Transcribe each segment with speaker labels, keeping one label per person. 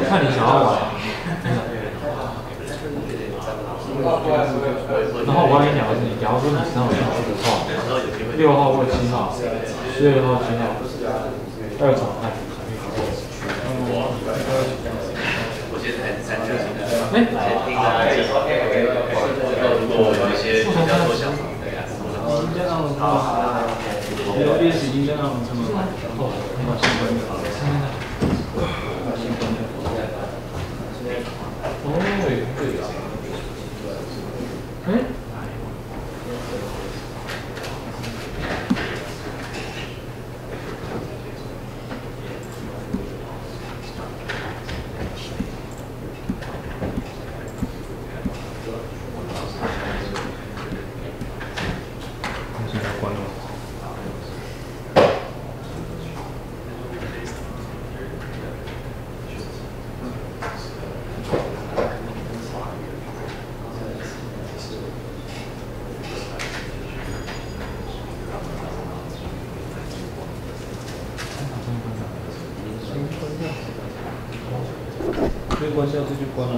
Speaker 1: 看你想要玩。然后我跟你讲的是，假如说你身上有兴趣的话，6号或7号，12号、7号，2场看。
Speaker 2: 我现在3球现在。如果有一些比较多想法，
Speaker 3: 有练习已经让我们这么没关系，这就关了。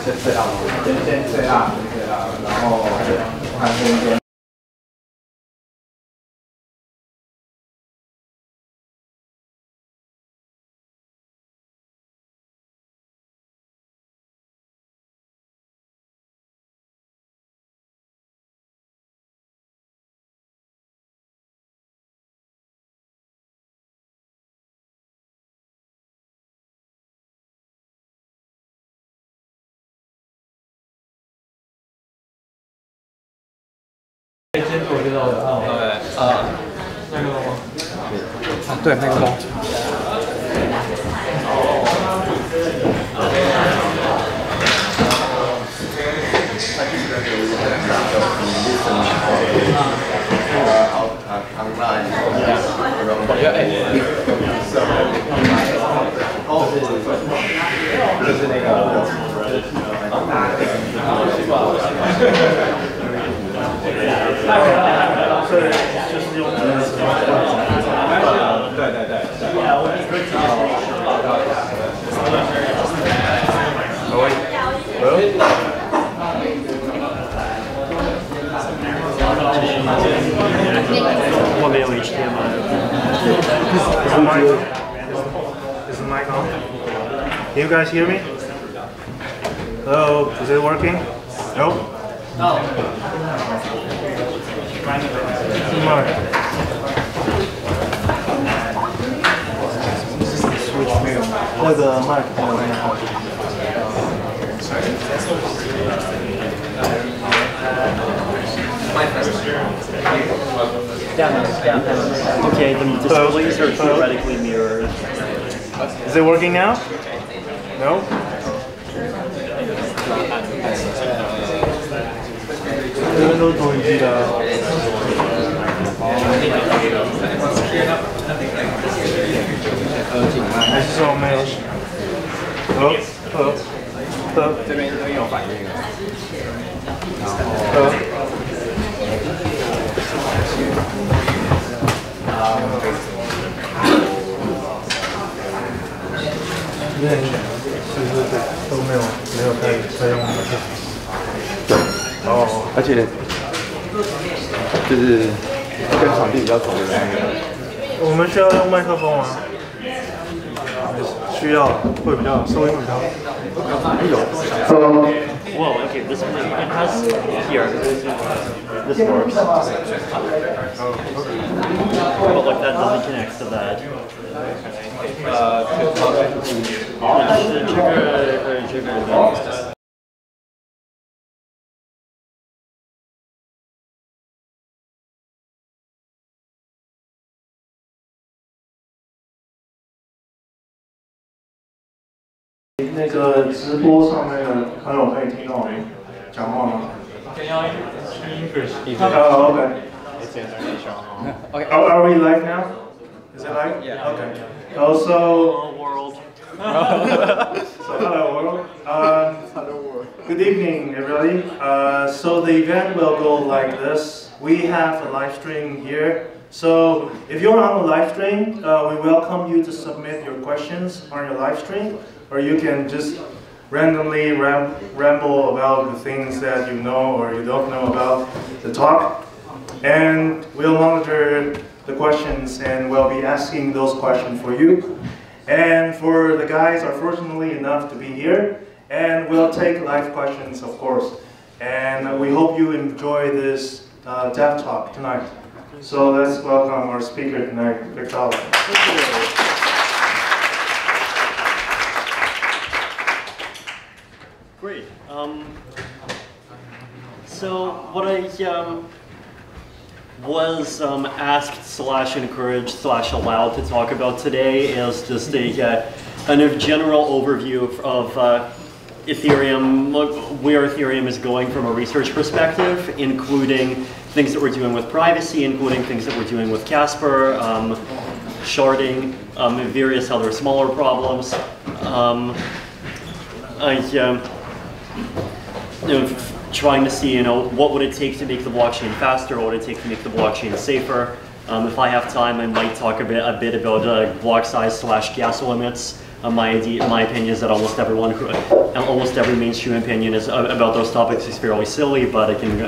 Speaker 4: 先最大，先最大，然后看中间。
Speaker 1: 先自我介绍的那个吗？
Speaker 4: 对，那个包。就是那个。
Speaker 3: 就是用我没有 HDMI。Is the mic on? Can you guys hear me? Hello, is it working? Nope. No. Switch 没有，那个麦克风没好。Okay, the displays are theoretically mirrored. Is it working now? No? I don't know. 还是说没有？
Speaker 4: 这边有反应了。
Speaker 3: 是都没有在用麦克风。对。哦。
Speaker 4: 而且就是跟场地比较熟的那个。
Speaker 3: 我们需要用麦克风吗？需要，会比较收音会比较好。Well, okay, this one it has here. This works. But like that doesn't connect to that. Trigger. 那个直播上面的朋友可以听到我们讲话吗
Speaker 1: Can you English?
Speaker 3: Okay.
Speaker 4: It's international. Okay.
Speaker 3: Are we live now? Is it live?
Speaker 4: Yeah.
Speaker 3: Okay. Also,
Speaker 5: world.
Speaker 3: So hello world. Good evening, everybody. So the event will go like this. We have a live stream here. So if you're on the live stream, we welcome you to submit your questions on your live stream, or you can just randomly ramble about the things that you know or you don't know about the talk. And we'll monitor the questions and we'll be asking those questions for you. And for the guys are fortunately enough to be here, and we'll take live questions, of course. And we hope you enjoy this dev talk tonight. So let's welcome our speaker tonight, Vitalik.
Speaker 5: Great. So what I was asked / encouraged / allowed to talk about today is just a kind of general overview of Ethereum, where Ethereum is going from a research perspective, including things that we're doing with privacy, including things that we're doing with Casper, sharding, various other smaller problems. Trying to see, what would it take to make the blockchain faster? What would it take to make the blockchain safer? If I have time, I might talk a bit about block size / gas limits, My opinion is that almost every mainstream opinion is about those topics is fairly silly, but I can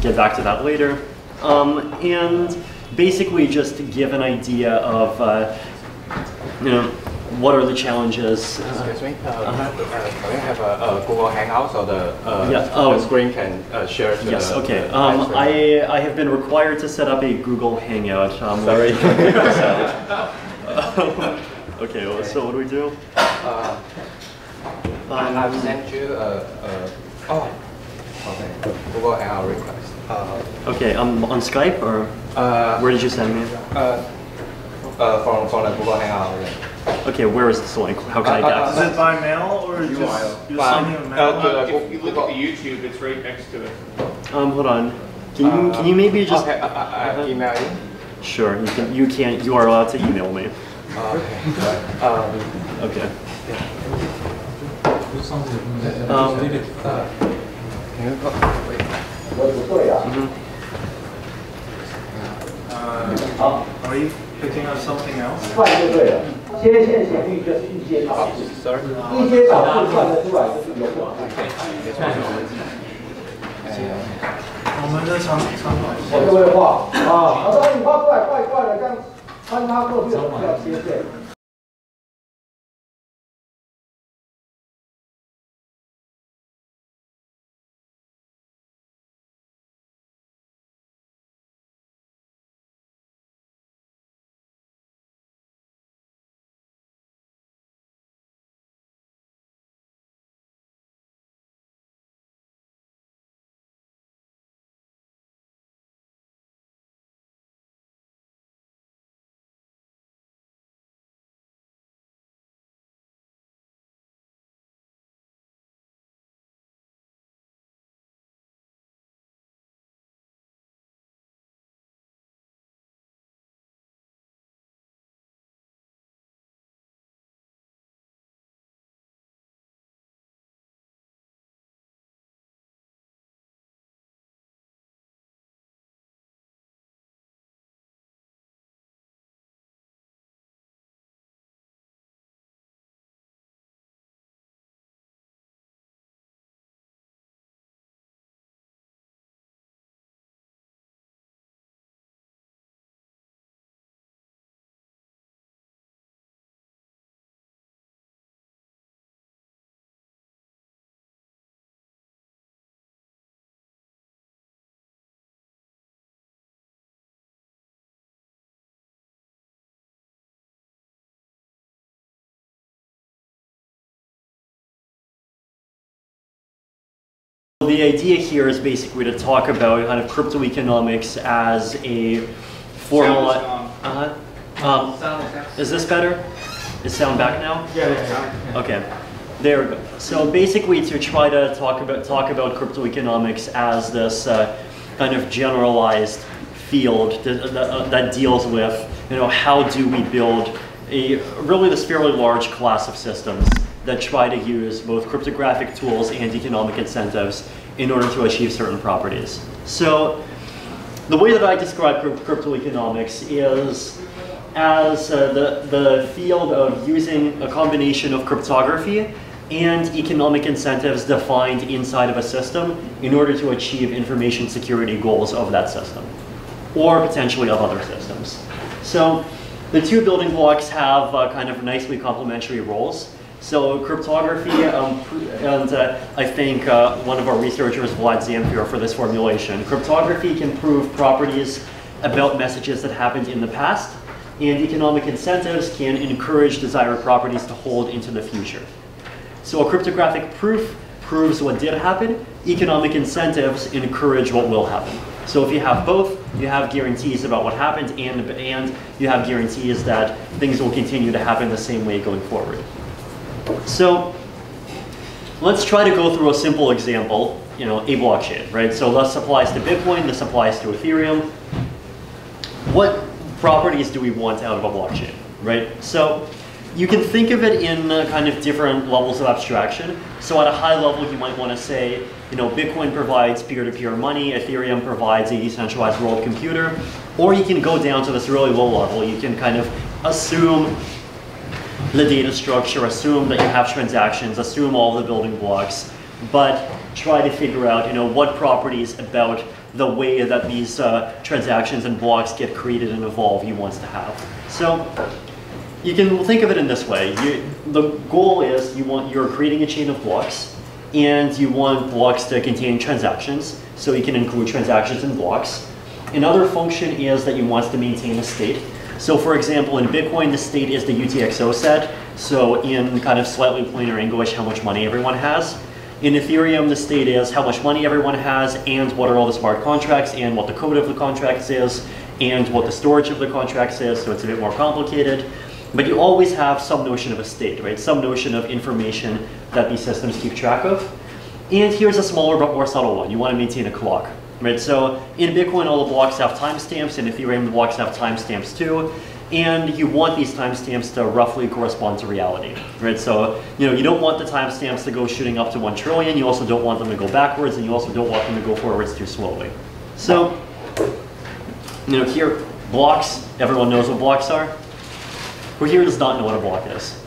Speaker 5: get back to that later. And basically just to give an idea of, what are the challenges?
Speaker 4: Excuse me. Can we have a Google Hangout so the screen can share to
Speaker 5: yes,
Speaker 4: the
Speaker 5: okay.
Speaker 4: the
Speaker 5: I have been required to set up a Google Hangout.
Speaker 4: Sorry.
Speaker 5: Okay, well, so what do we do?
Speaker 4: I've sent you okay. Google Hangout request.
Speaker 5: Okay, on Skype or where did you send me?
Speaker 4: From the Google Hangout.
Speaker 5: Okay, where is this link? How can I get access?
Speaker 3: Is it by mail or you're sending a mail?
Speaker 6: If you look at the YouTube, it's right next to it.
Speaker 5: Hold on. Can you maybe just
Speaker 4: email you?
Speaker 5: Sure, you are allowed to email me. Okay.
Speaker 3: Are you picking up something else?
Speaker 7: 快就对了，接线显率就是一阶导数，一阶导数算得出来就是有可能。
Speaker 3: 我们的长
Speaker 7: 我就会画啊，我说你画出来怪怪的，这样穿插过去有没有接线？
Speaker 5: The idea here is basically to talk about kind of cryptoeconomics as a formula. Is this better? Is sound back now?
Speaker 1: Yeah.
Speaker 5: Okay, there we go. So basically, to try to talk about cryptoeconomics as this kind of generalized field that deals with, how do we build really this fairly large class of systems that try to use both cryptographic tools and economic incentives in order to achieve certain properties. So the way that I describe cryptoeconomics is as the field of using a combination of cryptography and economic incentives defined inside of a system in order to achieve information security goals of that system, or potentially of other systems. So the two building blocks have kind of nicely complementary roles. So cryptography, and I think one of our researchers, Vlad Zamfir, for this formulation. Cryptography can prove properties about messages that happened in the past, and economic incentives can encourage desired properties to hold into the future. So a cryptographic proof proves what did happen. Economic incentives encourage what will happen. So if you have both, you have guarantees about what happened, and you have guarantees that things will continue to happen the same way going forward. So let's try to go through a simple example, a blockchain, right? So this applies to Bitcoin, this applies to Ethereum. What properties do we want out of a blockchain, right? So you can think of it in kind of different levels of abstraction. So at a high level, you might want to say, Bitcoin provides peer-to-peer money, Ethereum provides a decentralized world computer, or you can go down to this really low level. You can kind of assume the data structure, assume that you have transactions, assume all the building blocks, but try to figure out, what properties about the way that these transactions and blocks get created and evolve he wants to have. So you can think of it in this way. The goal is you're creating a chain of blocks, and you want blocks to contain transactions, so you can include transactions and blocks. Another function is that you want to maintain a state. So for example, in Bitcoin, the state is the UTXO set. So in kind of slightly plainer English, how much money everyone has. In Ethereum, the state is how much money everyone has, and what are all the smart contracts, and what the code of the contracts is, and what the storage of the contracts is, so it's a bit more complicated. But you always have some notion of a state, right? Some notion of information that these systems keep track of. And here's a smaller but more subtle one. You want to maintain a clock, right? So in Bitcoin, all the blocks have timestamps. In Ethereum, the blocks have timestamps too. And you want these timestamps to roughly correspond to reality, right? So, you don't want the timestamps to go shooting up to 1 trillion. You also don't want them to go backwards, and you also don't want them to go forwards too slowly. So, here, blocks, everyone knows what blocks are. Who here does not know what a block is?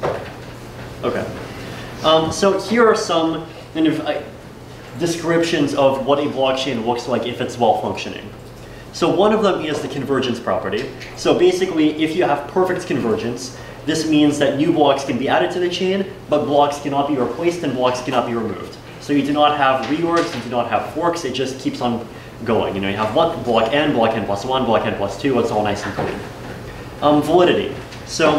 Speaker 5: Okay. So here are some kind of descriptions of what a blockchain looks like if it's well functioning. So one of them is the convergence property. So basically, if you have perfect convergence, this means that new blocks can be added to the chain, but blocks cannot be replaced and blocks cannot be removed. So you do not have reorgs, you do not have forks, it just keeps on going. You have block n plus 1, block n plus 2, it's all nice and clean. Validity. So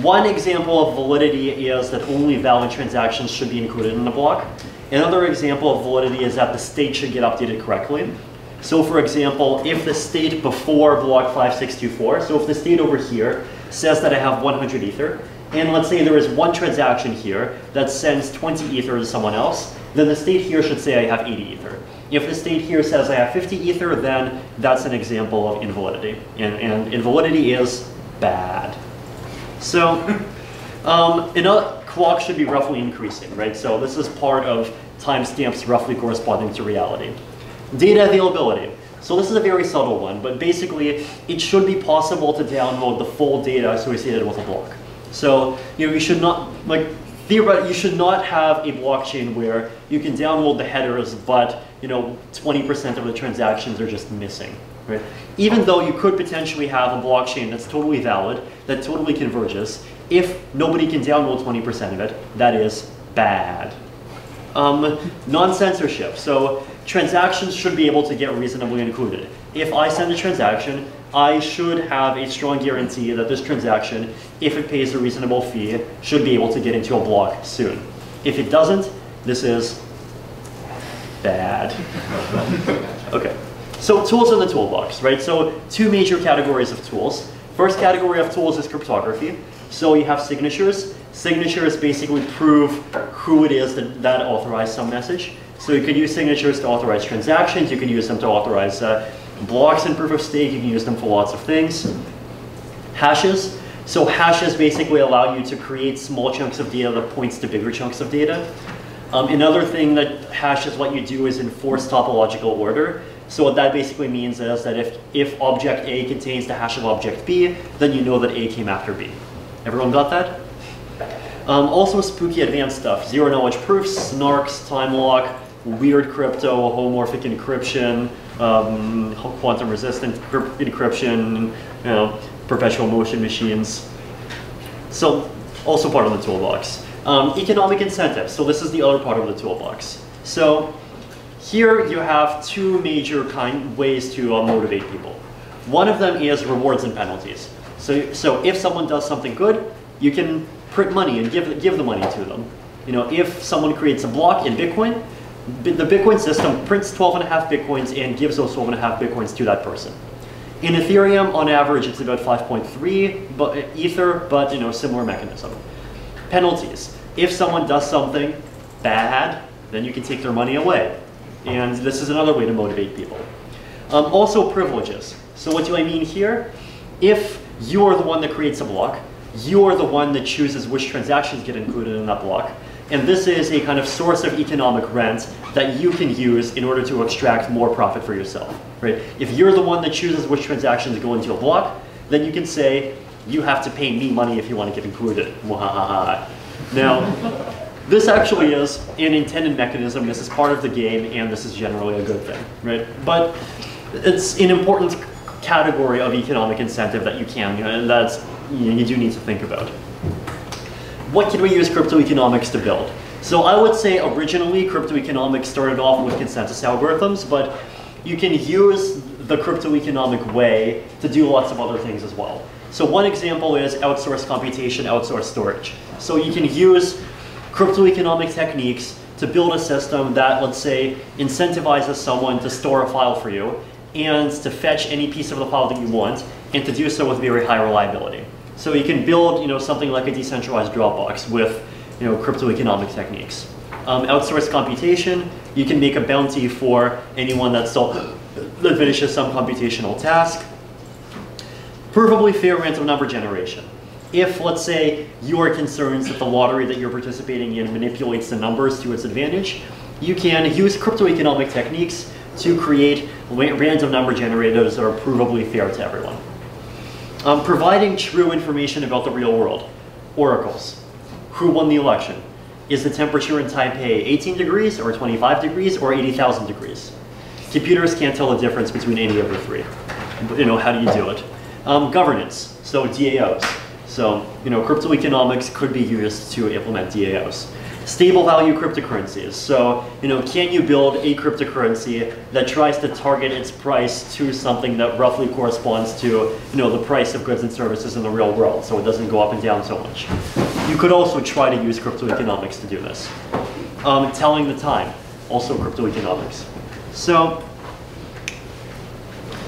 Speaker 5: one example of validity is that only valid transactions should be included in the block. Another example of validity is that the state should get updated correctly. So for example, if the state before block 5624, so if the state over here says that I have 100 ether, and let's say there is one transaction here that sends 20 ether to someone else, then the state here should say I have 80 ether. If the state here says I have 50 ether, then that's an example of invalidity. And invalidity is bad. So another clock should be roughly increasing, right? So this is part of timestamps roughly corresponding to reality. Data availability. So this is a very subtle one, but basically it should be possible to download the full data associated with a block. So you should not, theoretically, you should not have a blockchain where you can download the headers, but 20% of the transactions are just missing. Right? Even though you could potentially have a blockchain that's totally valid, that totally converges, if nobody can download 20% of it, that is bad. Non-censorship. So transactions should be able to get reasonably included. If I send a transaction, I should have a strong guarantee that this transaction, if it pays a reasonable fee, should be able to get into a block soon. If it doesn't, this is bad. Okay. So tools in the toolbox, right? So two major categories of tools. First category of tools is cryptography. So you have signatures. Signatures basically prove who it is that authorized some message. So you could use signatures to authorize transactions. You can use them to authorize blocks in proof of stake. You can use them for lots of things. Hashes. So hashes basically allow you to create small chunks of data that points to bigger chunks of data. Another thing that hashes let you do is enforce topological order. So what that basically means is that if object A contains the hash of object B, then you know that A came after B. Everyone got that? Also spooky advanced stuff. Zero knowledge proofs, snarks, time lock, weird crypto, homomorphic encryption, quantum resistant encryption, perpetual motion machines. So also part of the toolbox. Economic incentives. So this is the other part of the toolbox. So here you have two major ways to motivate people. One of them is rewards and penalties. So if someone does something good, you can print money and give the money to them. If someone creates a block in Bitcoin, the Bitcoin system prints 12.5 Bitcoins and gives those 12.5 Bitcoins to that person. In Ethereum, on average, it's about 5.3 Ether, but similar mechanism. Penalties. If someone does something bad, then you can take their money away. And this is another way to motivate people. Also privileges. So what do I mean here? If you are the one that creates a block, you are the one that chooses which transactions get included in that block. And this is a kind of source of economic rent that you can use in order to extract more profit for yourself. Right? If you're the one that chooses which transactions go into a block, then you can say, you have to pay me money if you want to get included. Now, this actually is an intended mechanism. This is part of the game, and this is generally a good thing, right? But it's an important category of economic incentive that you can, and that's you do need to think about. What can we use cryptoeconomics to build? So I would say originally cryptoeconomics started off with consensus algorithms, but you can use the cryptoeconomic way to do lots of other things as well. So one example is outsourced computation, outsourced storage. So you can use cryptoeconomic techniques to build a system that, let's say, incentivizes someone to store a file for you and to fetch any piece of the file that you want, and to do so with very high reliability. So you can build, something like a decentralized Dropbox with, cryptoeconomic techniques. Outsourced computation, you can make a bounty for anyone that finishes some computational task. Provably fair random number generation. If, let's say, you are concerned that the lottery that you're participating in manipulates the numbers to its advantage, you can use cryptoeconomic techniques to create random number generators that are provably fair to everyone. Providing true information about the real world. Oracles. Who won the election? Is the temperature in Taipei 18 degrees or 25 degrees or 80,000 degrees? Computers can't tell the difference between any of the three. But, how do you do it? Governance, so DAOs. So, cryptoeconomics could be used to implement DAOs. Stable value cryptocurrencies. So, can you build a cryptocurrency that tries to target its price to something that roughly corresponds to, the price of goods and services in the real world, so it doesn't go up and down so much. You could also try to use cryptoeconomics to do this. Telling the time, also cryptoeconomics. So,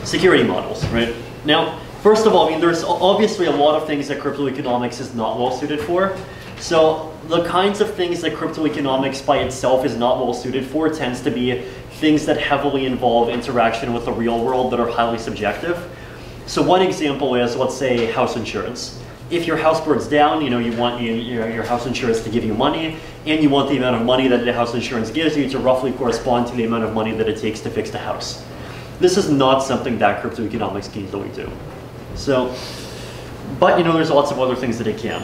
Speaker 5: security models, right? Now, first of all, there's obviously a lot of things that cryptoeconomics is not well suited for. So the kinds of things that cryptoeconomics by itself is not well suited for tends to be things that heavily involve interaction with the real world that are highly subjective. So one example is, let's say, house insurance. If your house burns down, you want your house insurance to give you money, and you want the amount of money that the house insurance gives you to roughly correspond to the amount of money that it takes to fix the house. This is not something that cryptoeconomics can easily do. So, but there's lots of other things that it can.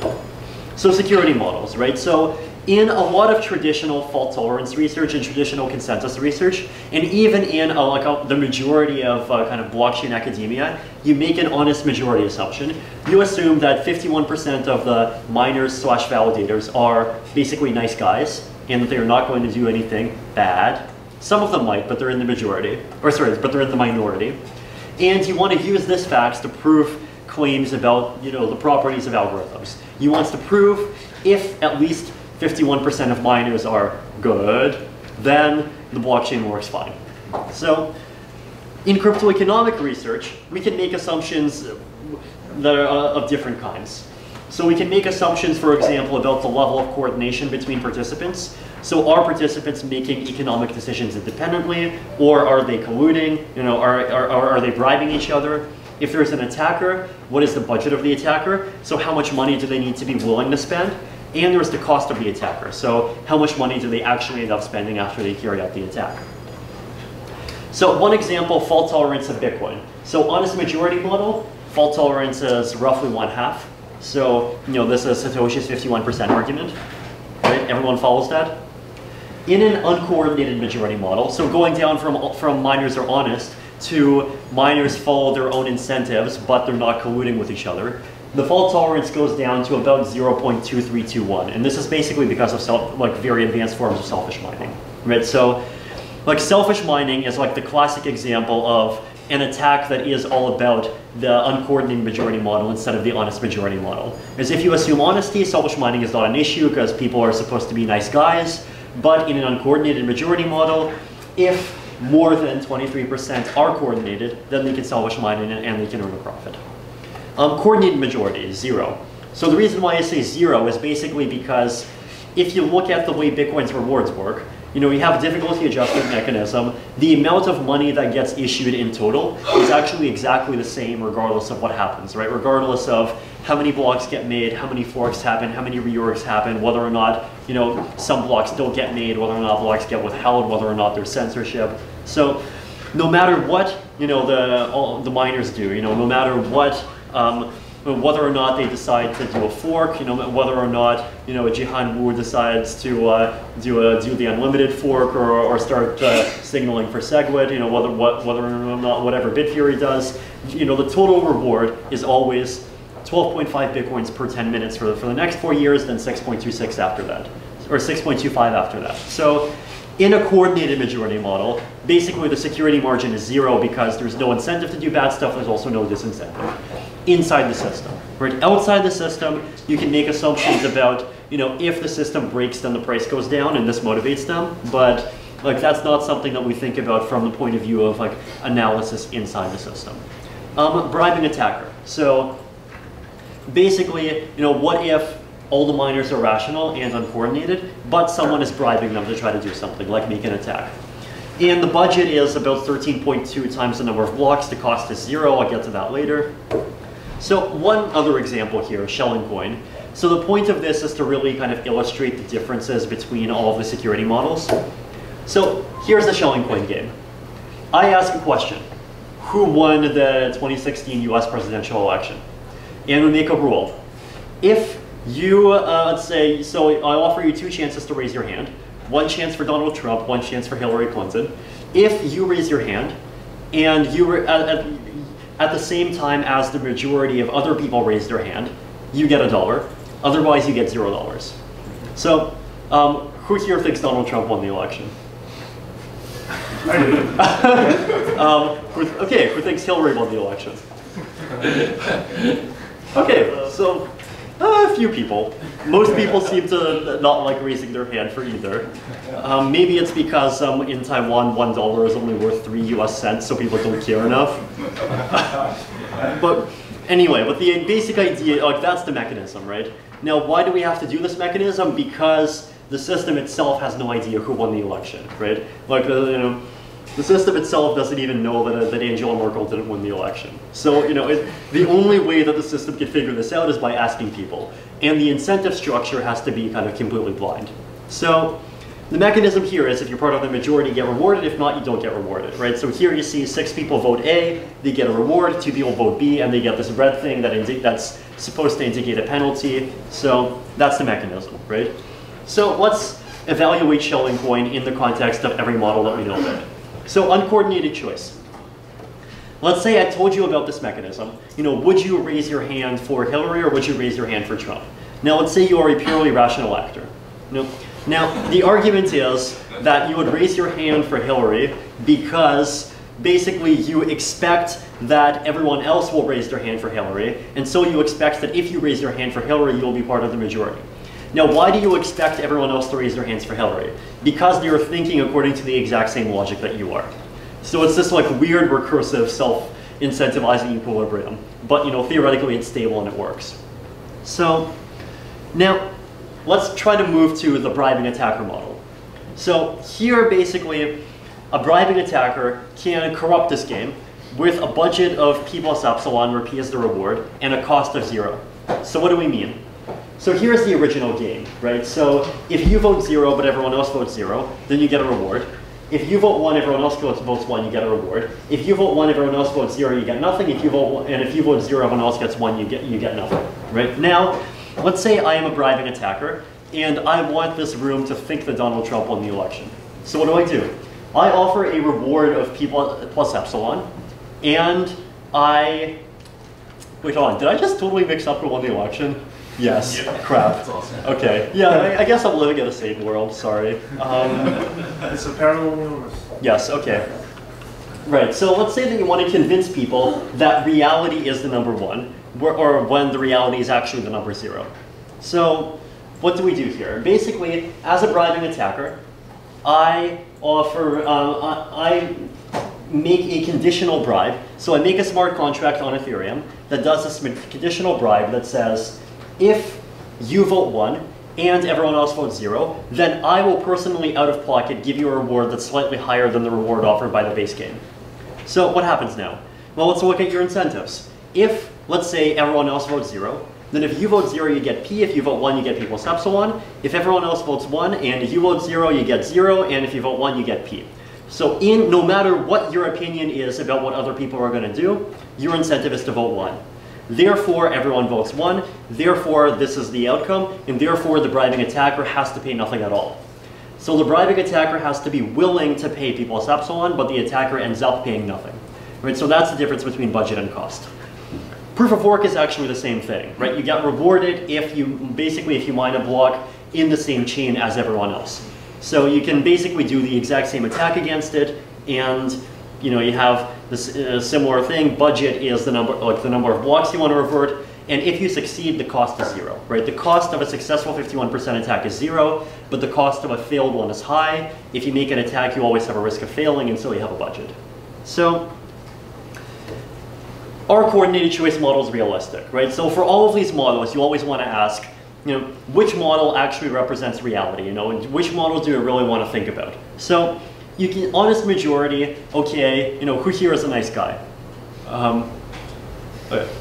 Speaker 5: So security models, right? So in a lot of traditional fault tolerance research and traditional consensus research, and even in the majority of kind of blockchain academia, you make an honest majority assumption. You assume that 51% of the miners/validators are basically nice guys, and that they're not going to do anything bad. Some of them might, but they're in the majority, but they're in the minority. And you want to use this fact to prove claims about the properties of algorithms. You want to prove if at least 51% of miners are good, then the blockchain works fine. So in cryptoeconomic research, we can make assumptions that are of different kinds. So we can make assumptions, for example, about the level of coordination between participants. So are participants making economic decisions independently, or are they colluding? Are they bribing each other? If there's an attacker, what is the budget of the attacker? So how much money do they need to be willing to spend? And there's the cost of the attacker. So how much money do they actually end up spending after they carry out the attack? So one example, fault tolerance of Bitcoin. So honest majority model, fault tolerance is roughly 1/2. So this is Satoshi's 51% argument. Right? Everyone follows that? In an uncoordinated majority model, so going down from miners are honest to miners follow their own incentives, but they're not colluding with each other, the fault tolerance goes down to about 0.2321. And this is basically because of very advanced forms of selfish mining. Right? So selfish mining is the classic example of an attack that is all about the uncoordinated majority model instead of the honest majority model. Because if you assume honesty, selfish mining is not an issue because people are supposed to be nice guys. But in an uncoordinated majority model, if more than 23% are coordinated, then they can selfish mine and they can earn a profit. Coordinated majority is 0. So the reason why I say 0 is basically because if you look at the way Bitcoin's rewards work, you have a difficulty adjustment mechanism. The amount of money that gets issued in total is actually exactly the same regardless of what happens, right? Regardless of how many blocks get made, how many forks happen, how many reorgs happen, whether or not, some blocks don't get made, whether or not blocks get withheld, whether or not there's censorship. So no matter what, the miners do, no matter what whether or not they decide to do a fork, whether or not Jihan Wu decides to do the unlimited fork or start signaling for SegWit, whether or not whatever Bitfury does, the total reward is always 12.5 bitcoins per 10 minutes for the next 4 years, then 6.26 after that, or 6.25 after that. So in a coordinated majority model, basically the security margin is 0 because there's no incentive to do bad stuff, there's also no disincentive inside the system. Right? Outside the system, you can make assumptions about, if the system breaks, then the price goes down and this motivates them, but that's not something that we think about from the point of view of analysis inside the system. Bribing attacker. So basically, what if all the miners are rational and uncoordinated, but someone is bribing them to try to do something, like make an attack. And the budget is about 13.2 times the number of blocks. The cost is 0. I'll get to that later. So one other example here, Shelling Coin. So the point of this is to really kind of illustrate the differences between all of the security models. So here's the Shelling Coin game. I ask a question. Who won the 2016 US presidential election? And we make a rule. If you, let's say, so I offer you 2 chances to raise your hand. 1 chance for Donald Trump, 1 chance for Hillary Clinton. If you raise your hand and you were at the same time as the majority of other people raise their hand, you get $1. Otherwise, you get $0. So who here thinks Donald Trump won the election? Okay, who thinks Hillary won the election? Okay, so a few people. Most people seem to not like raising their hand for either. Maybe it's because in Taiwan, $1 is only worth 3 US cents, so people don't care enough. But anyway, but the basic idea, that's the mechanism, right? Now, why do we have to do this mechanism? Because the system itself has no idea who won the election, right? The system itself doesn't even know that Angela Merkel didn't win the election. So, the only way that the system can figure this out is by asking people. And the incentive structure has to be kind of completely blind. So, the mechanism here is if you're part of the majority, you get rewarded. If not, you don't get rewarded, right? So here you see 6 people vote A, they get a reward. 2 people vote B, and they get this red thing that's supposed to indicate a penalty. So that's the mechanism, right? So let's evaluate Shelling Coin in the context of every model that we know about. So uncoordinated choice. Let's say I told you about this mechanism. Would you raise your hand for Hillary or would you raise your hand for Trump? Now let's say you are a purely rational actor. Now the argument is that you would raise your hand for Hillary because basically you expect that everyone else will raise their hand for Hillary, and so you expect that if you raise your hand for Hillary, you'll be part of the majority. Now, why do you expect everyone else to raise their hands for Hillary? Because they are thinking according to the exact same logic that you are. So it's this weird recursive self-incentivizing equilibrium. But theoretically it's stable and it works. So now let's try to move to the bribing attacker model. So here basically a bribing attacker can corrupt this game with a budget of P plus epsilon, where P is the reward, and a cost of 0. So what do we mean? So here's the original game, right? So if you vote 0, but everyone else votes 0, then you get a reward. If you vote 1, everyone else votes 1, you get a reward. If you vote 1, everyone else votes 0, you get nothing. If you vote 1, and if you vote 0, everyone else gets 1, you get nothing, right? Now, let's say I am a bribing attacker, and I want this room to think that Donald Trump won the election. So what do? I offer a reward of P plus epsilon, and I... Wait, hold on, did I just totally mix up who won the election? Yes, yeah. Crap. Okay, yeah, I guess I'm living in a safe world, sorry.
Speaker 3: It's a parallel universe.
Speaker 5: Yes, okay. Right, so let's say that you want to convince people that reality is the number 1, or when the reality is actually the number 0. So what do we do here? Basically, as a bribing attacker, I offer, I make a conditional bribe. So I make a smart contract on Ethereum that does this conditional bribe that says, if you vote 1 and everyone else votes 0, then I will personally, out of pocket, give you a reward that's slightly higher than the reward offered by the base game. So what happens now? Well, let's look at your incentives. If, let's say, everyone else votes 0, then if you vote 0, you get P. If you vote 1, you get P plus epsilon. If everyone else votes 1 and you vote 0, you get 0. And if you vote 1, you get P. So no matter what your opinion is about what other people are going to do, your incentive is to vote 1. Therefore, everyone votes 1. Therefore, this is the outcome. And therefore, the bribing attacker has to pay nothing at all. So the bribing attacker has to be willing to pay people as epsilon, but the attacker ends up paying nothing. Right? So that's the difference between budget and cost. Proof of work is actually the same thing, right? You get rewarded if you mine a block in the same chain as everyone else. So you can basically do the exact same attack against it, and you have this similar thing. Budget is the number of blocks you want to revert, and if you succeed, the cost is 0, right? The cost of a successful 51% attack is 0, but the cost of a failed one is high. If you make an attack, you always have a risk of failing, and so you have a budget. So our coordinated choice model is realistic, right? So for all of these models, you always want to ask, which model actually represents reality, and which model do you really want to think about? So you can, honest majority, okay, who here is a nice guy?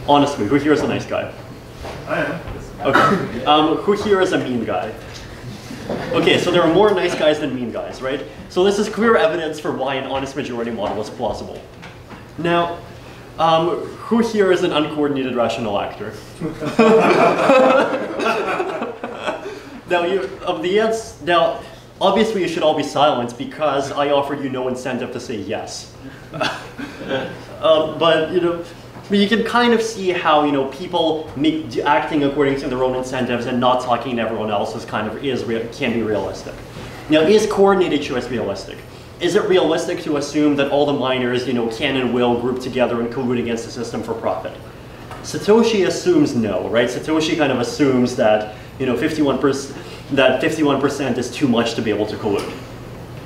Speaker 5: Honestly, who here is a nice guy?
Speaker 3: I am.
Speaker 5: Okay. Who here is a mean guy? Okay, so there are more nice guys than mean guys, right? So this is clear evidence for why an honest majority model is plausible. Now, who here is an uncoordinated rational actor? Now, obviously you should all be silent because I offered you no incentive to say yes. But you can kind of see how people acting according to their own incentives and not talking to everyone else can be realistic. Now, is coordinated choice realistic? Is it realistic to assume that all the miners, can and will group together and collude against the system for profit? Satoshi assumes no, right? Satoshi kind of assumes that 51% is too much to be able to collude.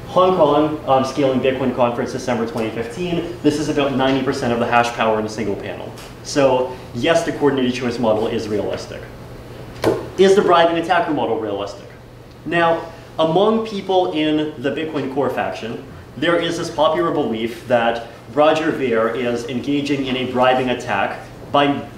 Speaker 5: Hong Kong Scaling Bitcoin Conference, December 2015. This is about 90% of the hash power in a single panel. So yes, the coordinated choice model is realistic. Is the bribing attacker model realistic? Now, among people in the Bitcoin Core faction, there is this popular belief that Roger Ver is engaging in a bribing attack by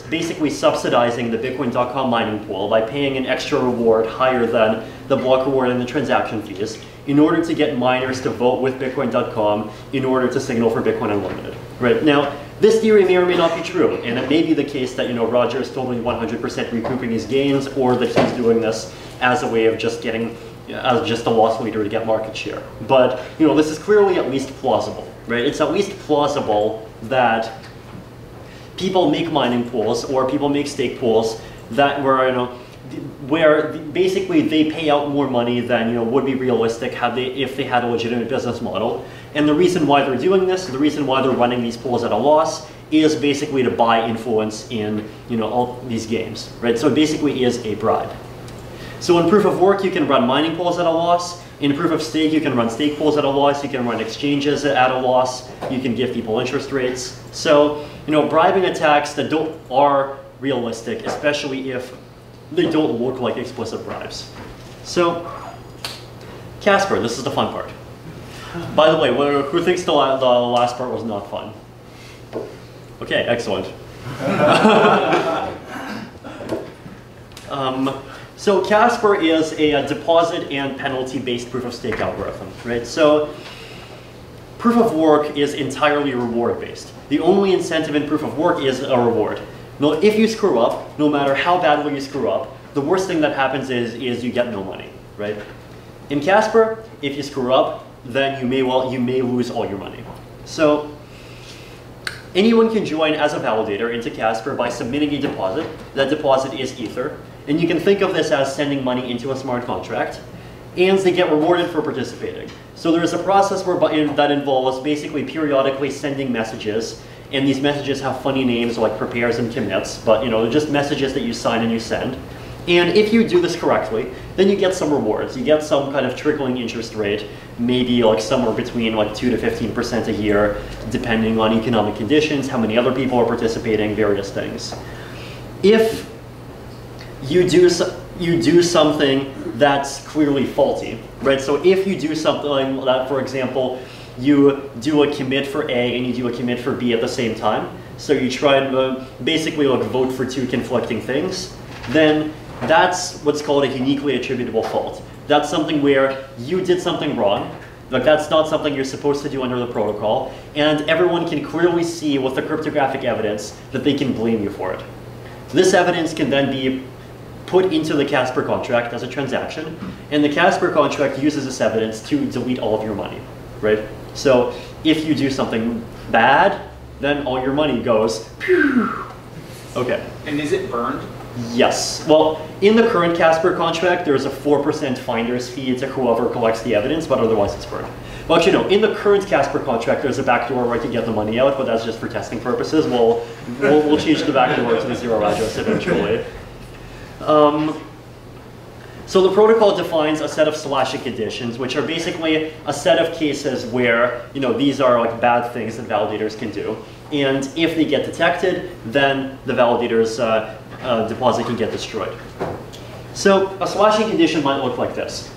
Speaker 5: basically subsidizing the Bitcoin.com mining pool by paying an extra reward higher than the block reward and the transaction fees in order to get miners to vote with Bitcoin.com in order to signal for Bitcoin Unlimited. Right? Now, this theory may or may not be true, and it may be the case that Roger is totally 100% recouping his gains, or that he's doing this as a way of just getting, as just a loss leader to get market share. But this is clearly at least plausible, right? It's at least plausible that people make mining pools or people make stake pools that where basically they pay out more money than would be realistic if they had a legitimate business model. And the reason why they're doing this, the reason why they're running these pools at a loss, is basically to buy influence in all these games, right? So it basically is a bribe. So in proof of work, you can run mining pools at a loss. In proof of stake, you can run stake pools at a loss. You can run exchanges at a loss. You can give people interest rates. So bribing attacks that are realistic, especially if they don't look like explicit bribes. So Casper, this is the fun part. By the way, who thinks the last part was not fun? Okay, excellent. So Casper is a deposit and penalty-based proof of stake algorithm, right? So proof of work is entirely reward-based. The only incentive in proof of work is a reward. Now, if you screw up, no matter how badly you screw up, the worst thing that happens is you get no money, right? In Casper, if you screw up, then you may lose all your money. So anyone can join as a validator into Casper by submitting a deposit. That deposit is Ether. And you can think of this as sending money into a smart contract. And they get rewarded for participating. So there is a process that involves basically periodically sending messages. And these messages have funny names like prepares and commits. But they're just messages that you sign and you send. And if you do this correctly, then you get some rewards. You get some kind of trickling interest rate, maybe somewhere between 2 to 15% a year, depending on economic conditions, how many other people are participating, various things. If you do something that's clearly faulty, right? So if you do something that, for example, you do a commit for A and you do a commit for B at the same time, so you try and basically vote for two conflicting things, then that's what's called a uniquely attributable fault. That's something where you did something wrong, Like that's not something you're supposed to do under the protocol, and everyone can clearly see with the cryptographic evidence that they can blame you for it. This evidence can then be put into the Casper contract as a transaction, and the Casper contract uses this evidence to delete all of your money, right? So if you do something bad, then all your money goes, phew. Okay.
Speaker 6: And is it burned?
Speaker 5: Yes. Well, in the current Casper contract, there's a 4% finder's fee to whoever collects the evidence, but otherwise it's burned. Well, actually, no. In the current Casper contract, there's a backdoor where I can get the money out, but that's just for testing purposes. We'll change the backdoor to the zero address eventually. So the protocol defines a set of slashing conditions, which are basically a set of cases where, you know, these are like bad things that validators can do. And if they get detected, then the validator's deposit can get destroyed. So a slashing condition might look like this.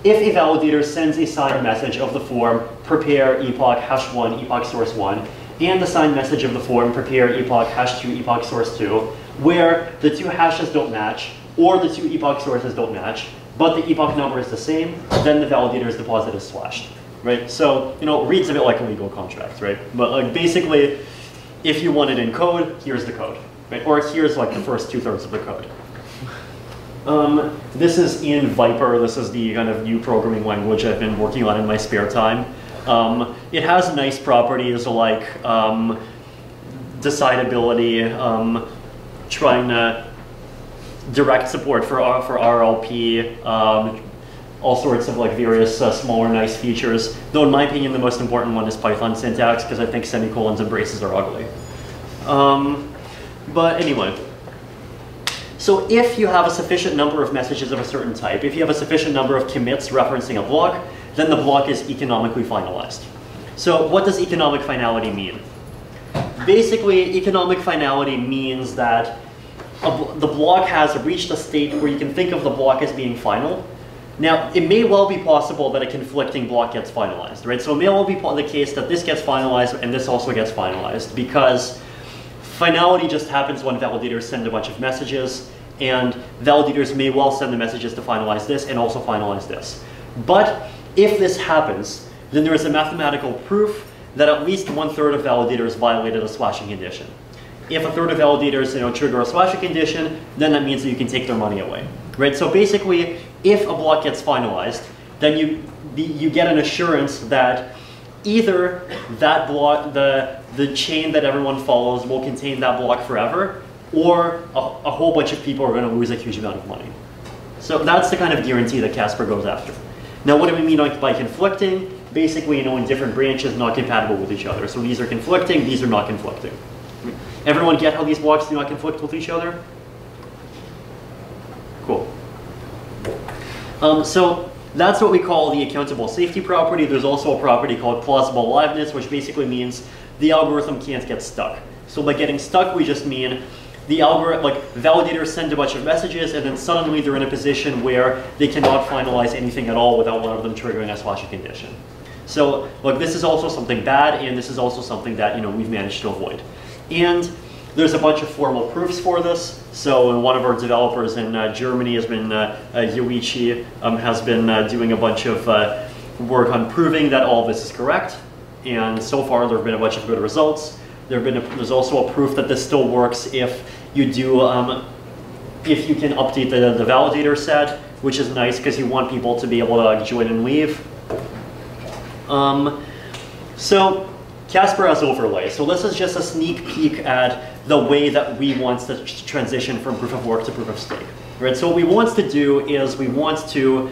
Speaker 5: If a validator sends a signed message of the form prepare epoch #1 epoch source 1 and the signed message of the form prepare epoch #2 epoch source 2, where the two hashes don't match or the two epoch sources don't match, but the epoch number is the same, then the validator's deposit is slashed, right? So, you know, it reads a bit like a legal contract, right? But like basically, if you want it in code, here's the code, right? Or here's like the first 2/3 of the code. This is in Viper. This is the kind of new programming language I've been working on in my spare time. It has nice properties like decidability, trying to direct support for RLP, all sorts of like various smaller nice features. Though in my opinion, the most important one is Python syntax because I think semicolons and braces are ugly. But anyway. So if you have a sufficient number of messages of a certain type, if you have a sufficient number of commits referencing a block, then the block is economically finalized. So what does economic finality mean? Basically, economic finality means that the block has reached a state where you can think of the block as being final. Now, it may well be possible that a conflicting block gets finalized, right? So it may well be the case that this gets finalized and this also gets finalized because finality just happens when validators send a bunch of messages, and validators may well send the messages to finalize this and also finalize this. But if this happens, then there is a mathematical proof that at least 1/3 of validators violated a slashing condition. If 1/3 of validators trigger a slashing condition, then that means that you can take their money away, right? So basically, if a block gets finalized, then you get an assurance that either that block, the chain that everyone follows will contain that block forever, or a whole bunch of people are going to lose a huge amount of money. So that's the kind of guarantee that Casper goes after. Now, what do we mean by conflicting? Basically, in different branches not compatible with each other. So these are conflicting, these are not conflicting. Everyone get how these blocks do not conflict with each other? Cool. So that's what we call the accountable safety property. There's also a property called plausible aliveness, which basically means the algorithm can't get stuck. So by getting stuck, we just mean the algorithm, like validators send a bunch of messages and then suddenly they're in a position where they cannot finalize anything at all without one of them triggering a slashing condition. So look, this is also something bad, and this is also something that we've managed to avoid. And there's a bunch of formal proofs for this. So one of our developers in Germany has been, Yoichi, has been doing a bunch of work on proving that all of this is correct. And so far there have been a bunch of good results. There's also a proof that this still works if you do, if you can update the validator set, which is nice because you want people to be able to join and leave. So Casper has overlay. So this is just a sneak peek at the way that we want to transition from proof of work to proof of stake. Right? So what we want to do is we want to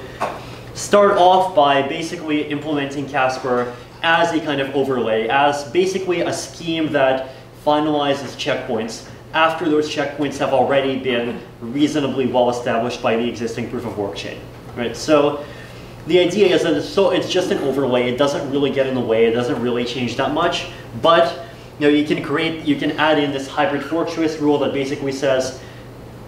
Speaker 5: start off by basically implementing Casper as a kind of overlay, as basically a scheme that finalizes checkpoints after those checkpoints have already been reasonably well established by the existing proof of work chain. Right? So the idea is that it's just an overlay. It doesn't really get in the way. It doesn't really change that much. But you can add in this hybrid fork choice rule that basically says,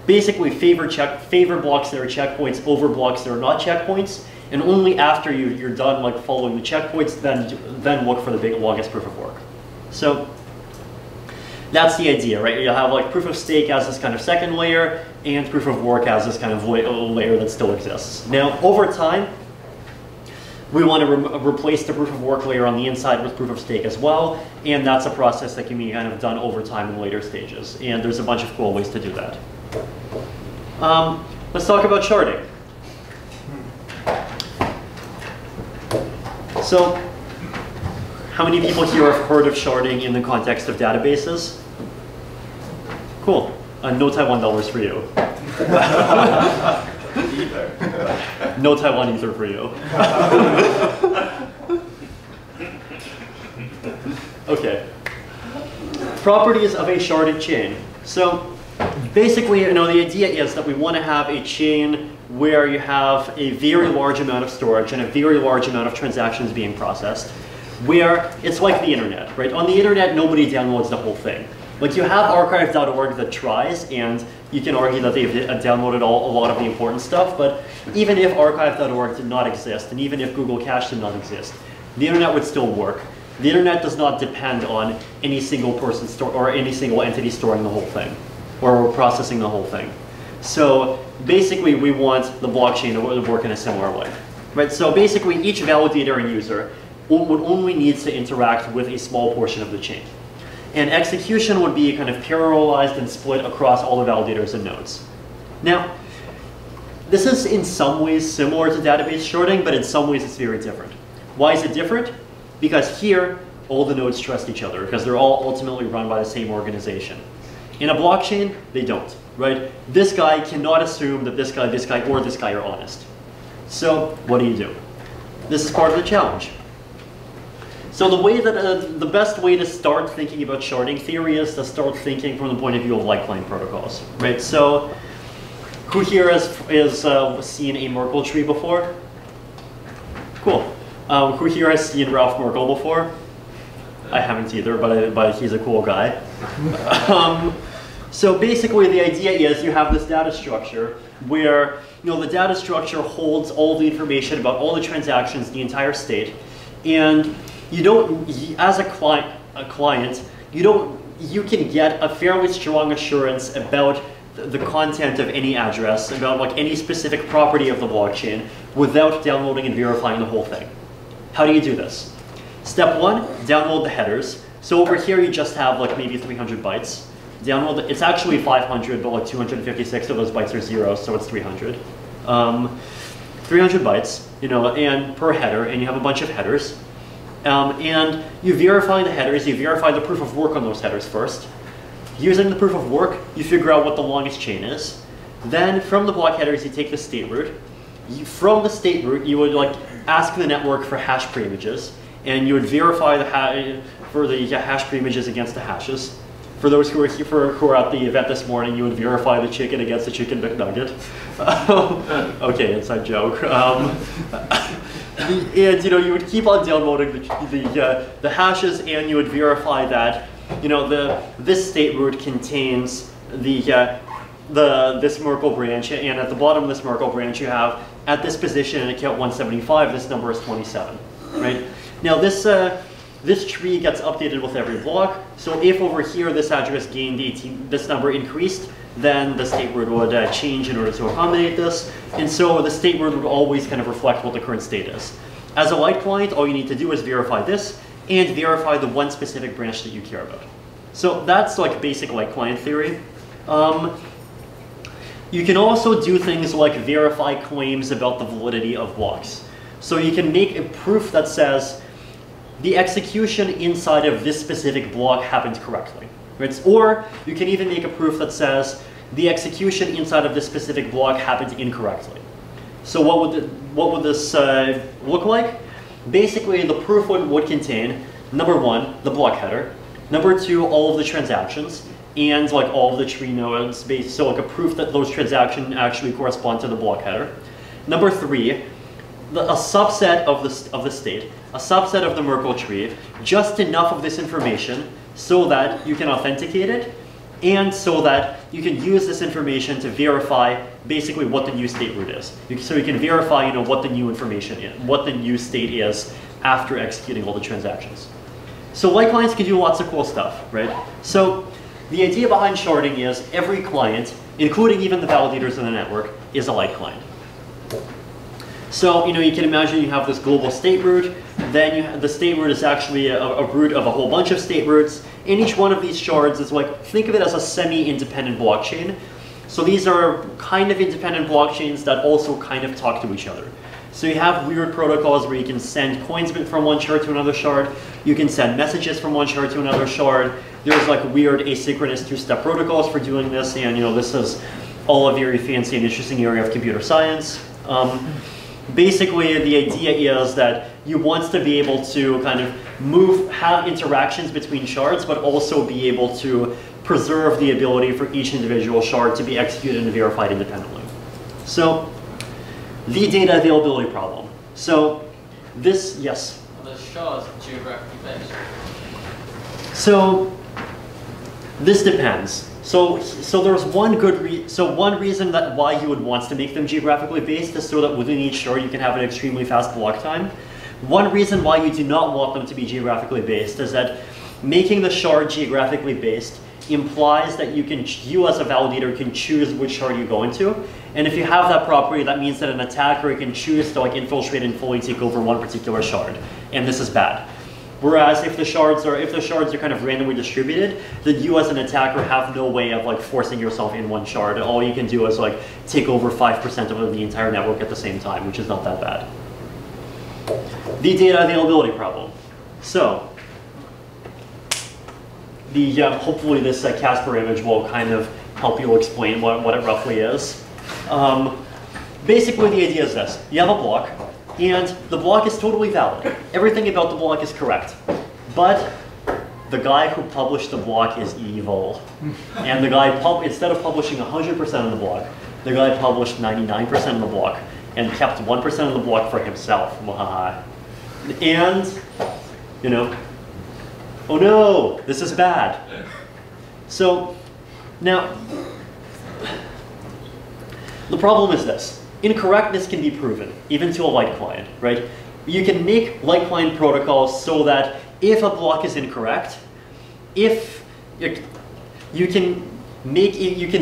Speaker 5: favor blocks that are checkpoints over blocks that are not checkpoints, and only after you're done like following the checkpoints, then look for the longest proof of work. So that's the idea, right? You'll have like proof of stake as this kind of second layer, and proof of work as this kind of layer that still exists. Now, over time, we want to replace the proof of work layer on the inside with proof of stake as well, and that's a process that can be kind of done over time in later stages. And there's a bunch of cool ways to do that. Let's talk about sharding. So, how many people here have heard of sharding in the context of databases? Cool. No Taiwan dollars for you. No Taiwan ether for you. Okay. Properties of a sharded chain. So basically, the idea is that we want to have a chain where you have a very large amount of storage and a very large amount of transactions being processed, where it's like the internet, right? On the internet, nobody downloads the whole thing. Like, you have archive.org that tries, and you can argue that they've downloaded a lot of the important stuff, but even if archive.org did not exist, and even if Google Cache did not exist, the internet would still work. The internet does not depend on any single person or any single entity storing the whole thing, or processing the whole thing. So basically, we want the blockchain to work in a similar way, right? So basically, each validator and user would only need to interact with a small portion of the chain. And execution would be kind of parallelized and split across all the validators and nodes. Now, this is in some ways similar to database sharding, but in some ways it's very different. Why is it different? Because here, all the nodes trust each other, because they're all ultimately run by the same organization. In a blockchain, they don't, right? This guy cannot assume that this guy, or this guy are honest. So what do? This is part of the challenge. So the way that the best way to start thinking about sharding theory is to start thinking from the point of view of light-client protocols, right? So who here has seen a Merkle tree before? Cool. Who here has seen Ralph Merkle before? I haven't either, but he's a cool guy. So basically, the idea is you have this data structure where the data structure holds all the information about all the transactions in the entire state, and you don't, as a client, you can get a fairly strong assurance about the content of any address, about like any specific property of the blockchain, without downloading and verifying the whole thing. How do you do this? Step one, download the headers. So over here you just have like maybe 300 bytes. It's actually 500, but like 256 of those bytes are zeros, so it's 300. 300 bytes, and per header, and you have a bunch of headers. And you verify the headers, you verify the proof of work on those headers first. Using the proof of work, you figure out what the longest chain is. Then from the block headers, you take the state root. From the state root, you would like ask the network for hash preimages, and you would verify the hash preimages against the hashes. For those who are at the event this morning, you would verify the chicken against the chicken McNugget. Okay, inside joke. And you would keep on downloading the hashes, and you would verify that this state root contains this Merkle branch, and at the bottom of this Merkle branch you have at this position in account 175, this number is 27, right? Now this tree gets updated with every block. So if over here this address gained 18, this number increased, then the state root would change in order to accommodate this. And so the state root would always kind of reflect what the current state is. As a light client, all you need to do is verify this and verify the one specific branch that you care about. So that's like basic light client theory. You can also do things like verify claims about the validity of blocks. So you can make a proof that says the execution inside of this specific block happened correctly. Right? Or you can even make a proof that says the execution inside of this specific block happened incorrectly. So what would this look like? Basically, the proof would contain, number one, the block header, number two, all of the transactions, and like all of the tree nodes, so like a proof that those transactions actually correspond to the block header. Number three, a subset of the state, a subset of the Merkle tree, just enough of this information so that you can authenticate it, and so that you can use this information to verify basically what the new state root is. So you can verify, what the new information is, what the new state is after executing all the transactions. So light clients can do lots of cool stuff, right? So the idea behind sharding is every client, including even the validators in the network, is a light client. So, you can imagine you have this global state root, then the state root is actually a root of a whole bunch of state roots, and each one of these shards is like, think of it as a semi-independent blockchain. So these are kind of independent blockchains that also kind of talk to each other. So you have weird protocols where you can send coins from one shard to another shard, you can send messages from one shard to another shard. There's like weird asynchronous two-step protocols for doing this, and this is all a very fancy and interesting area of computer science. Basically, the idea is that you want to be able to kind of have interactions between shards, but also be able to preserve the ability for each individual shard to be executed and verified independently. So, the data availability problem. So, this, yes?
Speaker 8: Are the shards geographically based?
Speaker 5: So, this depends. So there's one one reason why you would want to make them geographically based is so that within each shard you can have an extremely fast block time. One reason why you do not want them to be geographically based is that making the shard geographically based implies that you as a validator can choose which shard you go into. And if you have that property, that means that an attacker can choose to infiltrate and fully take over one particular shard. And this is bad. Whereas if the shards are kind of randomly distributed, then you as an attacker have no way of forcing yourself in one shard. And all you can do is take over 5% of the entire network at the same time, which is not that bad. The data availability problem. So hopefully this Casper image will kind of help you explain what it roughly is. Basically the idea is this. You have a block. And the block is totally valid. Everything about the block is correct. But the guy who published the block is evil. And the guy, instead of publishing 100% of the block, the guy published 99% of the block and kept 1% of the block for himself. And, oh no, this is bad. So, now, the problem is this. Incorrectness can be proven, even to a light client, right? You can make light client protocols so that if a block is incorrect, if you can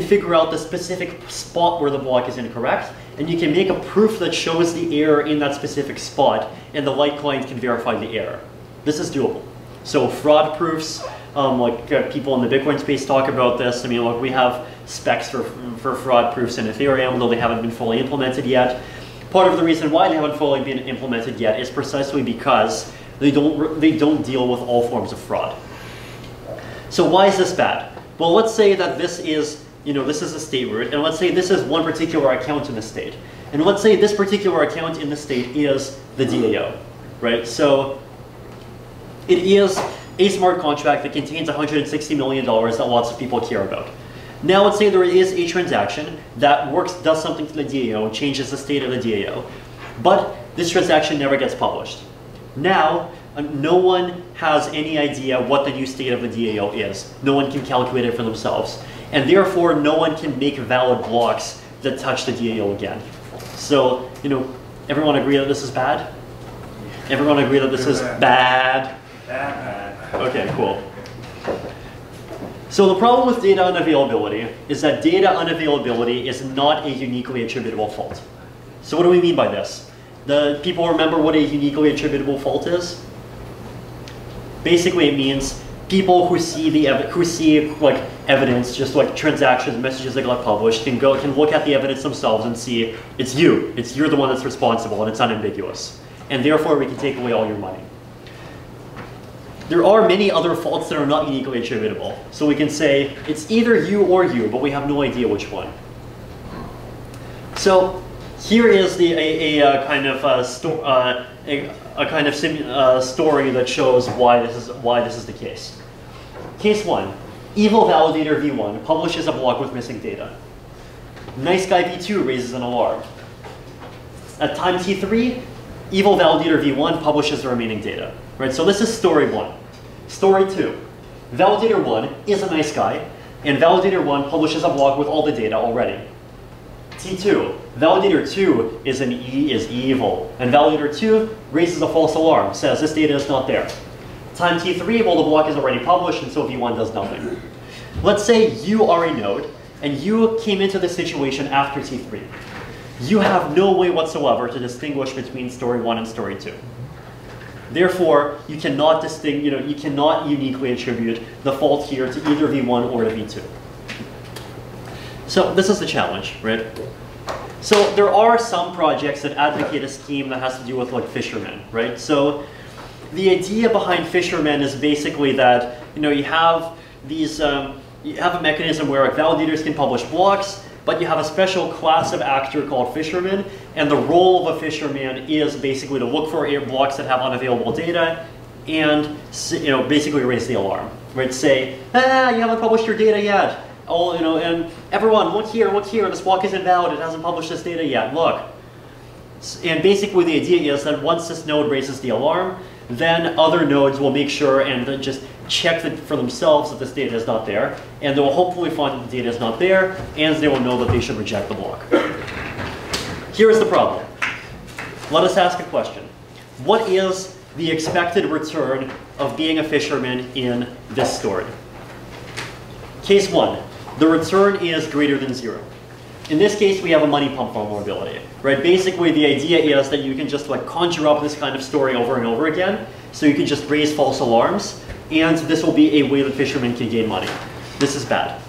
Speaker 5: figure out the specific spot where the block is incorrect, and you can make a proof that shows the error in that specific spot, and the light client can verify the error. This is doable. So fraud proofs, people in the Bitcoin space talk about this. I mean, we have specs for fraud proofs in Ethereum, though they haven't been fully implemented yet. Part of the reason why they haven't fully been implemented yet is precisely because they don't deal with all forms of fraud. So why is this bad? Well, let's say that this is a state root, and let's say this is one particular account in the state. And let's say this particular account in the state is the DAO, right? So it is a smart contract that contains $160 million that lots of people care about. Now let's say there is a transaction that does something to the DAO and changes the state of the DAO, but this transaction never gets published. Now, no one has any idea what the new state of the DAO is. No one can calculate it for themselves. And therefore, no one can make valid blocks that touch the DAO again. So, everyone agree that this is bad? Everyone agree that this is bad?
Speaker 3: Bad.
Speaker 5: Okay, cool. So the problem with data unavailability is that data unavailability is not a uniquely attributable fault. So what do we mean by this? People remember what a uniquely attributable fault is? Basically, it means people who see evidence, just like transactions, messages that got published, can look at the evidence themselves and see you're the one that's responsible, and it's unambiguous, and therefore we can take away all your money. There are many other faults that are not uniquely attributable. So we can say it's either you or you, but we have no idea which one. So here is a kind of story that shows why this is the case. Case 1, evil validator V1 publishes a block with missing data. Nice guy V2 raises an alarm. At time T3, evil validator V1 publishes the remaining data. Right, so this is story 1. Story 2, validator 1 is a nice guy, and validator 1 publishes a block with all the data already. T2, validator 2 is evil, and validator 2 raises a false alarm, says this data is not there. Time T3, well, the block is already published, and so V1 does nothing. Let's say you are a node, and you came into this situation after T3. you have no way whatsoever to distinguish between story 1 and story 2. Therefore, you cannot you cannot uniquely attribute the fault here to either V1 or to V2. So this is the challenge, right? So there are some projects that advocate a scheme that has to do with like fishermen, right? So the idea behind fishermen is basically that you have these you have a mechanism where like, validators can publish blocks, but you have a special class of actor called fisherman, and the role of a fisherman is basically to look for blocks that have unavailable data and basically raise the alarm, right? Say, you haven't published your data yet. Oh, and everyone, look here, this block is invalid, it hasn't published this data yet, look. And basically the idea is that once this node raises the alarm, then other nodes will make sure and then just check for themselves that this data is not there, and they will hopefully find that the data is not there, and they will know that they should reject the block. Here's the problem. Let us ask a question. What is the expected return of being a fisherman in this story? Case 1. The return is greater than 0. In this case, we have a money pump vulnerability, right? Basically, the idea is that you can just like conjure up this kind of story over and over again. So you can just raise false alarms, and this will be a way that fishermen can gain money. This is bad.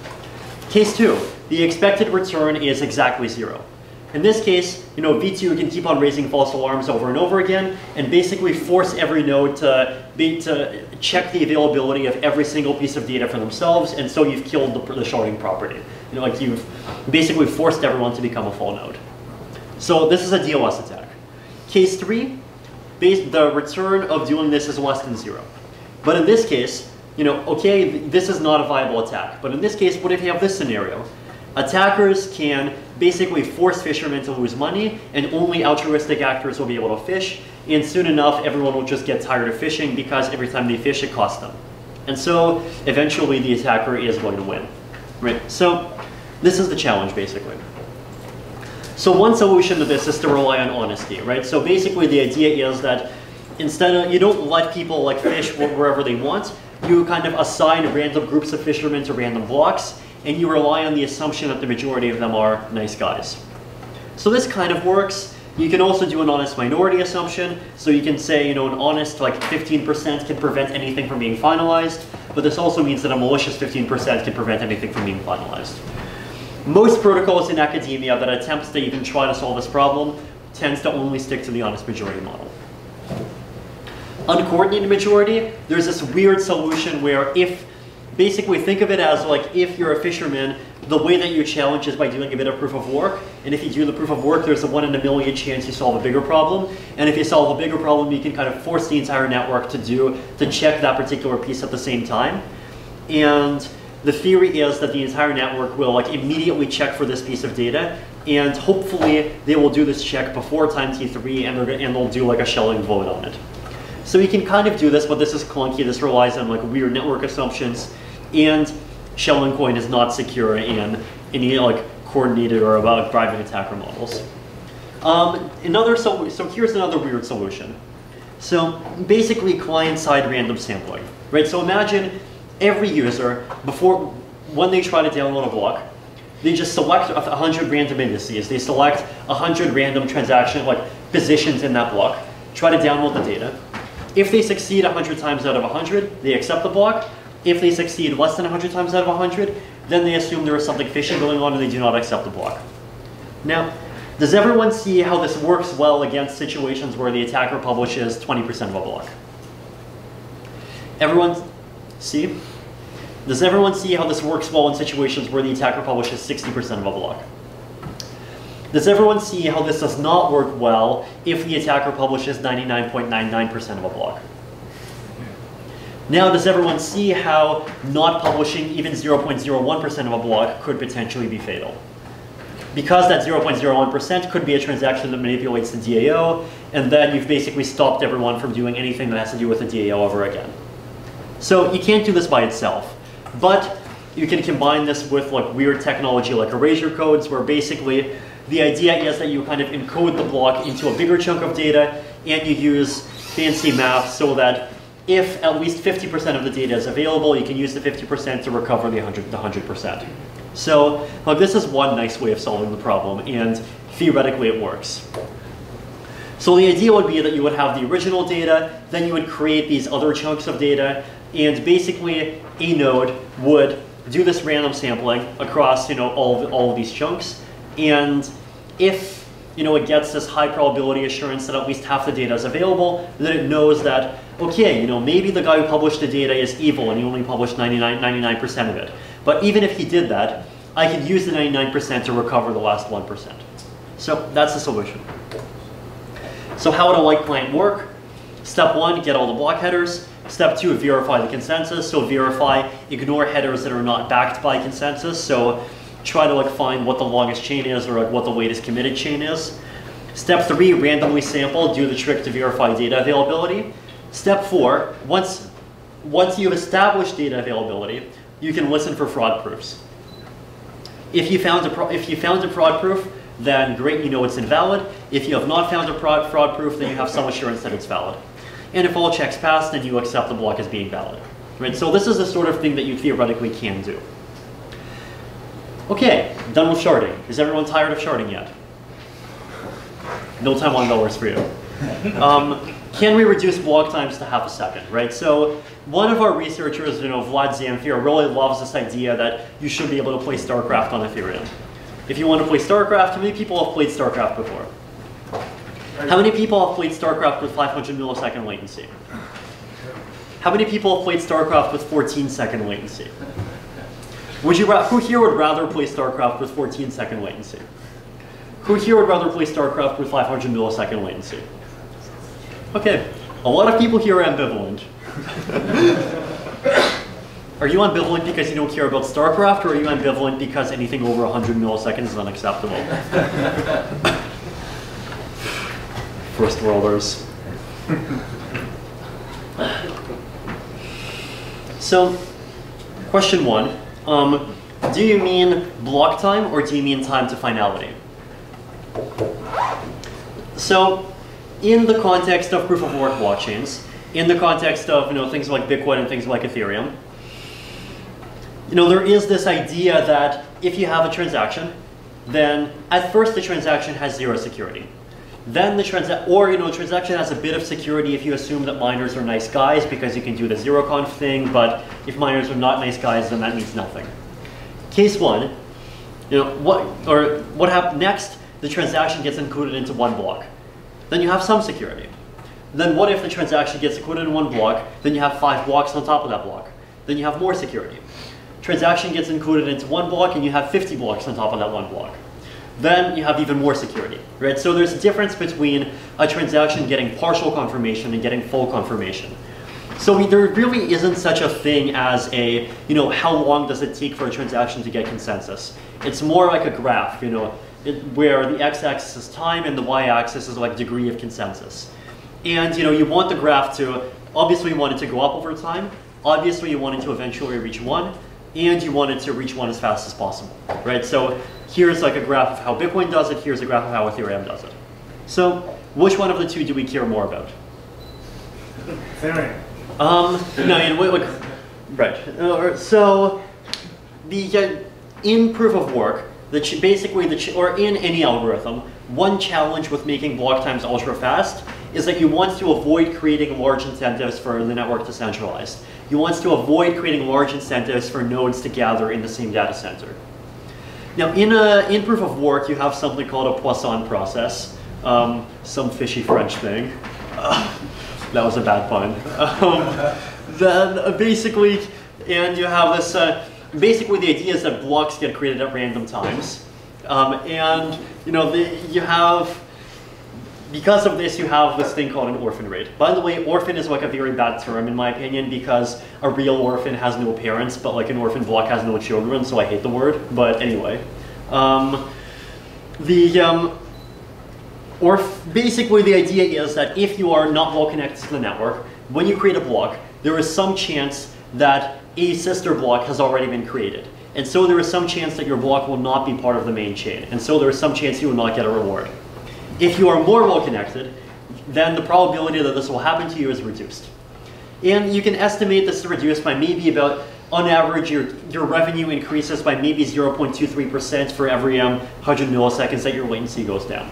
Speaker 5: Case 2, the expected return is exactly 0. In this case, V2 can keep on raising false alarms over and over again, and basically force every node to check the availability of every single piece of data for themselves, and so you've killed the sharding property. Like you've basically forced everyone to become a full node. So this is a DOS attack. Case 3, the return of doing this is less than 0. But in this case, okay, this is not a viable attack. But in this case, what if you have this scenario? Attackers can basically force fishermen to lose money, and only altruistic actors will be able to fish, and soon enough everyone will just get tired of fishing because every time they fish it costs them. And so eventually the attacker is going to win. Right? So this is the challenge basically. So one solution to this is to rely on honesty, right? So basically the idea is that instead of, you don't let people like fish wherever they want, you kind of assign random groups of fishermen to random blocks, and you rely on the assumption that the majority of them are nice guys. So this kind of works. You can also do an honest minority assumption. So you can say, an honest like 15% can prevent anything from being finalized, but this also means that a malicious 15% can prevent anything from being finalized. Most protocols in academia that attempt to even try to solve this problem tends to only stick to the honest majority model. Uncoordinated majority, there's this weird solution where basically think of it as like if you're a fisherman, the way that you challenge is by doing a bit of proof of work. And if you do the proof of work, there's a 1 in a million chance you solve a bigger problem. And if you solve a bigger problem, you can kind of force the entire network to check that particular piece at the same time. And the theory is that the entire network will like immediately check for this piece of data, and hopefully they will do this check before time t3, and they'll do like a shelling vote on it. So you can kind of do this, but this is clunky. This relies on like weird network assumptions, and Shell and Coin is not secure in any like coordinated or about private attacker models. So here's another weird solution. So basically client-side random sampling, right? So imagine every user, when they try to download a block, they just select 100 random indices. They select 100 random transaction positions in that block, try to download the data. If they succeed 100 times out of 100, they accept the block. If they succeed less than 100 times out of 100, then they assume there is something fishy going on and they do not accept the block. Now, does everyone see how this works well against situations where the attacker publishes 20% of a block? Everyone see? Does everyone see how this works well in situations where the attacker publishes 60% of a block? Does everyone see how this does not work well if the attacker publishes 99.99% of a block? Now, does everyone see how not publishing even 0.01% of a block could potentially be fatal? Because that 0.01% could be a transaction that manipulates the DAO, and then you've basically stopped everyone from doing anything that has to do with the DAO ever again. So you can't do this by itself, but you can combine this with weird technology like erasure codes, where basically the idea is that you kind of encode the block into a bigger chunk of data, and you use fancy math so that if at least 50% of the data is available, you can use the 50% to recover the 100%. So this is one nice way of solving the problem, and theoretically it works. So the idea would be that you would have the original data, then you would create these other chunks of data, and basically a node would do this random sampling across all of these chunks, and if it gets this high probability assurance that at least half the data is available, then it knows that, okay, maybe the guy who published the data is evil and he only published 99% of it. But even if he did that, I could use the 99% to recover the last 1%. So that's the solution. So how would a like client work? Step 1, get all the block headers. Step 2, verify the consensus. So verify, ignore headers that are not backed by consensus. So try to find what the longest chain is or what the latest committed chain is. Step 3, randomly sample, do the trick to verify data availability. Step 4, once you've established data availability, you can listen for fraud proofs. If you found a fraud proof, then great, it's invalid. If you have not found a fraud proof, then you have some assurance that it's valid. And if all checks pass, then you accept the block as being valid. Right? So this is the sort of thing that you theoretically can do. Okay, done with sharding. Is everyone tired of sharding yet? No time on dollars for you. Can we reduce block times to half a second, right? So one of our researchers, Vlad Zamfir, really loves this idea that you should be able to play StarCraft on Ethereum. If you want to play StarCraft, how many people have played StarCraft before? How many people have played StarCraft with 500 millisecond latency? How many people have played StarCraft with 14-second latency? Who here would rather play StarCraft with 14-second latency? Who here would rather play StarCraft with 500 millisecond latency? Okay, a lot of people here are ambivalent. Are you ambivalent because you don't care about StarCraft, or are you ambivalent because anything over 100 milliseconds is unacceptable? First worlders. So, question 1. Do you mean block time, or do you mean time to finality? So, in the context of proof of work blockchains, in the context of things like Bitcoin and things like Ethereum, there is this idea that if you have a transaction, then at first the transaction has 0 security. Then the transaction has a bit of security if you assume that miners are nice guys, because you can do the zeroconf thing, but if miners are not nice guys, then that means nothing. Case 1, what happens next? The transaction gets included into one block. Then you have some security. Then what if the transaction gets included in one block, then you have 5 blocks on top of that block. Then you have more security. Transaction gets included into one block and you have 50 blocks on top of that one block. Then you have even more security, right? So there's a difference between a transaction getting partial confirmation and getting full confirmation. So there really isn't such a thing as a, how long does it take for a transaction to get consensus? It's more like a graph, where the x-axis is time and the y-axis is like degree of consensus. And you want the graph to, obviously you want it to go up over time, obviously you want it to eventually reach 1, and you want it to reach 1 as fast as possible, right? So here's like a graph of how Bitcoin does it, here's a graph of how Ethereum does it. So which one of the two do we care more about?
Speaker 3: Ethereum.
Speaker 5: Right. So in proof of work, or in any algorithm, one challenge with making block times ultra fast is that you want to avoid creating large incentives for the network to centralize. You want to avoid creating large incentives for nodes to gather in the same data center. Now, in proof of work, you have something called a Poisson process, some fishy French thing. That was a bad pun. Then basically, and you have this. Basically, the idea is that blocks get created at random times, and you have. Because of this, you have this thing called an orphan rate. By the way, orphan is like a very bad term in my opinion, because a real orphan has no parents, but like an orphan block has no children, so I hate the word. But anyway, basically the idea is that if you are not well connected to the network, when you create a block, there is some chance that a sister block has already been created. And so there is some chance that your block will not be part of the main chain. And so there is some chance you will not get a reward. If you are more well connected, then the probability that this will happen to you is reduced. And you can estimate this to reduce by maybe about on average, your revenue increases by maybe 0.23% for every 100 milliseconds that your latency goes down.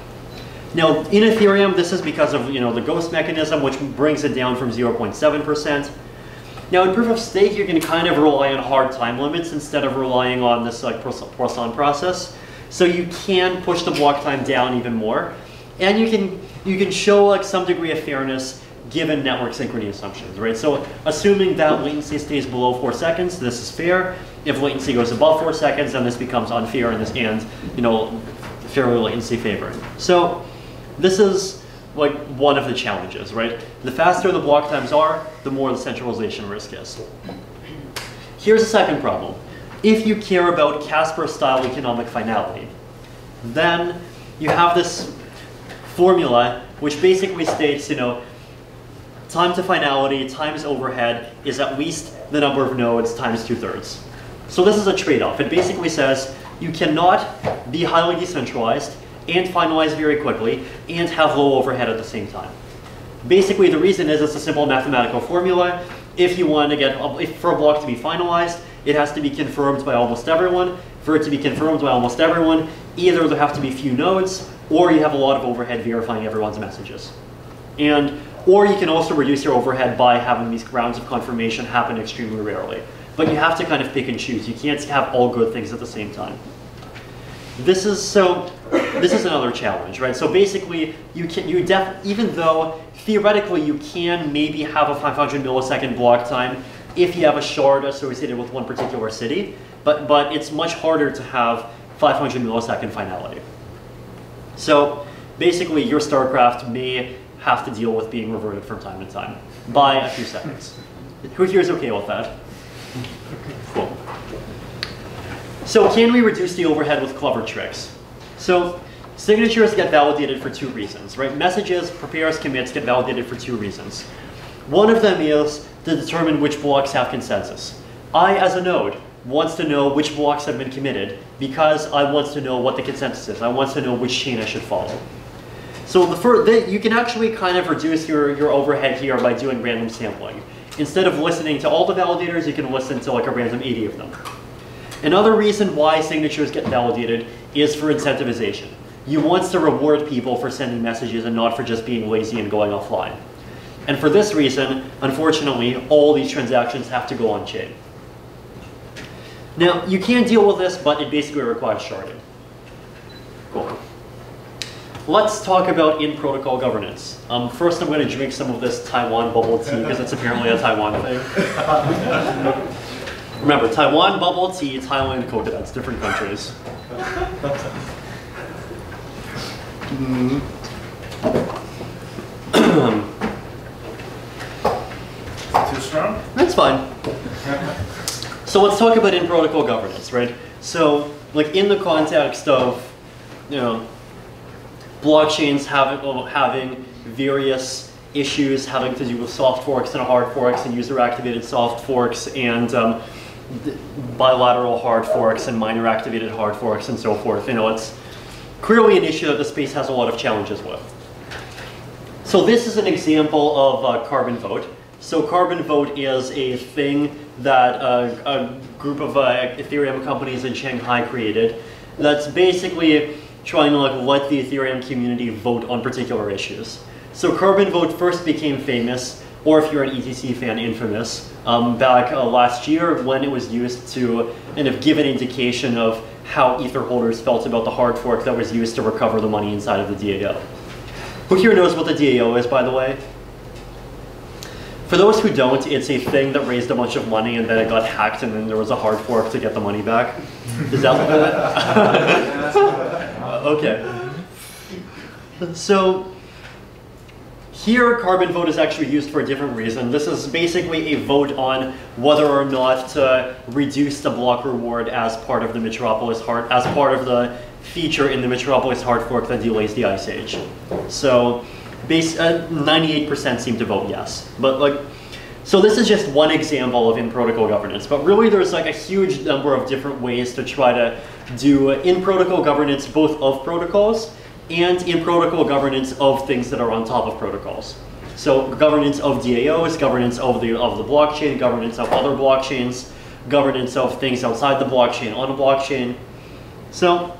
Speaker 5: Now, in Ethereum, this is because of the ghost mechanism, which brings it down from 0.7%. Now, in proof of stake, you can kind of rely on hard time limits instead of relying on this like Poisson process. So you can push the block time down even more, and you can show like some degree of fairness given network synchrony assumptions, right? So assuming that latency stays below 4 seconds, this is fair. If latency goes above 4 seconds, then this becomes unfair and fairly latency favoring. So this is like one of the challenges, right? The faster the block times are, the more the centralization risk is. Here's a second problem. If you care about Casper-style economic finality, then you have this formula which basically states, time to finality times overhead is at least the number of nodes times 2/3. So this is a trade-off. It basically says you cannot be highly decentralized and finalize very quickly and have low overhead at the same time. Basically, the reason is it's a simple mathematical formula. If you want to for a block to be finalized, it has to be confirmed by almost everyone. For it to be confirmed by almost everyone, either there have to be few nodes, or you have a lot of overhead verifying everyone's messages. Or you can also reduce your overhead by having these rounds of confirmation happen extremely rarely. But you have to kind of pick and choose. You can't have all good things at the same time. This is another challenge, right? So basically, even though theoretically you can maybe have a 500 millisecond block time if you have a shard associated with one particular city, but it's much harder to have 500 millisecond finality. So basically, your StarCraft may have to deal with being reverted from time to time by a few seconds. Who here is okay with that? Cool. So can we reduce the overhead with clever tricks? So signatures get validated for 2 reasons, right? Messages, prepares, commits get validated for 2 reasons. One of them is to determine which blocks have consensus. I, as a node, wants to know which blocks have been committed because I want to know what the consensus is. I want to know which chain I should follow. So you can actually kind of reduce your overhead here by doing random sampling. Instead of listening to all the validators, you can listen to like a random 80 of them. Another reason why signatures get validated is for incentivization. You want to reward people for sending messages and not for just being lazy and going offline. And for this reason, unfortunately, all these transactions have to go on-chain. Now, you can deal with this, but it basically requires sharding. Cool. Let's talk about in-protocol governance. First, I'm going to drink some of this Taiwan bubble tea because it's apparently a Taiwan thing. Remember, Taiwan bubble tea, Thailand coconuts, different countries.
Speaker 3: Too strong?
Speaker 5: That's fine. So let's talk about in-protocol governance, right? So, like in the context of, blockchains having various issues having to do with soft forks and hard forks and user-activated soft forks and bilateral hard forks and miner-activated hard forks and so forth. It's clearly an issue that the space has a lot of challenges with. So this is an example of Carbon Vote. So Carbon Vote is a thing that a group of Ethereum companies in Shanghai created that's basically trying to let the Ethereum community vote on particular issues. So Carbon Vote first became famous, or if you're an ETC fan, infamous, back last year when it was used to kind of give an indication of how Ether holders felt about the hard fork that was used to recover the money inside of the DAO. Who here knows what the DAO is, by the way? For those who don't, it's a thing that raised a bunch of money and then it got hacked and then there was a hard fork to get the money back. Is that okay. So here, Carbon Vote is actually used for a different reason. This is basically a vote on whether or not to reduce the block reward as part of the Metropolis as part of the feature in the Metropolis hard fork that delays the Ice Age. So 98% seem to vote yes. But so this is just one example of in-protocol governance, but really there's a huge number of different ways to try to do in-protocol governance both of protocols and in-protocol governance of things that are on top of protocols. So governance of DAOs, governance of the blockchain, governance of other blockchains. governance of things outside the blockchain on a blockchain. So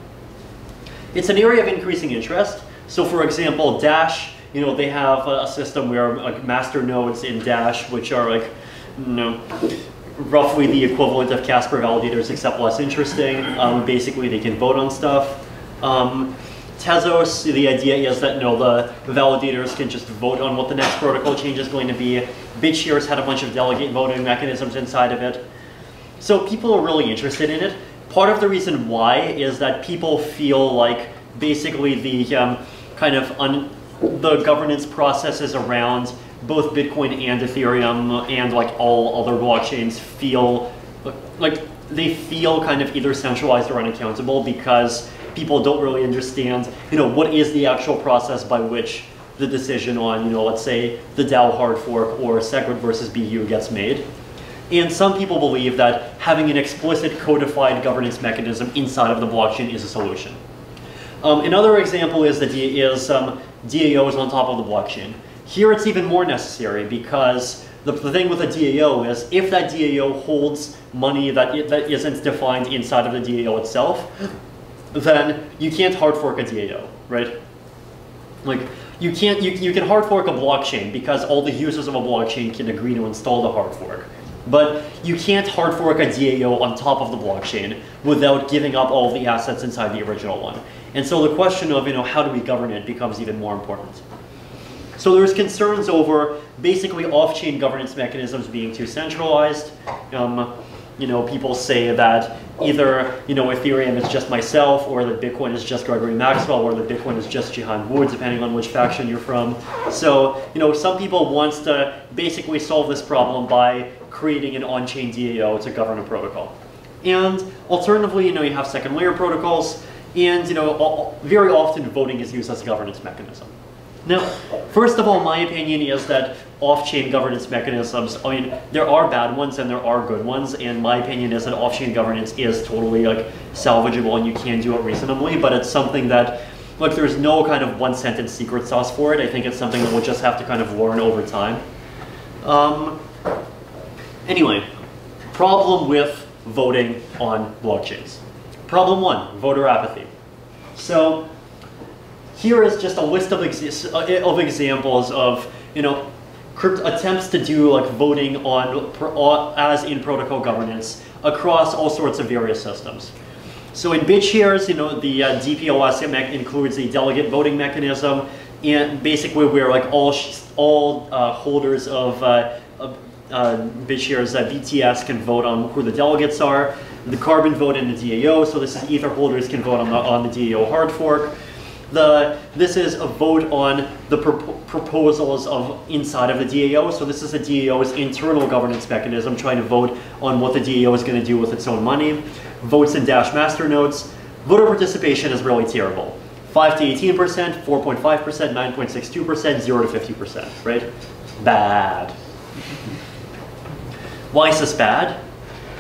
Speaker 5: it's an area of increasing interest. So for example, Dash, they have a system where like master nodes in Dash, which are like, roughly the equivalent of Casper validators, except less interesting. Basically, they can vote on stuff. Tezos, the idea is that the validators can just vote on what the next protocol change is going to be. BitShares had a bunch of delegate voting mechanisms inside of it. So people are really interested in it. Part of the reason why is that people feel like basically the the governance processes around both Bitcoin and Ethereum and like all other blockchains feel like they feel kind of either centralized or unaccountable because people don't really understand, what is the actual process by which the decision on, let's say the DAO hard fork or SegWit versus BU gets made. And some people believe that having an explicit codified governance mechanism inside of the blockchain is a solution. Another example is DAOs on top of the blockchain. Here it's even more necessary because the thing with a DAO is if that DAO holds money that isn't defined inside of the DAO itself, then you can't hard fork a DAO, right? Like you can hard fork a blockchain because all the users of a blockchain can agree to install the hard fork. But you can't hard fork a DAO on top of the blockchain without giving up all the assets inside the original one. And so the question of how do we govern it becomes even more important. So there's concerns over basically off-chain governance mechanisms being too centralized. People say that either Ethereum is just myself, or that Bitcoin is just Gregory Maxwell, or that Bitcoin is just Jihan Wu, depending on which faction you're from. So some people want to basically solve this problem by creating an on-chain DAO to govern a protocol. And alternatively, you have second layer protocols, and very often voting is used as a governance mechanism. Now, first of all, my opinion is that off-chain governance mechanisms, there are bad ones and there are good ones, and my opinion is that off-chain governance is totally salvageable and you can do it reasonably, but it's something that, there's no kind of one-sentence secret sauce for it. I think it's something that we'll just have to kind of learn over time. Anyway, problem with voting on blockchains. Problem 1, voter apathy. So here is just a list of examples of attempts to do voting as in protocol governance across all sorts of various systems. So in BitShares, the DPoS includes a delegate voting mechanism, and basically where all holders of BitShares BTS can vote on who the delegates are. The Carbon vote in the DAO, so this is Ether holders can vote on the DAO hard fork. This is a vote on the proposals of inside of the DAO. So this is the DAO's internal governance mechanism trying to vote on what the DAO is going to do with its own money. Votes in Dash master nodes. Voter participation is really terrible. 5 to 18%, 4.5%, 9.62%, 0 to 50%, right? Bad. Why is this bad?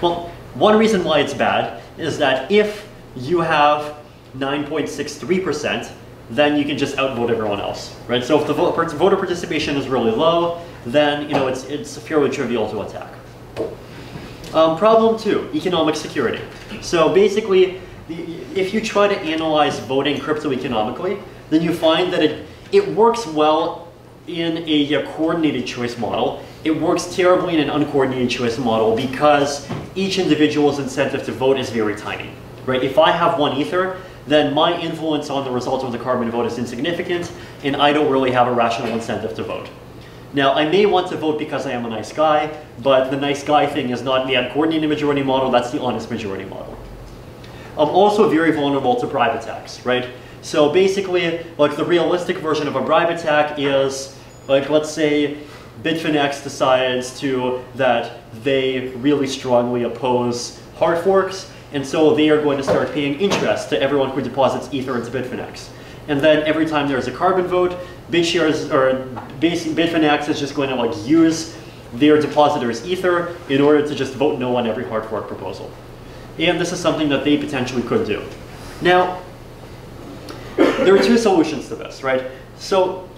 Speaker 5: Well, one reason why it's bad is that if you have 9.63%, then you can just outvote everyone else, right? So if the voter participation is really low, then it's fairly trivial to attack. Problem 2, economic security. So basically, if you try to analyze voting cryptoeconomically, then you find that it works well in a coordinated choice model. It works terribly in an uncoordinated choice model because each individual's incentive to vote is very tiny, right? If I have 1 Ether, then my influence on the result of the Carbon vote is insignificant, and I don't really have a rational incentive to vote. Now, I may want to vote because I am a nice guy, but the nice guy thing is not the uncoordinated majority model, that's the honest majority model. I'm also very vulnerable to bribe attacks, right? So basically, the realistic version of a bribe attack is, let's say Bitfinex decides that they really strongly oppose hard forks, and so they are going to start paying interest to everyone who deposits Ether into Bitfinex. And then every time there's a Carbon vote, BitShares or Bitfinex is just going to use their depositors' Ether in order to just vote no on every hard fork proposal. And this is something that they potentially could do. Now, there are 2 solutions to this, right? So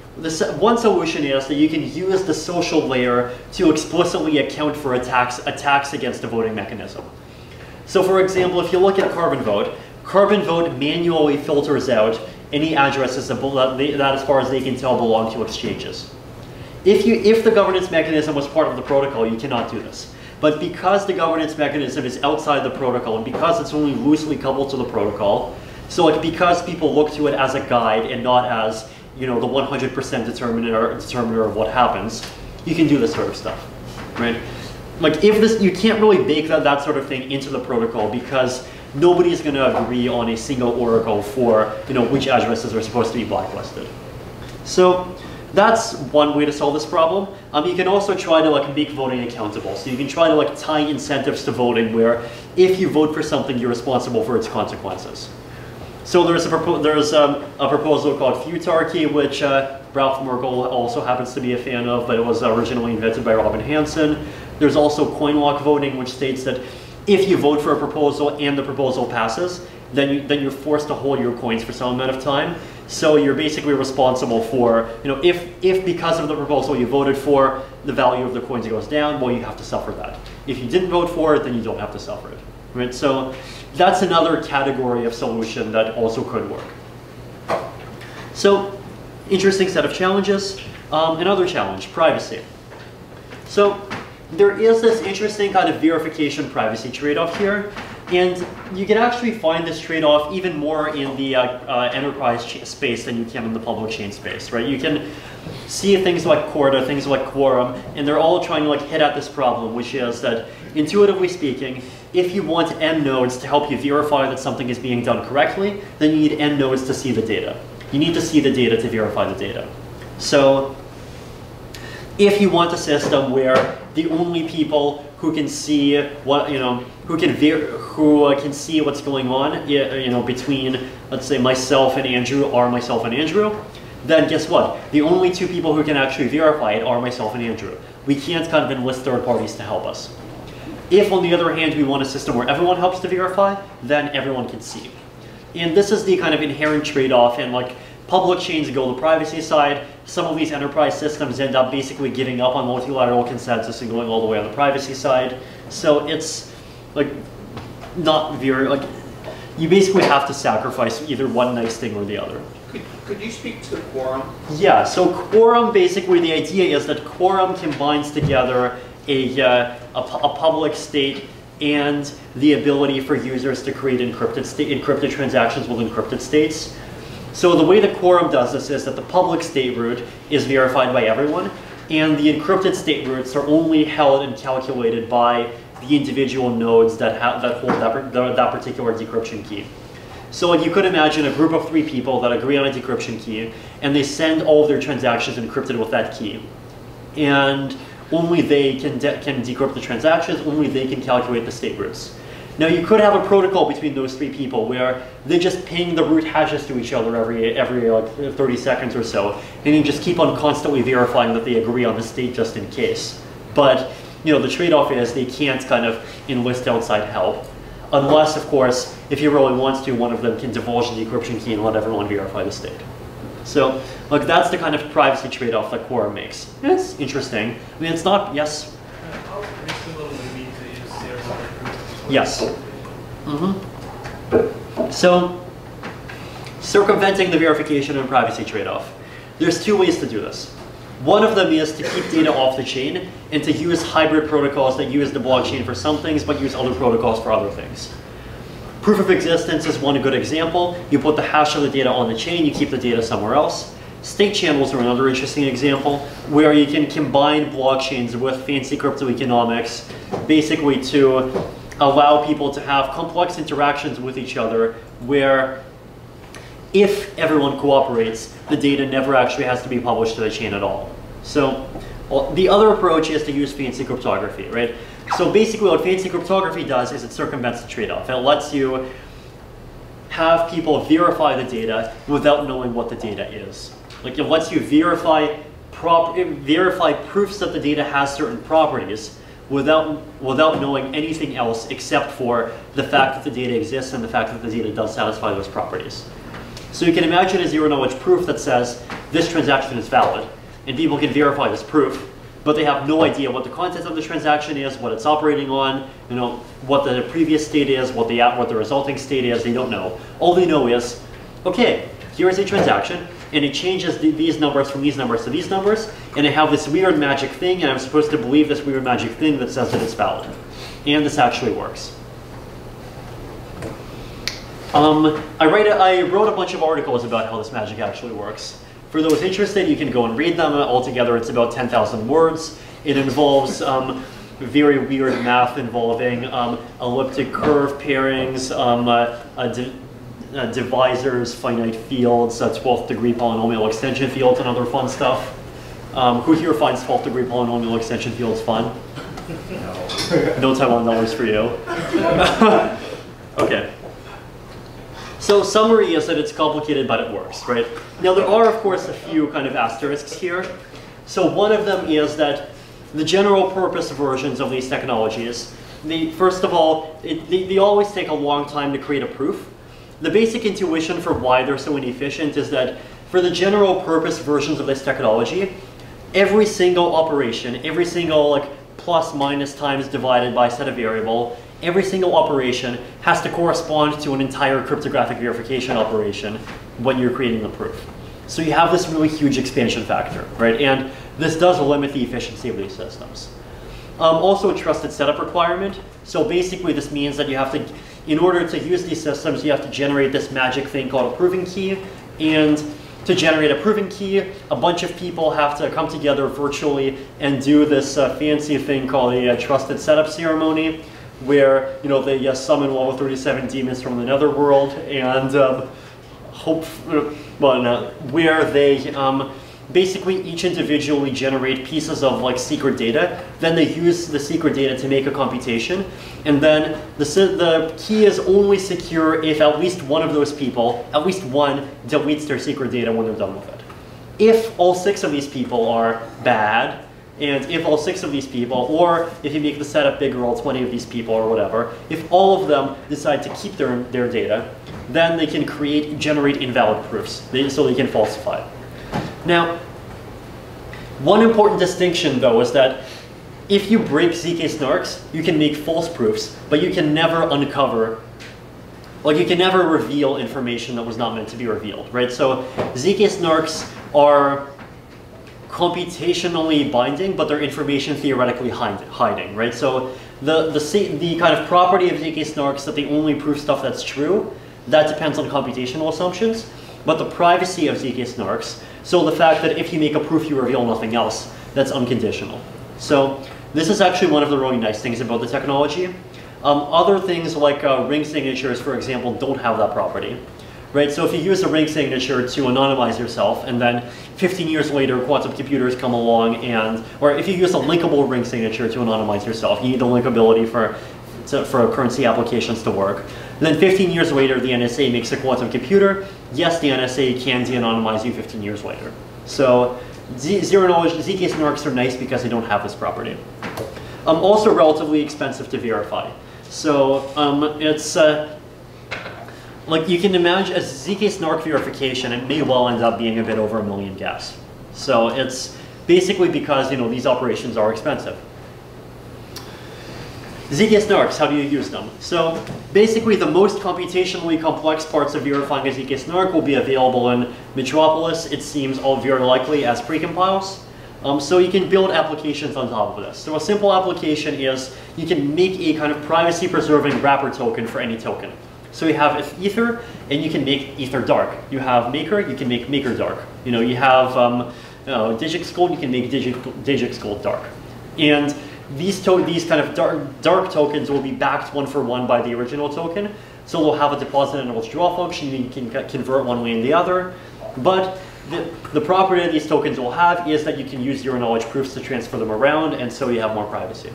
Speaker 5: one solution is that you can use the social layer to explicitly account for attacks against the voting mechanism. So for example, if you look at Carbon Vote manually filters out any addresses that as far as they can tell belong to exchanges. If the governance mechanism was part of the protocol, you cannot do this. But because the governance mechanism is outside the protocol and because it's only loosely coupled to the protocol, so like because people look to it as a guide and not as, you know, the 100% determiner of what happens, you can do this sort of stuff, right? Like if this, you can't really bake that sort of thing into the protocol because nobody's going to agree on a single oracle for, you know, which addresses are supposed to be blacklisted. So that's one way to solve this problem. You can also try to like make voting accountable. So you can try to like tie incentives to voting where if you vote for something, you're responsible for its consequences. So there's a proposal called Futarchy, which Ralph Merkel also happens to be a fan of, but it was originally invented by Robin Hanson. There's also coin lock voting, which states that if you vote for a proposal and the proposal passes, then you're forced to hold your coins for some amount of time. So you're basically responsible for, you know, if because of the proposal you voted for, the value of the coins goes down, well, you have to suffer that. If you didn't vote for it, then you don't have to suffer it, right? So that's another category of solution that also could work. So interesting set of challenges. Another challenge, privacy. So there is this interesting kind of verification privacy trade-off here. And you can actually find this trade-off even more in the enterprise space than you can in the public chain space, right? You can see things like Corda, things like Quorum, and they're all trying to like hit at this problem, which is that intuitively speaking, if you want n nodes to help you verify that something is being done correctly, then you need n nodes to see the data. You need to see the data to verify the data. So if you want a system where the only people who can see what, you know, who can see what's going on, you know, between, let's say, myself and Andrew are myself and Andrew, then guess what? The only two people who can actually verify it are myself and Andrew. We can't kind of enlist third parties to help us. If, on the other hand, we want a system where everyone helps to verify, then everyone can see. And this is the kind of inherent trade-off, and like public chains go the privacy side. Some of these enterprise systems end up basically giving up on multilateral consensus and going all the way on the privacy side. So it's like not very, like, you basically have to sacrifice either one nice thing or the other.
Speaker 6: Could you speak to Quorum?
Speaker 5: Yeah, so Quorum, basically the idea is that Quorum combines together a public state and the ability for users to create encrypted transactions with encrypted states. So the way that Quorum does this is that the public state root is verified by everyone, and the encrypted state roots are only held and calculated by the individual nodes that hold that particular decryption key. So you could imagine a group of 3 people that agree on a decryption key, and they send all of their transactions encrypted with that key. And only they can decrypt the transactions, only they can calculate the state roots. Now you could have a protocol between those 3 people where they just ping the root hashes to each other every like 30 seconds or so, and you just keep on constantly verifying that they agree on the state just in case. But you know, the trade-off is they can't kind of enlist outside help, unless, of course, if you really want to, one of them can divulge the decryption key and let everyone verify the state. So, like, that's the kind of privacy trade-off that Quorum makes. It's interesting. I mean, it's not, yes?
Speaker 9: How reasonable would it be to use zero-order proof?
Speaker 5: Yes. So, circumventing the verification and privacy trade-off. There's 2 ways to do this. One of them is to keep data off the chain and to use hybrid protocols that use the blockchain for some things but use other protocols for other things. Proof of existence is one good example. You put the hash of the data on the chain, you keep the data somewhere else. State channels are another interesting example where you can combine blockchains with fancy cryptoeconomics basically to allow people to have complex interactions with each other where if everyone cooperates, the data never actually has to be published to the chain at all. So the other approach is to use fancy cryptography, right? So basically what fancy cryptography does is it circumvents the trade-off. It lets you have people verify the data without knowing what the data is. Like it lets you verify proofs that the data has certain properties without knowing anything else except for the fact that the data exists and the fact that the data does satisfy those properties. So you can imagine a zero-knowledge proof that says, this transaction is valid, and people can verify this proof, but they have no idea what the content of the transaction is, what it's operating on, you know, what the previous state is, what the resulting state is. They don't know. All they know is, okay, here is a transaction, and it changes these numbers from these numbers to these numbers, and I have this weird magic thing, and I'm supposed to believe this weird magic thing that says that it's valid. And this actually works. I wrote a bunch of articles about how this magic actually works. For those interested, you can go and read them. Altogether, it's about 10,000 words. It involves very weird math involving elliptic curve pairings, divisors, finite fields, 12th degree polynomial extension fields, and other fun stuff. Who here finds 12th degree polynomial extension fields fun? No $1 for you. Okay. So summary is that it's complicated, but it works, right? Now there are, of course, a few kind of asterisks here. So one of them is that the general purpose versions of these technologies, first of all, they always take a long time to create a proof. The basic intuition for why they're so inefficient is that for the general purpose versions of this technology, every single operation, every single like plus, minus, times, divided by set of variable, every single operation has to correspond to an entire cryptographic verification operation when you're creating the proof. So you have this really huge expansion factor, right? And this does limit the efficiency of these systems. Also a trusted setup requirement. So basically this means that you have to, in order to use these systems, you have to generate this magic thing called a proving key. And to generate a proving key, a bunch of people have to come together virtually and do this fancy thing called a trusted setup ceremony, where they summon level 37 demons from the netherworld and where they basically each individually generate pieces of like secret data. Then they use the secret data to make a computation, and then the key is only secure if at least one of those people, at least one, deletes their secret data when they're done with it. If all 6 of these people are bad, and if all 6 of these people, or if you make the setup bigger, all 20 of these people or whatever, if all of them decide to keep their data, then they can generate invalid proofs, so they can falsify. Now, one important distinction though is that if you break ZK snarks, you can make false proofs, but you can never uncover, like you can never reveal information that was not meant to be revealed, right? So ZK snarks are computationally binding, but they're information theoretically hiding, right? So the kind of property of ZK snarks that they only prove stuff that's true, that depends on computational assumptions. But the privacy of ZK snarks, so the fact that if you make a proof you reveal nothing else, that's unconditional. So this is actually one of the really nice things about the technology. Other things like ring signatures, for example, don't have that property. Right, so if you use a ring signature to anonymize yourself, and then 15 years later quantum computers come along or if you use a linkable ring signature to anonymize yourself, you need the linkability for currency applications to work. And then 15 years later, the NSA makes a quantum computer. Yes, the NSA can de-anonymize you 15 years later. So zero-knowledge ZK snarks are nice because they don't have this property. Also relatively expensive to verify. So it's like you can imagine as ZK snark verification, it may well end up being a bit over $1 million gas. So it's basically because these operations are expensive. ZK snarks, how do you use them? So basically the most computationally complex parts of verifying a ZK snark will be available in Metropolis, it seems all very likely as precompiles. So you can build applications on top of this. So a simple application is you can make a kind of privacy preserving wrapper token for any token. So you have Ether, and you can make Ether dark. You have Maker, you can make Maker dark. You have Digix Gold, you can make Digix Gold dark. And these kind of dark tokens will be backed one for one by the original token. So they'll have a deposit and a withdrawal function. You can convert one way and the other. But the property that these tokens will have is that you can use zero-knowledge proofs to transfer them around, and so you have more privacy.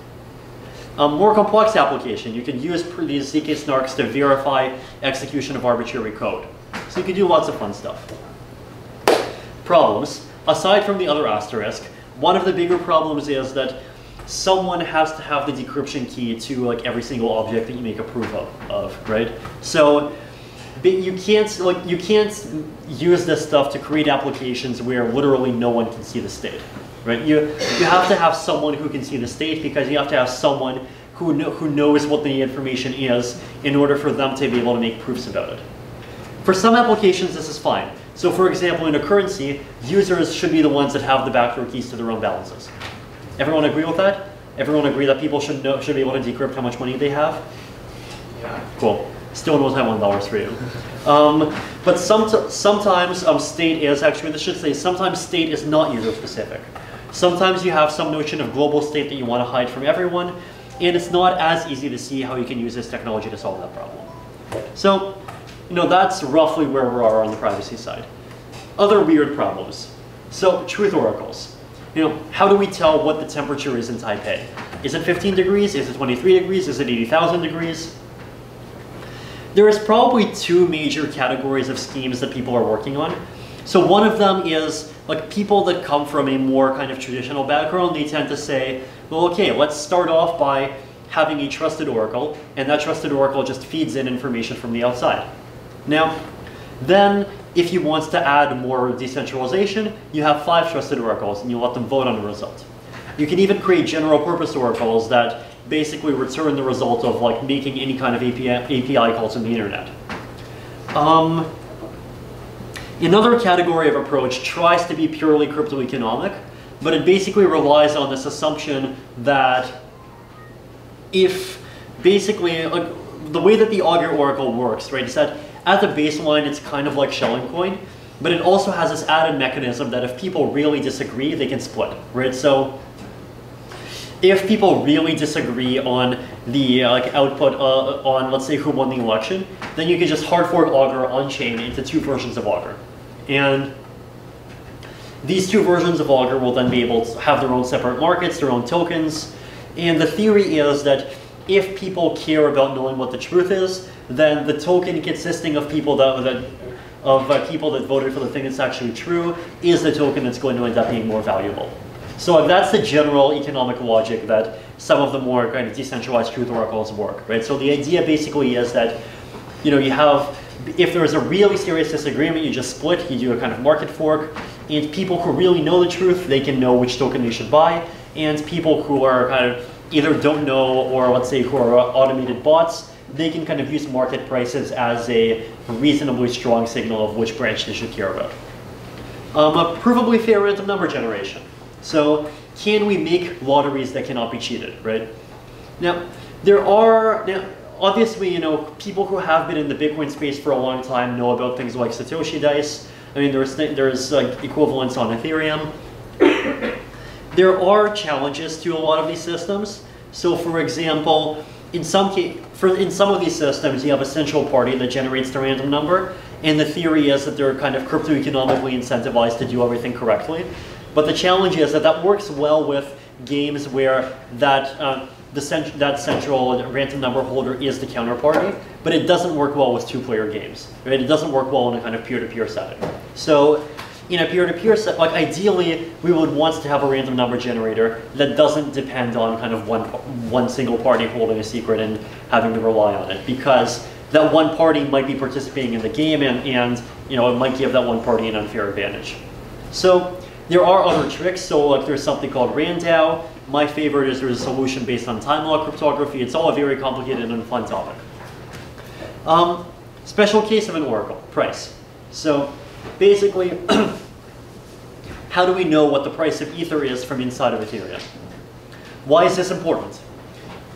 Speaker 5: More complex application, you can use these ZK snarks to verify execution of arbitrary code. So you can do lots of fun stuff. Problems. Aside from the other asterisk, one of the bigger problems is that someone has to have the decryption key to like every single object that you make a proof of, right? So but you can't use this stuff to create applications where literally no one can see the state, right? You have to have someone who can see the state, because you have to have someone who knows what the information is in order for them to be able to make proofs about it. For some applications, this is fine. So for example, in a currency, users should be the ones that have the backdoor keys to their own balances. Everyone agree with that? Everyone agree that people should be able to decrypt how much money they have? Yeah. Cool. Still no $1 for you. But sometimes state is, actually this should say, sometimes state is not user specific. Sometimes you have some notion of global state that you want to hide from everyone, and it's not as easy to see how you can use this technology to solve that problem. So, that's roughly where we are on the privacy side. Other weird problems. So, truth oracles. How do we tell what the temperature is in Taipei? Is it 15 degrees? Is it 23 degrees? Is it 80,000 degrees? There is probably two major categories of schemes that people are working on. So one of them is like people that come from a more kind of traditional background. They tend to say, well, okay, let's start off by having a trusted oracle, and that trusted oracle just feeds in information from the outside. Now, then if you want to add more decentralization, you have 5 trusted oracles and you let them vote on the result. You can even create general purpose oracles that basically return the result of like making any kind of API calls on the internet. Another category of approach tries to be purely cryptoeconomic, but it basically relies on this assumption that if basically, like the way that the Augur oracle works, right, is that at the baseline it's kind of like shelling coin, but it also has this added mechanism that if people really disagree, they can split, right? So if people really disagree on the output on, let's say, who won the election, then you can just hard fork Augur on-chain into 2 versions of Augur. And these 2 versions of Augur will then be able to have their own separate markets, their own tokens. And the theory is that if people care about knowing what the truth is, then the token consisting of people that voted for the thing that's actually true is the token that's going to end up being more valuable. So that's the general economic logic that some of the more kind of decentralized truth oracles work, right? So the idea basically is that, you have, if there is a really serious disagreement, you just split, you do a kind of market fork, and people who really know the truth, they can know which token they should buy, and people who are kind of either don't know or let's say who are automated bots, they can kind of use market prices as a reasonably strong signal of which branch they should care about. A provably fair random number generation. So can we make lotteries that cannot be cheated, right? Now, obviously, people who have been in the Bitcoin space for a long time know about things like Satoshi dice. I mean, there's like equivalents on Ethereum. There are challenges to a lot of these systems. So for example, in some of these systems, you have a central party that generates the random number. And the theory is that they're kind of cryptoeconomically incentivized to do everything correctly. But the challenge is that works well with games where that central random number holder is the counterparty, but it doesn't work well with 2-player games, right? It doesn't work well in a kind of peer-to-peer setting. So in a peer-to-peer set, like ideally, we would want to have a random number generator that doesn't depend on kind of one single party holding a secret and having to rely on it, because that one party might be participating in the game and it might give that one party an unfair advantage. So there are other tricks. So like there's something called RANDAO. My favorite is there's a solution based on time law cryptography. It's all a very complicated and fun topic. Special case of an oracle, price. So basically, how do we know what the price of Ether is from inside of Ethereum? Why is this important?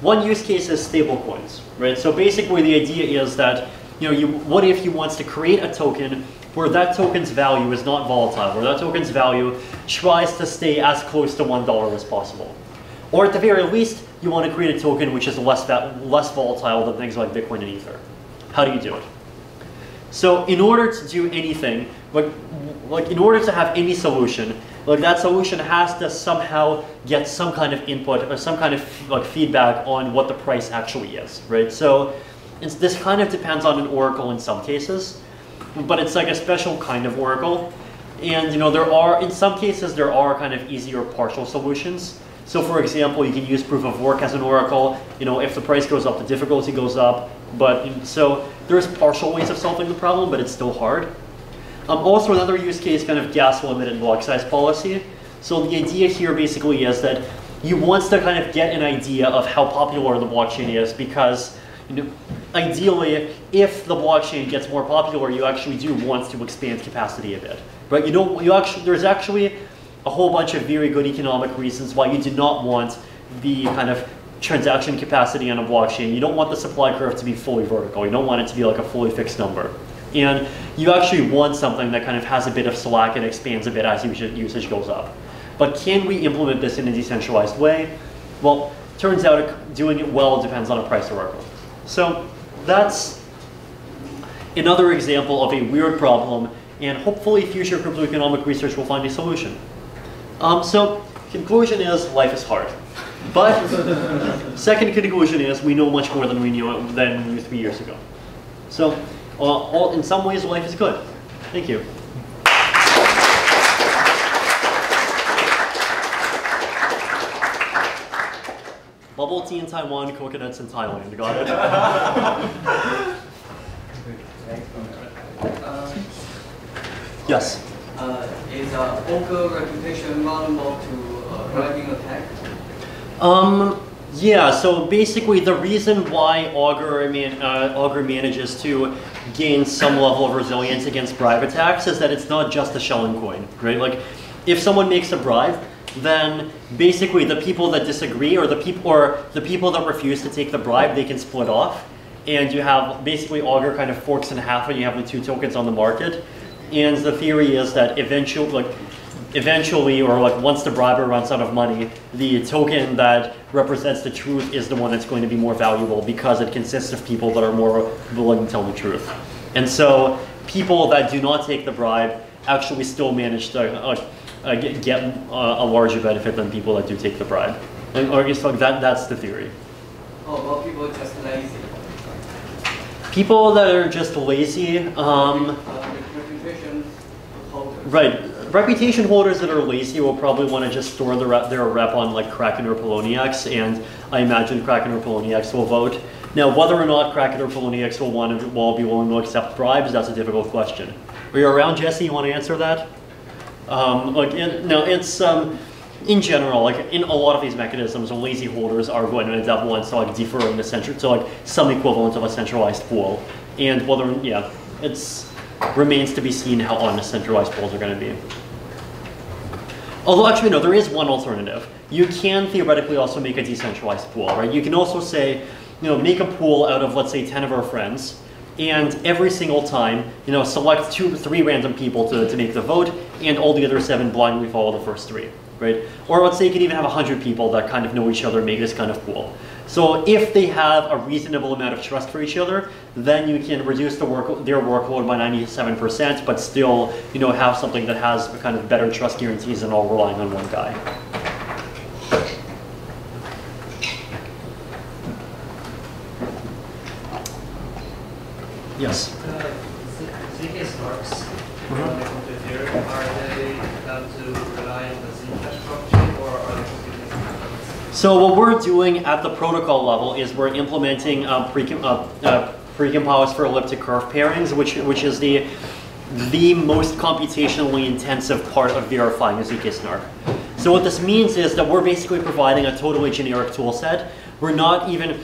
Speaker 5: One use case is stablecoins, right? So basically the idea is that, what if you want to create a token where that token's value is not volatile, where that token's value tries to stay as close to $1 as possible. Or at the very least, you want to create a token which is less volatile than things like Bitcoin and Ether. How do you do it? So in order to do anything, like in order to have any solution, like that solution has to somehow get some kind of input or some kind of feedback on what the price actually is, right? So this kind of depends on an oracle in some cases, but it's like a special kind of oracle. And in some cases there are kind of easier partial solutions. So for example, you can use proof of work as an oracle. If the price goes up, the difficulty goes up. But so there's partial ways of solving the problem, but it's still hard. Also another use case, kind of gas limit and block size policy. So the idea here basically is that you want to kind of get an idea of how popular the blockchain is, because ideally, if the blockchain gets more popular, you actually do want to expand capacity a bit, right? There's actually a whole bunch of very good economic reasons why you do not want the kind of transaction capacity on a blockchain. You don't want the supply curve to be fully vertical. You don't want it to be like a fully fixed number. And you actually want something that kind of has a bit of slack and expands a bit as usage goes up. But can we implement this in a decentralized way? Well, turns out doing it well depends on a price oracle. So that's another example of a weird problem, and hopefully future cryptoeconomic research will find a solution. So conclusion is life is hard. But second conclusion is we know much more than we knew 3 years ago. So in some ways life is good. Thank you. Bubble tea in Taiwan, coconuts in Thailand. Got it? Yes?
Speaker 8: Is Augur reputation vulnerable to driving attack?
Speaker 5: Yeah, so basically the reason why Augur manages to gain some level of resilience against bribe attacks is that it's not just a shelling coin, right? Like, if someone makes a bribe, then basically the people that disagree or the people that refuse to take the bribe, they can split off, and you have basically Augur kind of forks in half, and you have the two tokens on the market. And the theory is that eventually, or like once the briber runs out of money, the token that represents the truth is the one that's going to be more valuable because it consists of people that are more willing to tell the truth. And so people that do not take the bribe actually still manage to get a larger benefit than people that do take the bribe. Or I guess like that's the theory.
Speaker 8: Oh, well, people are just lazy.
Speaker 5: People that are just lazy,
Speaker 8: reputation holders.
Speaker 5: Right. Reputation holders that are lazy will probably want to just store their rep on like Kraken or Poloniex, and I imagine Kraken or Poloniex will vote. Now, whether or not Kraken or Poloniex will be willing to accept bribes, that's a difficult question. Are you around, Jesse? You want to answer that? In general, like in a lot of these mechanisms, lazy holders are going to end up once to like deferring the some equivalent of a centralized pool, and remains to be seen how honest centralized pools are going to be. Although actually no, there is one alternative. You can theoretically also make a decentralized pool, right? You can also say, make a pool out of, let's say, 10 of our friends, and every single time, select 2 or 3 random people to make the vote, and all the other 7 blindly follow the first 3, right? Or let's say you can even have 100 people that kind of know each other make this kind of pool. So if they have a reasonable amount of trust for each other, then you can reduce their workload by 97%, but still, have something that has kind of better trust guarantees than all relying on one guy. Yes.
Speaker 9: ZK Snarks when they come to Ethereum, are they to rely on the Zcash blockchain, or are they completely independent?
Speaker 5: So what we're doing at the protocol level is we're implementing precompilers for elliptic curve pairings, which is the most computationally intensive part of verifying a ZK snark. So what this means is that we're basically providing a totally generic tool set. We're not even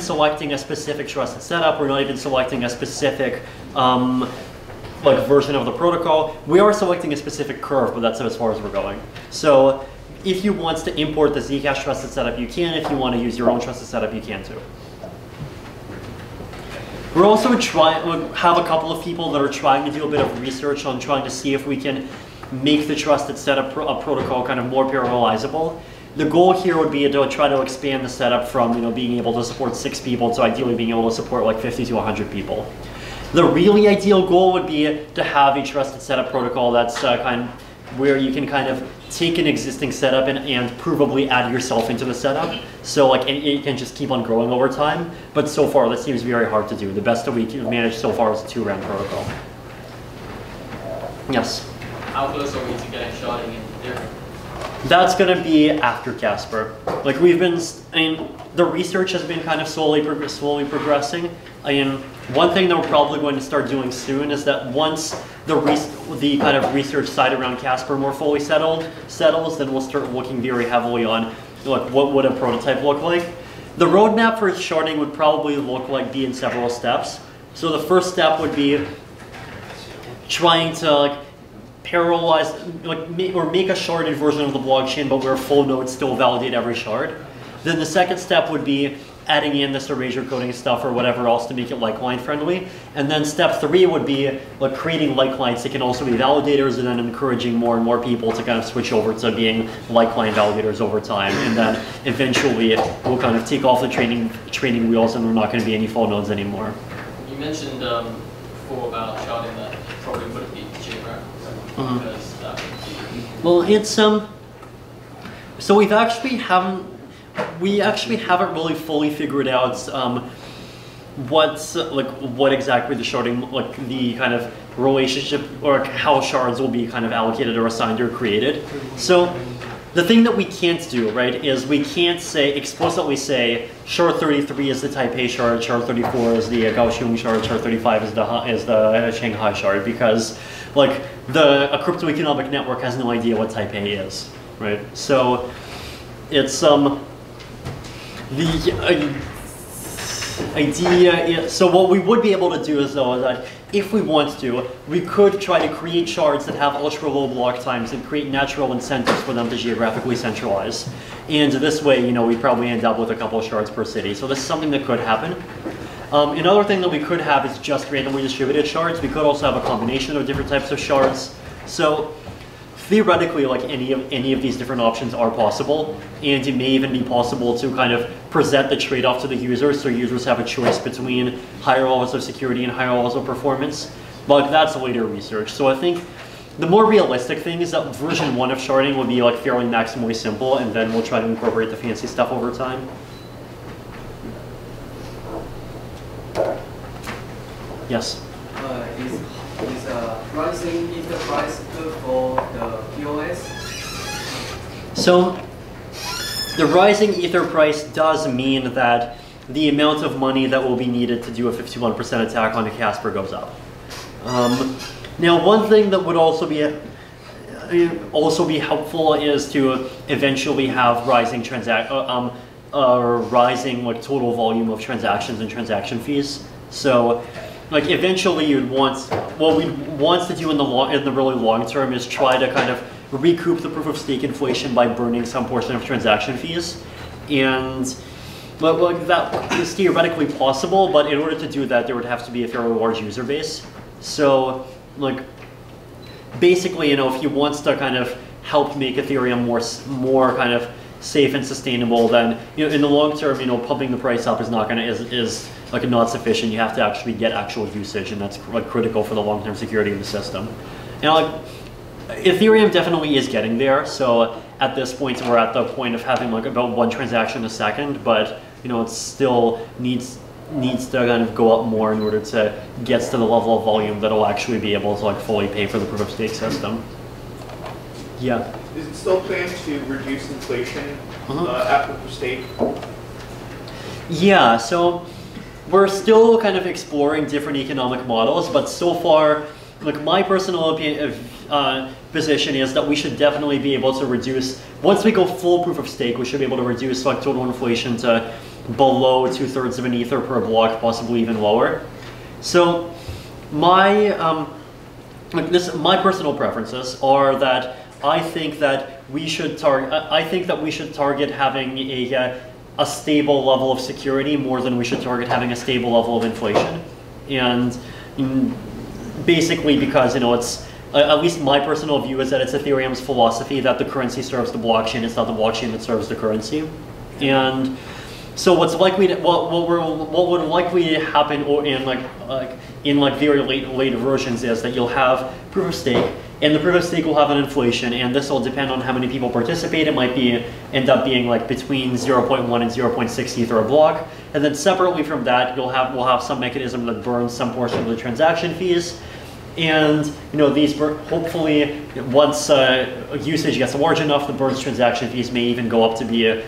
Speaker 5: selecting a specific trusted setup. We're not even selecting a specific version of the protocol. We are selecting a specific curve, but that's as far as we're going. So if you want to import the Zcash trusted setup, you can. If you want to use your own trusted setup, you can too. We're also have a couple of people that are trying to do a bit of research on trying to see if we can make the trusted setup protocol kind of more parallelizable. The goal here would be to try to expand the setup from being able to support 6 people to ideally being able to support like 50 to 100 people. The really ideal goal would be to have a trusted setup protocol that's where you can kind of take an existing setup and provably add yourself into the setup. So it can just keep on growing over time. But so far, that seems very hard to do. The best that we can manage so far is a 2-round protocol. Yes?
Speaker 8: How close are we to getting sharding in Ethereum?
Speaker 5: That's going to be after Casper. Like we've been, I mean, the research has been kind of slowly progressing. I mean, one thing that we're probably going to start doing soon is that once the kind of research side around Casper more fully settles, then we'll start looking very heavily on like what would a prototype look like. The roadmap for sharding would probably be in several steps. So the first step would be trying to like parallelize, or make a sharded version of the blockchain, but where full nodes still validate every shard. Then the second step would be adding in this erasure coding stuff or whatever else to make it like-line friendly. And then step 3 would be like creating like-lines that can also be validators, and then encouraging more and more people to kind of switch over to being like-line validators over time. And then eventually we'll kind of take off the training wheels, and there are not going to be any full nodes anymore.
Speaker 9: You mentioned before about sharding that probably wouldn't be geographical. Because that would be...
Speaker 5: Well, it's so we actually haven't really fully figured out what exactly the sharding, like the kind of relationship, or how shards will be kind of allocated or assigned or created. So the thing that we can't do, right, is we can't explicitly say shard 33 is the Taipei shard, shard 34 is the Kaohsiung shard, shard 35 is the Shanghai shard, because like a cryptoeconomic network has no idea what Taipei is, right? So it's the idea is, so what we would be able to do is though that if we want to, we could try to create shards that have ultra low block times and create natural incentives for them to geographically centralize. And this way, we'd probably end up with a couple of shards per city. So this is something that could happen. Another thing that we could have is just randomly distributed shards. We could also have a combination of different types of shards. So theoretically, like any of these different options are possible, and it may even be possible to kind of present the trade-off to the users, so users have a choice between higher levels of security and higher levels of performance. But that's later research. So I think the more realistic thing is that version 1 of sharding will be like fairly maximally simple, and then we'll try to incorporate the fancy stuff over time. Yes?
Speaker 8: Is rising ether price good for the POS?
Speaker 5: So the rising ether price does mean that the amount of money that will be needed to do a 51% attack on a Casper goes up. Now, one thing that would also be helpful is to eventually have rising like total volume of transactions and transaction fees. So like eventually you'd want, what we want to do in the really long term is try to kind of recoup the proof of stake inflation by burning some portion of transaction fees. And like that is theoretically possible, but in order to do that, there would have to be a fairly large user base. So like basically, if you want to kind of help make Ethereum more kind of safe and sustainable, then in the long term, pumping the price up is not not sufficient. You have to actually get actual usage, and that's like critical for the long-term security of the system. And like Ethereum definitely is getting there. So at this point, we're at the point of having like about 1 transaction a second, but it still needs to kind of go up more in order to get to the level of volume that'll actually be able to like fully pay for the proof of stake system. Yeah.
Speaker 6: Is it still planned to reduce inflation at proof of stake?
Speaker 5: Yeah, so we're still kind of exploring different economic models, but so far, like my personal position is that we should definitely be able to reduce, once we go full proof of stake, we should be able to reduce like total inflation to below 2/3 of an ether per block, possibly even lower. So my my personal preferences are that I think that we should target having a stable level of security more than we should target having a stable level of inflation. And basically because, it's, at least my personal view is that it's Ethereum's philosophy that the currency serves the blockchain, it's not the blockchain that serves the currency. And so what would likely happen in very late versions is that you'll have proof of stake, and the proof of stake will have an inflation, and this will depend on how many people participate. It might end up being like between 0.1 and 0.6 ether a block, and then separately from that, we'll have some mechanism that burns some portion of the transaction fees, And these hopefully once usage gets large enough, the burst transaction fees may even go up to being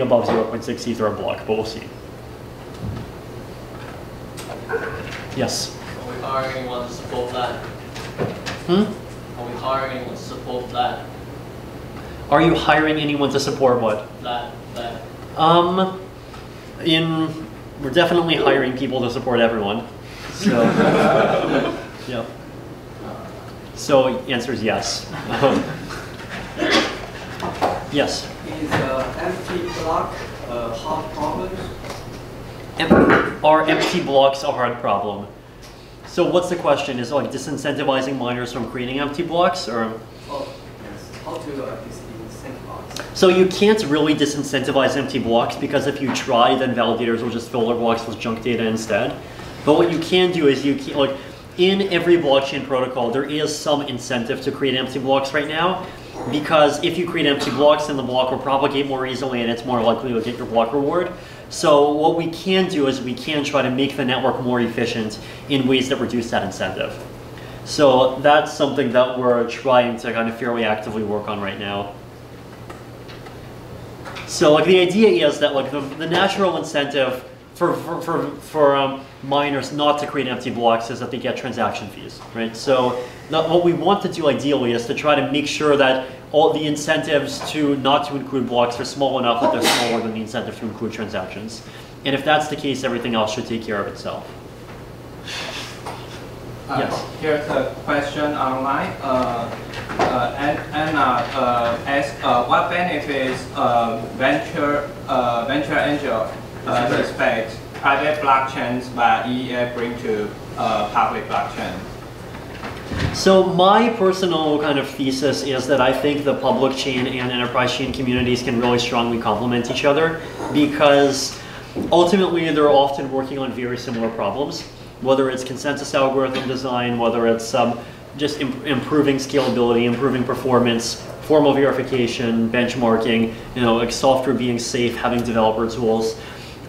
Speaker 5: above 0.6 Ether a block, but we'll see. Yes.
Speaker 9: Are we hiring anyone to support that? Are we hiring anyone to support that?
Speaker 5: Are you hiring anyone to support what?
Speaker 9: That.
Speaker 5: We're definitely hiring people to support everyone. So, yeah. So answer is yes. Yes.
Speaker 8: Is empty block a hard problem?
Speaker 5: Are empty blocks a hard problem? So what's the question? Is it like disincentivizing miners from creating empty blocks, or?
Speaker 8: Oh, yes. How to disincentivize?
Speaker 5: So you can't really disincentivize empty blocks, because if you try, then validators will just fill their blocks with junk data instead. But what you can do is in every blockchain protocol, there is some incentive to create empty blocks right now, because if you create empty blocks, then the block will propagate more easily and it's more likely to get your block reward. So what we can do is we can try to make the network more efficient in ways that reduce that incentive. So that's something that we're trying to kind of fairly actively work on right now. So the idea is that the natural incentive for miners not to create empty blocks is that they get transaction fees, right? So what we want to do ideally is to try to make sure that all the incentives not to include blocks are small enough that they're smaller than the incentive to include transactions. And if that's the case, everything else should take care of itself. Yes.
Speaker 10: Here's a question online. Anna asks, what benefits venture angel respect private blockchains that EEA bring to public blockchain?
Speaker 5: So my personal kind of thesis is that I think the public chain and enterprise chain communities can really strongly complement each other, because ultimately they're often working on very similar problems, whether it's consensus algorithm design, whether it's just improving scalability, improving performance, formal verification, benchmarking, software being safe, having developer tools.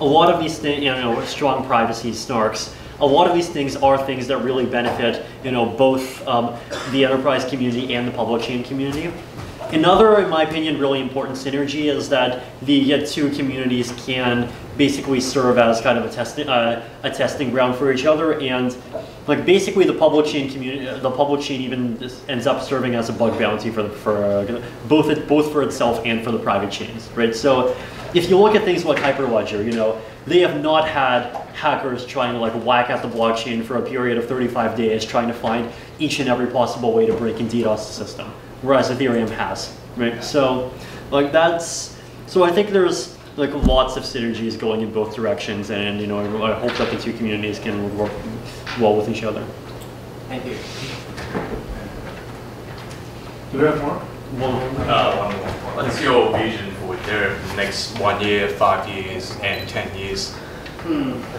Speaker 5: A lot of these things, strong privacy, snarks, a lot of these things are things that really benefit, both the enterprise community and the public chain community. Another, in my opinion, really important synergy is that the two communities can basically serve as kind of a testing ground for each other, and basically the public chain community, the public chain even ends up serving as a bug bounty for both for itself and for the private chains, right? So if you look at things like Hyperledger, they have not had hackers trying to whack at the blockchain for a period of 35 days trying to find each and every possible way to break and DDoS the system, whereas Ethereum has, right? So so I think there's lots of synergies going in both directions, and I hope that the two communities can work well with each other.
Speaker 10: Thank you.
Speaker 3: Do we have more?
Speaker 2: One more. What's your vision for Ethereum the next 1 year, 5 years, and 10 years?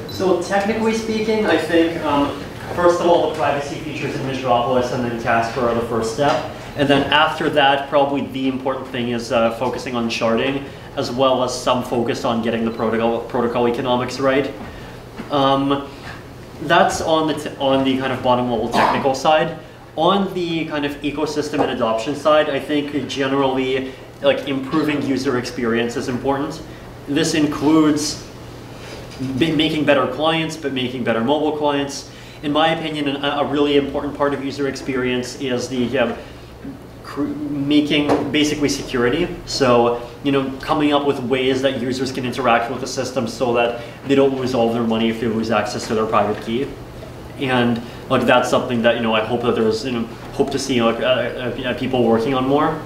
Speaker 5: So technically speaking, I think first of all the privacy features in Metropolis and then Casper are the first step, and then after that probably the important thing is focusing on sharding, as well as some focus on getting the protocol economics right. That's on the kind of bottom level technical side. On the kind of ecosystem and adoption side, I think generally improving user experience is important. This includes making better clients, but making better mobile clients. In my opinion, a really important part of user experience is the making basically security. So, coming up with ways that users can interact with the system so that they don't lose all of their money if they lose access to their private key. And that's something that I hope that there's hope to see people working on more.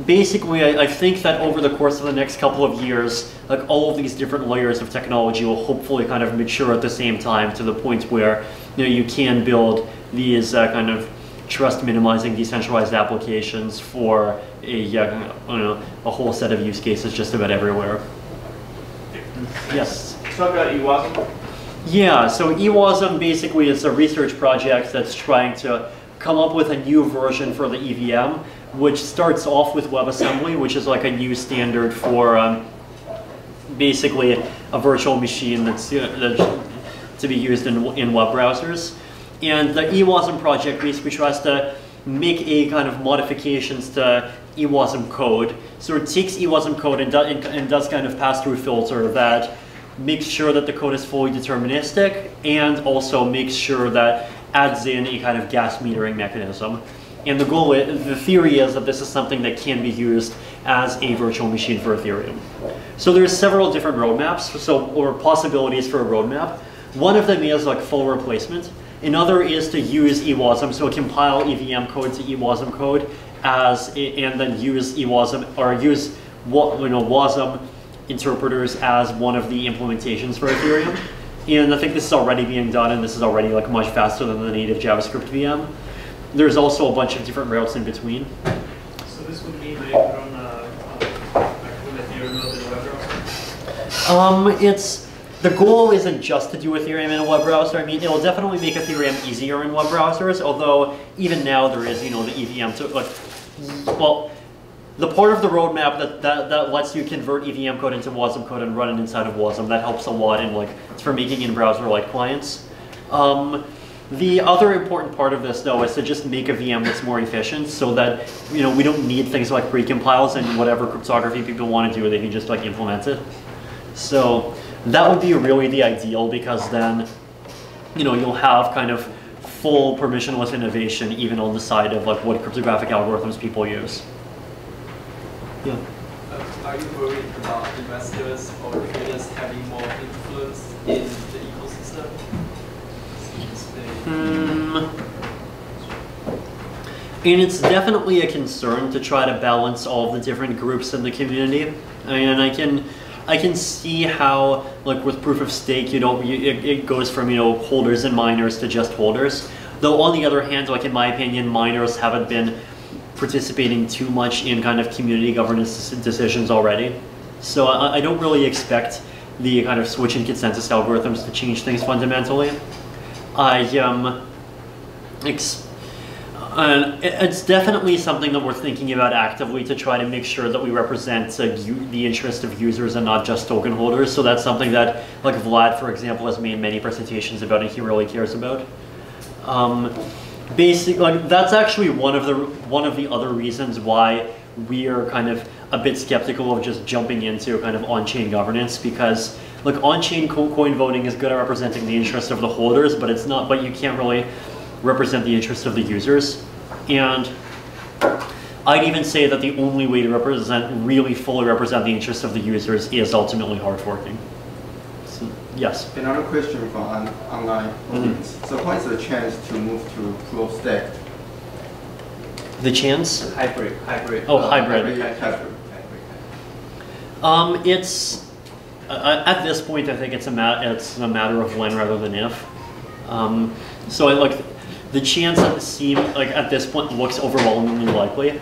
Speaker 5: Basically, I think that over the course of the next couple of years, all of these different layers of technology will hopefully kind of mature at the same time to the point where you can build these kind of trust minimizing decentralized applications for a whole set of use cases just about everywhere. Yes.
Speaker 6: Talk about EWASM.
Speaker 5: Yeah, so EWASM basically is a research project that's trying to come up with a new version for the EVM, which starts off with WebAssembly, which is a new standard for basically a virtual machine that's to be used in web browsers. And the eWASM project basically tries to make a kind of modifications to eWASM code. So it takes eWASM code and does kind of pass-through filter that makes sure that the code is fully deterministic, and also makes sure that adds in a kind of gas metering mechanism. And the theory is that this is something that can be used as a virtual machine for Ethereum. So there's several different roadmaps, or possibilities for a roadmap. One of them is like full replacement. Another is to use eWASM, so compile EVM code to eWASM code and then use eWASM, or use WASM interpreters as one of the implementations for Ethereum. And I think this is already being done, and this is already like much faster than the native JavaScript VM. There's also a bunch of different routes in between.
Speaker 9: So this would mean that you could run Ethereum in a web browser?
Speaker 5: The goal isn't just to do Ethereum in a web browser. I mean, it'll definitely make Ethereum easier in web browsers, although even now there is, the EVM to, well, the part of the roadmap that lets you convert EVM code into WASM code and run it inside of WASM, that helps a lot in for making in-browser-like clients. The other important part of this, though, is to just make a VM that's more efficient, so that we don't need things like precompiles, and whatever cryptography people want to do, they can just implement it. So that would be really the ideal, because then you'll have kind of full permissionless innovation even on the side of what cryptographic algorithms people use. Yeah.
Speaker 11: Are you worried about investors or traders having more influence in the ecosystem?
Speaker 5: And it's definitely a concern to try to balance all of the different groups in the community. And I can see how, with proof of stake, it goes from holders and miners to just holders. Though on the other hand, in my opinion, miners haven't been participating too much in kind of community governance decisions already. So I don't really expect the kind of switch in consensus algorithms to change things fundamentally. It's definitely something that we're thinking about actively, to try to make sure that we represent the interest of users and not just token holders. So that's something that, Vlad, for example, has made many presentations about, and he really cares about. Basically, that's actually one of the other reasons why we are kind of a bit skeptical of just jumping into kind of on-chain governance, because on-chain coin voting is good at representing the interest of the holders, but it's not. But you can't really represent the interest of the users. And I'd even say that the only way to really fully represent the interest of the users is ultimately hard forking. So, yes.
Speaker 12: Another question from online audience. So what is the chance to move to proof of stake?
Speaker 5: The chance?
Speaker 11: Hybrid.
Speaker 5: Oh, hybrid. It's at this point, I think it's a matter of when rather than if. So the chance at this point looks overwhelmingly likely.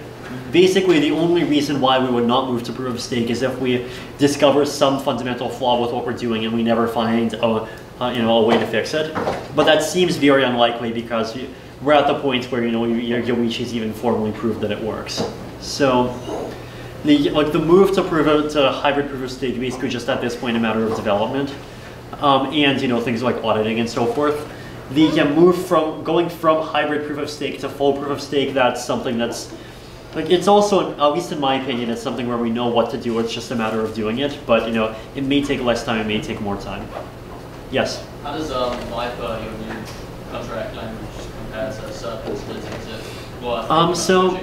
Speaker 5: Basically, the only reason why we would not move to proof of stake is if we discover some fundamental flaw with what we're doing and we never find a way to fix it. But that seems very unlikely, because we're at the point where Yoichi's even formally proved that it works. So the move to hybrid proof of stake basically just at this point a matter of development, and things like auditing and so forth. The move from going from hybrid proof of stake to full proof of stake, that's something that's it's also, at least in my opinion, it's something where we know what to do. It's just a matter of doing it. But it may take less time. It may take more time. Yes.
Speaker 13: How does Viper, your new contract language, compare to Solidity?
Speaker 5: So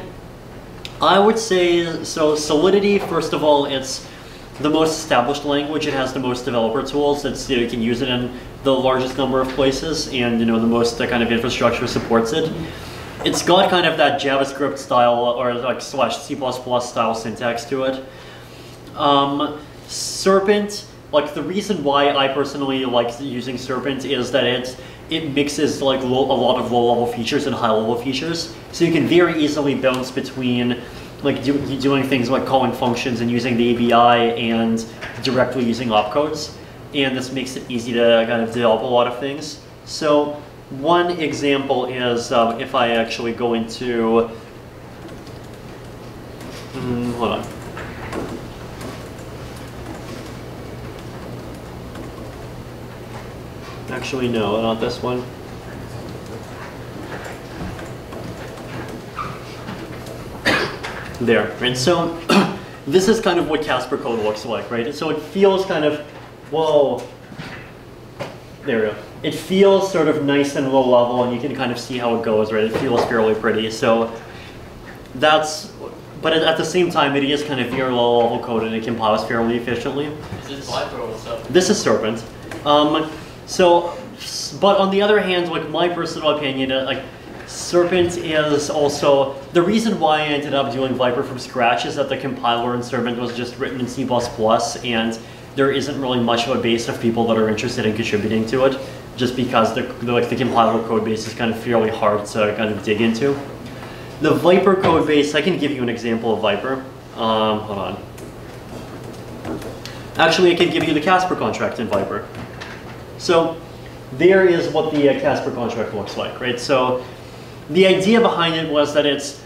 Speaker 5: I would say Solidity. First of all, it's the most established language. It has the most developer tools. It's you can use it in the largest number of places, and the most kind of infrastructure supports it. It's got kind of that JavaScript style or /C++ style syntax to it. Serpent, the reason why I personally like using Serpent is that it mixes a lot of low-level features and high-level features. So you can very easily bounce between doing things like calling functions and using the ABI and directly using opcodes. And this makes it easy to kind of develop a lot of things. So one example is if I actually go into, hold on. Actually, no, not this one. There, and so this is kind of what Casper code looks like, right? So it feels kind of, whoa, there we go. It feels sort of nice and low level, and you can kind of see how it goes, right? It feels fairly pretty. So that's, but at the same time, it is kind of very low level code, and it compiles fairly efficiently.
Speaker 13: Is this Viper or Serpent?
Speaker 5: This is Serpent. But on the other hand, like my personal opinion, like Serpent is also, the reason why I ended up doing Viper from scratch is that the compiler in Serpent was just written in C++, and there isn't really much of a base of people that are interested in contributing to it, just because the compiler code base is kind of fairly hard to kind of dig into. The Viper code base, I can give you an example of Viper. Hold on. Actually, I can give you the Casper contract in Viper. So there is what the Casper contract looks like, right? So the idea behind it was that it's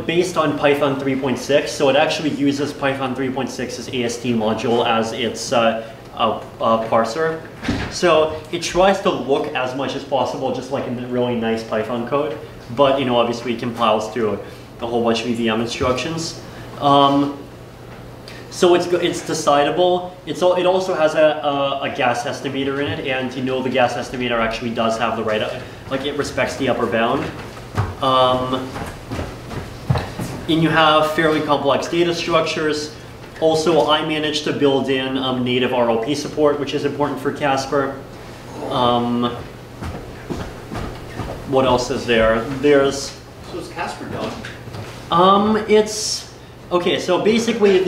Speaker 5: based on Python 3.6, so it actually uses Python 3.6's AST module as its parser. So it tries to look as much as possible just like in really nice Python code, but obviously it compiles to a whole bunch of EVM instructions. So it's decidable. It also has a gas estimator in it, and the gas estimator actually does have the right, it respects the upper bound. And you have fairly complex data structures. Also, I managed to build in native RLP support, which is important for Casper. What else is there? So
Speaker 6: is Casper done?
Speaker 5: Okay, so basically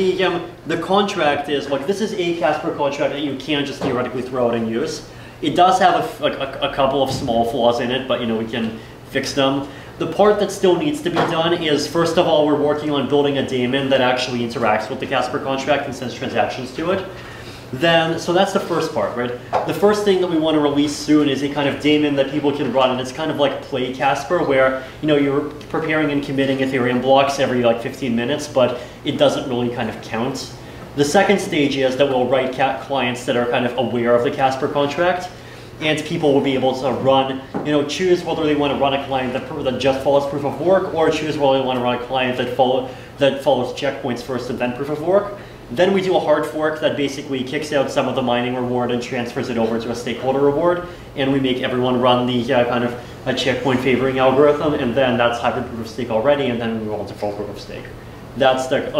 Speaker 5: the contract is this is a Casper contract that you can't just theoretically throw out and use. It does have a couple of small flaws in it, but we can fix them. The part that still needs to be done is, first of all, we're working on building a daemon that actually interacts with the Casper contract and sends transactions to it. So that's the first part, right? The first thing that we want to release soon is a kind of daemon that people can run, and it's kind of like Play Casper, where you're preparing and committing Ethereum blocks every 15 minutes, but it doesn't really kind of count. The second stage is that we'll write clients that are kind of aware of the Casper contract, and people will be able to run, choose whether they want to run a client that just follows proof of work, or choose whether they want to run a client that follows checkpoints first and then proof of work. Then we do a hard fork that basically kicks out some of the mining reward and transfers it over to a stakeholder reward, and we make everyone run the kind of a checkpoint favoring algorithm, and then that's hybrid proof of stake already, and then we roll to full proof of stake. That's the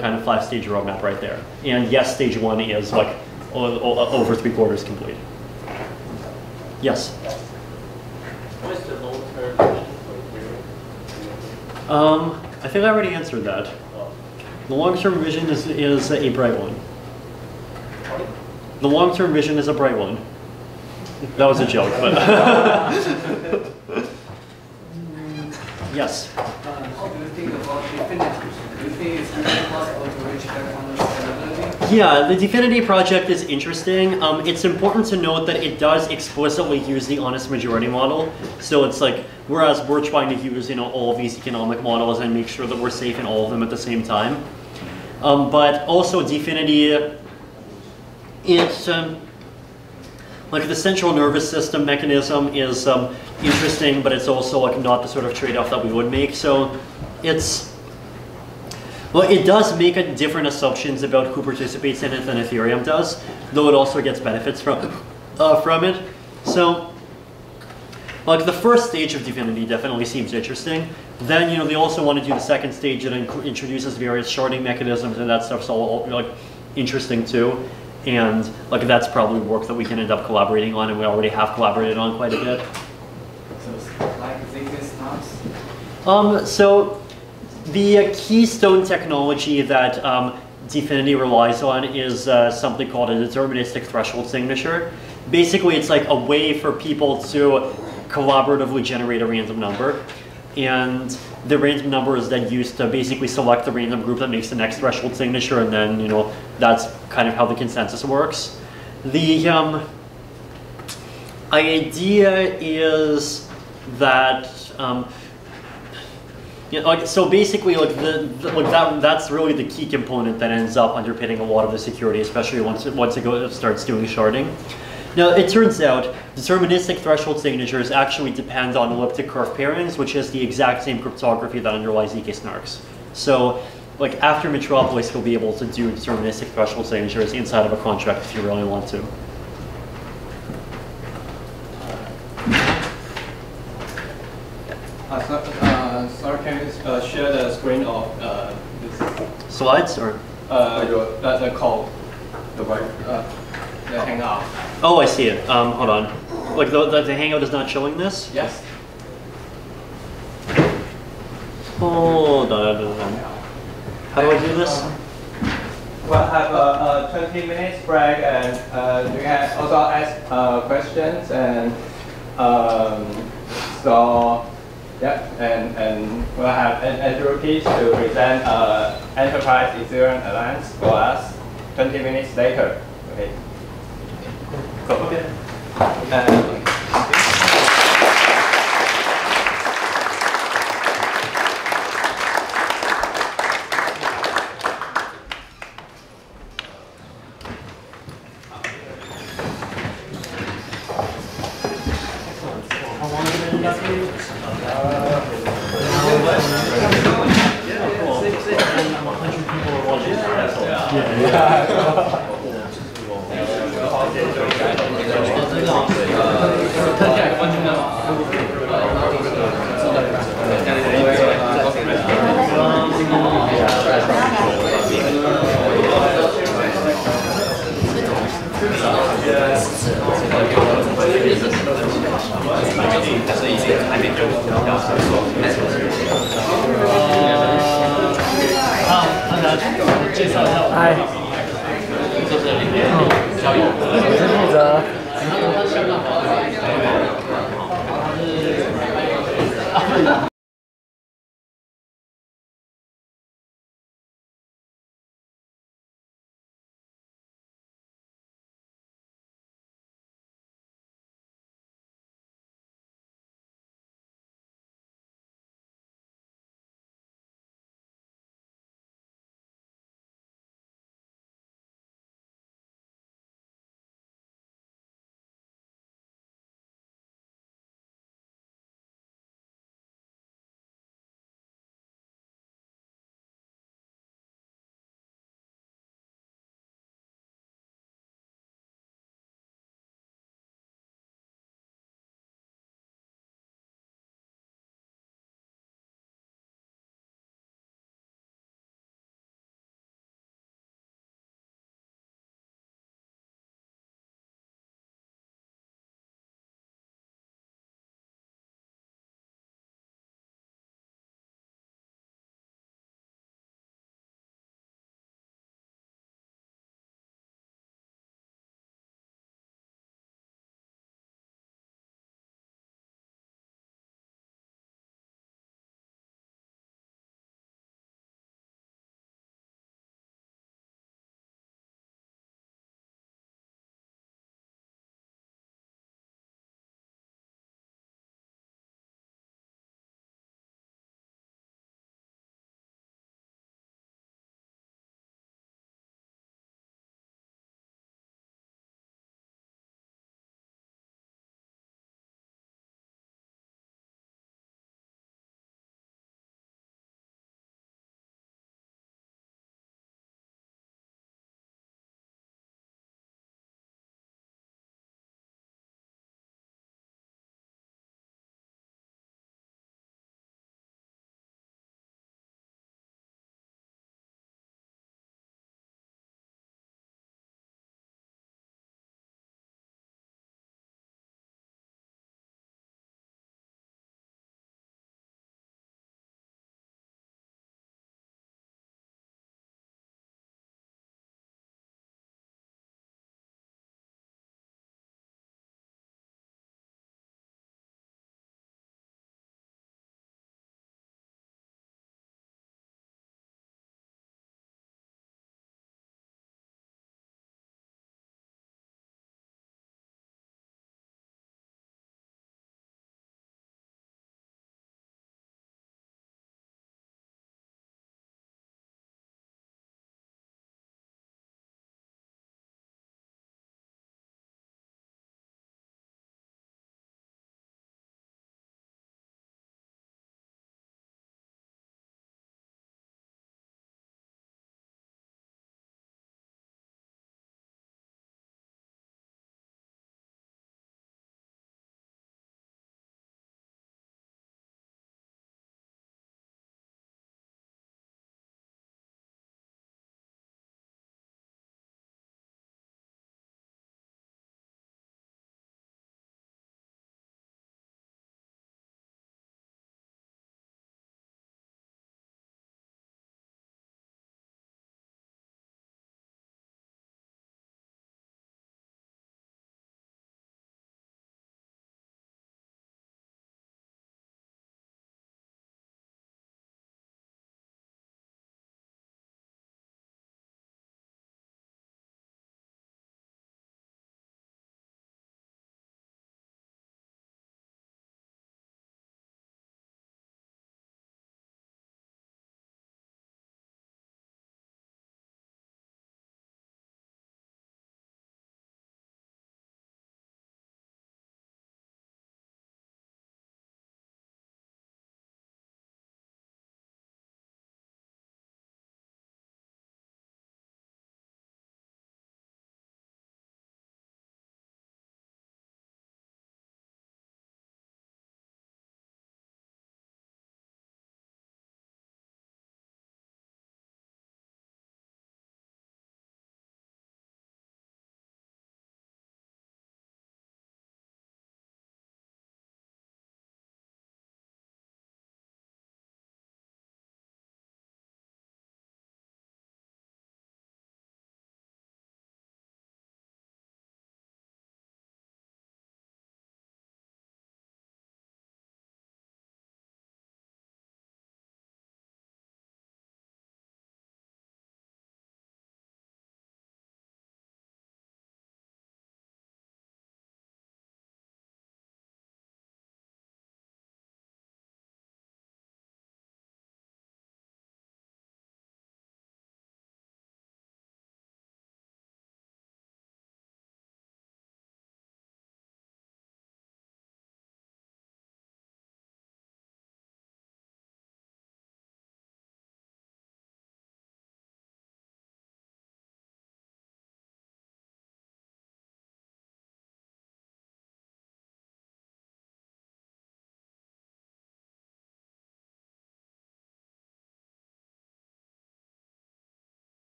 Speaker 5: kind of 5-stage roadmap right there. And yes, stage 1 is over 3/4 complete. Yes?
Speaker 13: What is the long-term vision for Ethereum?
Speaker 5: I think I already answered that. The long-term vision is a bright one. The long-term vision is a bright one. That was a joke, but yes.
Speaker 8: How do you think about Definity? Do you think it's really possible to reach that kind of scalability?
Speaker 5: Yeah, the Definity project is interesting. It's important to note that it does explicitly use the honest majority model. So it's whereas we're trying to use all of these economic models and make sure that we're safe in all of them at the same time. But also Definity, it's the central nervous system mechanism is interesting, but it's also not the sort of trade-off that we would make. So it does make different assumptions about who participates in it than Ethereum does, though it also gets benefits from it. So the first stage of Definity definitely seems interesting. Then they also want to do the second stage that introduces various sharding mechanisms, and that stuff's all interesting too. And that's probably work that we can end up collaborating on, and we already have collaborated on quite a bit.
Speaker 8: So Zcash
Speaker 5: So the keystone technology that Definity relies on is something called a deterministic threshold signature. Basically, it's a way for people to collaboratively generate a random number. And the random number is then used to basically select the random group that makes the next threshold signature, and then that's kind of how the consensus works. The idea is that so basically that's really the key component that ends up underpinning a lot of the security, especially once it starts doing sharding. Now, it turns out deterministic threshold signatures actually depend on elliptic curve pairings, which is the exact same cryptography that underlies ZK snarks. So, like after Metropolis, you'll be able to do deterministic threshold signatures inside of a contract if you really want to.
Speaker 10: Sorry, can you share the screen of this?
Speaker 5: Slides or?
Speaker 10: The code, the Hangout.
Speaker 5: Oh, I see it. Hold on. Like the Hangout is not showing this?
Speaker 10: Yes.
Speaker 5: Hold on. How do I do this?
Speaker 10: We'll have a 20 minutes break, and you can also ask questions, and so yeah, and we'll have Andrew Keith to present Enterprise Ethereum Alliance for us 20 minutes later. Okay. Cool. Okay.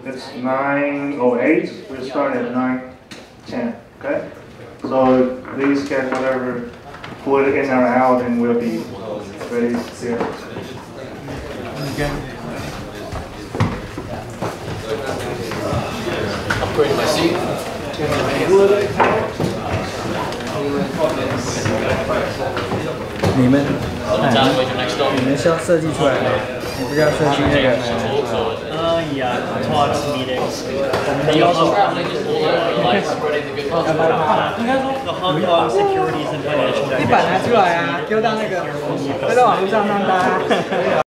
Speaker 3: it's 9:08. We'll start at 9:10. Okay. So please get whatever put in or out, and we'll be ready there.
Speaker 11: Upgrade my seat.
Speaker 14: 你们是要设计出来的，你不是要设计那个
Speaker 5: Yeah, talks, meetings.
Speaker 11: They also like spreading the good
Speaker 5: The Hong Kong Securities and Financial
Speaker 14: 一版拿出来啊，丢到那个，丢到网络上让大家。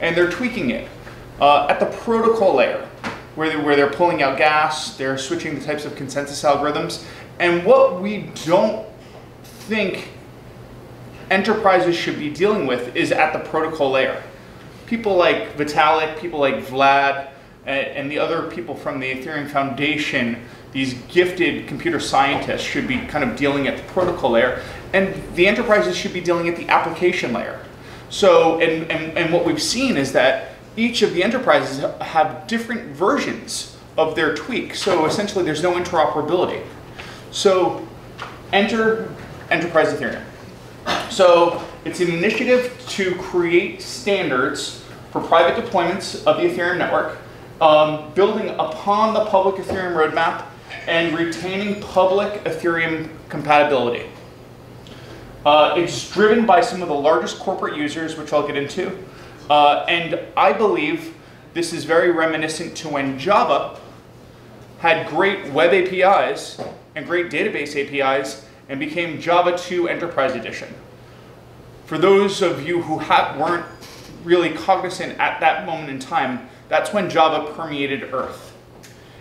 Speaker 6: And they're tweaking it at the protocol layer, where they're pulling out gas, they're switching the types of consensus algorithms, and what we don't think enterprises should be dealing with is at the protocol layer. People like Vitalik, people like Vlad, and the other people from the Ethereum Foundation, these gifted computer scientists should be kind of dealing at the protocol layer, and the enterprises should be dealing at the application layer. So, and what we've seen is that each of the enterprises have different versions of their tweak. So essentially there's no interoperability. So enter Enterprise Ethereum. So it's an initiative to create standards for private deployments of the Ethereum network, building upon the public Ethereum roadmap and retaining public Ethereum compatibility. It's driven by some of the largest corporate users, which I'll get into. And I believe this is very reminiscent to when Java had great web APIs and great database APIs and became Java 2 Enterprise Edition. For those of you who weren't really cognizant at that moment in time, that's when Java permeated Earth.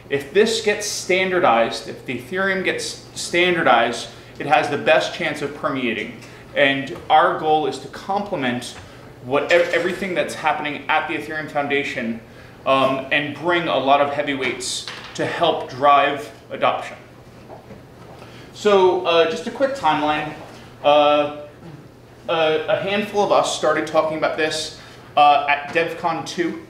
Speaker 6: If this gets standardized, if the Ethereum gets standardized, it has the best chance of permeating. And our goal is to complement everything that's happening at the Ethereum Foundation and bring a lot of heavyweights to help drive adoption. So just a quick timeline. A handful of us started talking about this at DevCon 2.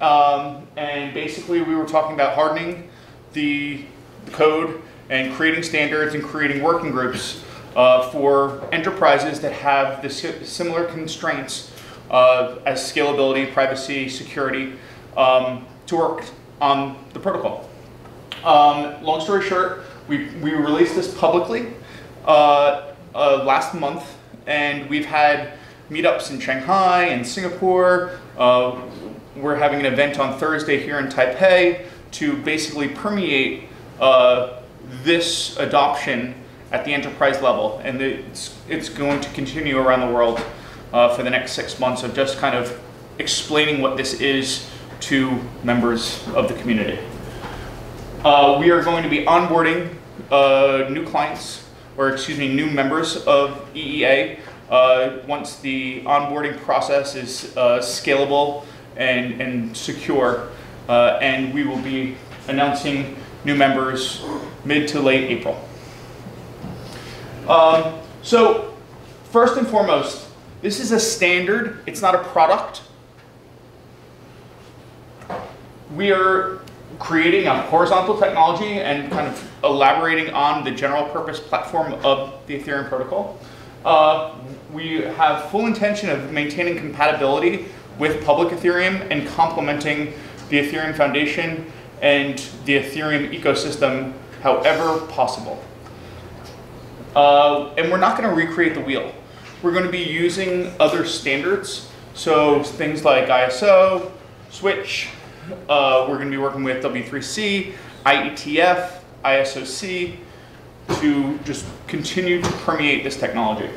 Speaker 6: And basically we were talking about hardening the code and creating standards and creating working groups for enterprises that have the similar constraints as scalability, privacy, security to work on the protocol. Long story short, we released this publicly last month, and we've had meetups in Shanghai and Singapore. We're having an event on Thursday here in Taipei to basically permeate this adoption at the enterprise level, and it's going to continue around the world for the next 6 months of just kind of explaining what this is to members of the community. We are going to be onboarding new clients, or excuse me, new members of EEA once the onboarding process is scalable and secure, and we will be announcing new members mid to late April. So first and foremost, this is a standard, it's not a product. We are creating a horizontal technology and kind of elaborating on the general purpose platform of the Ethereum protocol. We have full intention of maintaining compatibility with public Ethereum and complementing the Ethereum Foundation and the Ethereum ecosystem however possible. And we're not going to recreate the wheel. We're going to be using other standards, so things like ISO, Switch. We're going to be working with W3C, IETF, ISOC to just continue to permeate this technology.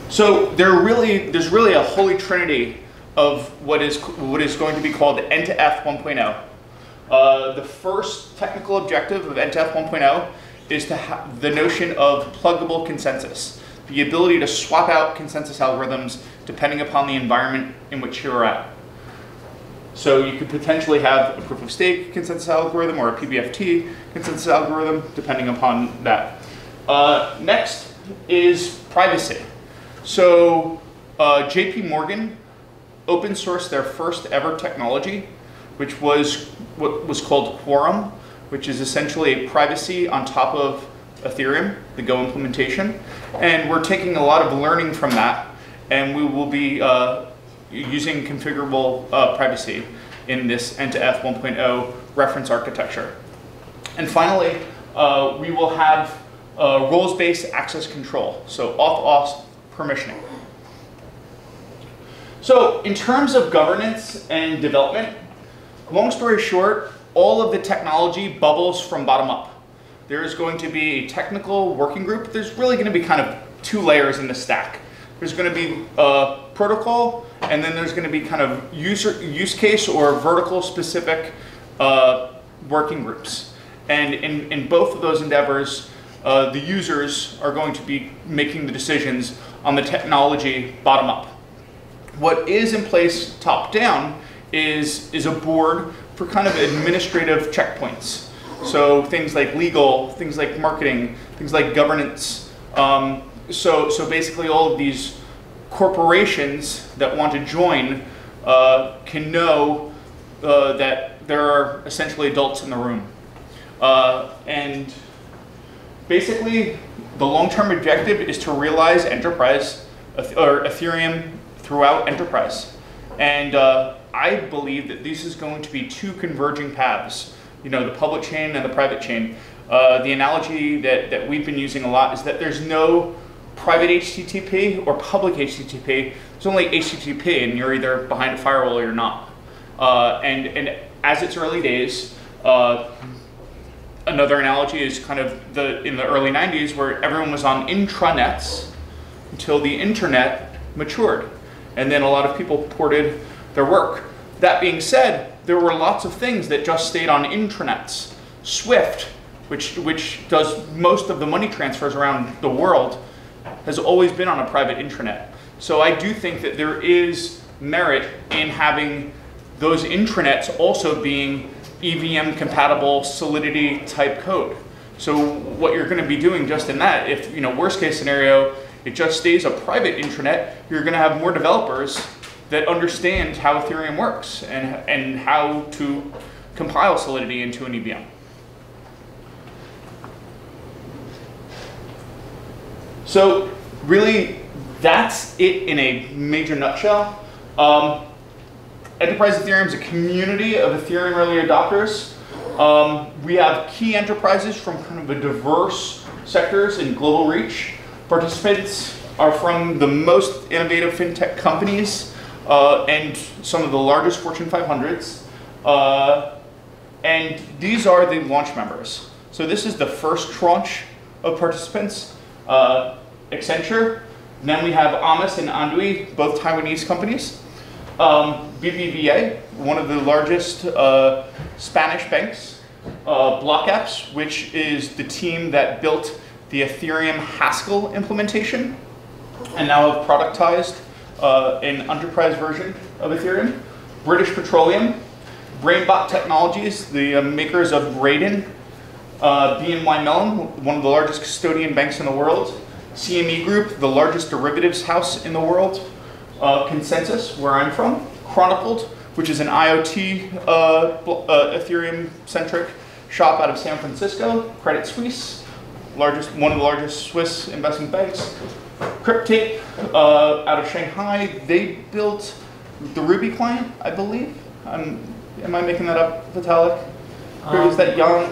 Speaker 6: So there's really a holy trinity of what is going to be called N2F 1.0. The first technical objective of N2F 1.0 is to have the notion of pluggable consensus, the ability to swap out consensus algorithms depending upon the environment in which you're at. So you could potentially have a proof of stake consensus algorithm or a PBFT consensus algorithm depending upon that. Next is privacy. So JP Morgan open sourced their first ever technology, which was what was called Quorum, which is essentially a privacy on top of Ethereum, the Go implementation. And we're taking a lot of learning from that, and we will be using configurable privacy in this N2F 1.0 reference architecture. And finally, we will have roles-based access control, so auth-auth permissioning. So in terms of governance and development, long story short, all of the technology bubbles from bottom up. There is going to be a technical working group. There's really going to be kind of two layers in the stack. There's going to be a protocol, and then there's going to be kind of use case or vertical specific working groups. And in both of those endeavors, the users are going to be making the decisions on the technology bottom up. What is in place top down is a board for kind of administrative checkpoints. So things like legal, things like marketing, things like governance. So basically all of these corporations that want to join can know that there are essentially adults in the room. And basically, the long-term objective is to realize enterprise, or Ethereum throughout enterprise. And I believe that this is going to be two converging paths, you know, the public chain and the private chain. The analogy that we've been using a lot is that there's no private HTTP or public HTTP. There's only HTTP, and you're either behind a firewall or you're not. And as it's early days, another analogy is kind of in the early 90s where everyone was on intranets until the internet matured. And then a lot of people ported their work. That being said, there were lots of things that just stayed on intranets. Swift, which does most of the money transfers around the world, has always been on a private intranet. So I do think that there is merit in having those intranets also being EVM compatible Solidity type code. So what you're going to be doing just in that, if, you know, worst case scenario, it just stays a private intranet, you're going to have more developers that understand how Ethereum works and how to compile Solidity into an EVM. So really, that's it in a major nutshell. Enterprise Ethereum is a community of Ethereum early adopters. We have key enterprises from kind of a diverse sectors and global reach. Participants are from the most innovative fintech companies and some of the largest Fortune 500s. And these are the launch members. So this is the first tranche of participants. Accenture. Then we have Amis and Andui, both Taiwanese companies. BBVA, one of the largest Spanish banks. BlockApps, which is the team that built the Ethereum Haskell implementation and now have productized an enterprise version of Ethereum. British Petroleum. Brainbot Technologies, the makers of Raiden. BNY Mellon, one of the largest custodian banks in the world. CME Group, the largest derivatives house in the world. Consensus, where I'm from. Chronicled, which is an IoT Ethereum-centric shop out of San Francisco. Credit Suisse, one of the largest Swiss investment banks. Cryptoeconomics, out of Shanghai. They built the Ruby client, I believe. Am I making that up, Vitalik? Who is that young?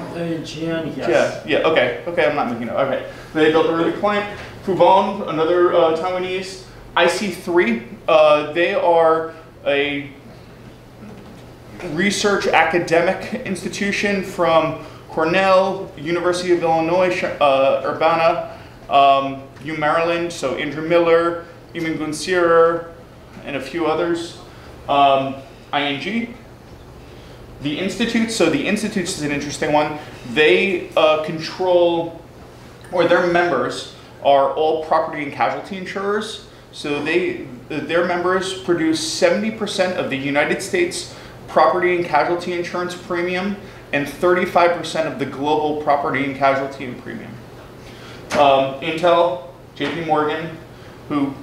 Speaker 5: Jian, yes.
Speaker 6: Yeah, okay, I'm not making it up. Okay, they built the Ruby client. Fubon, another Taiwanese. IC3, they are a research academic institution from Cornell, University of Illinois, Urbana, UMaryland, so Andrew Miller, Eamon Gunsirer, and a few others. ING. The Institutes, so the Institutes is an interesting one. They control, or their members are all property and casualty insurers. So their members produce 70% of the United States property and casualty insurance premium and 35% of the global property and casualty premium. Intel, JP Morgan, who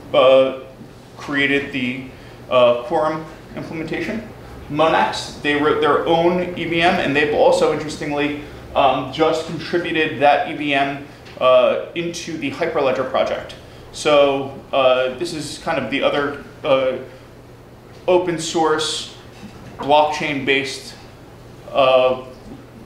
Speaker 6: created the Quorum implementation. Monax, they wrote their own EVM, and they've also, interestingly, just contributed that EVM into the Hyperledger project. So this is kind of the other open source, blockchain-based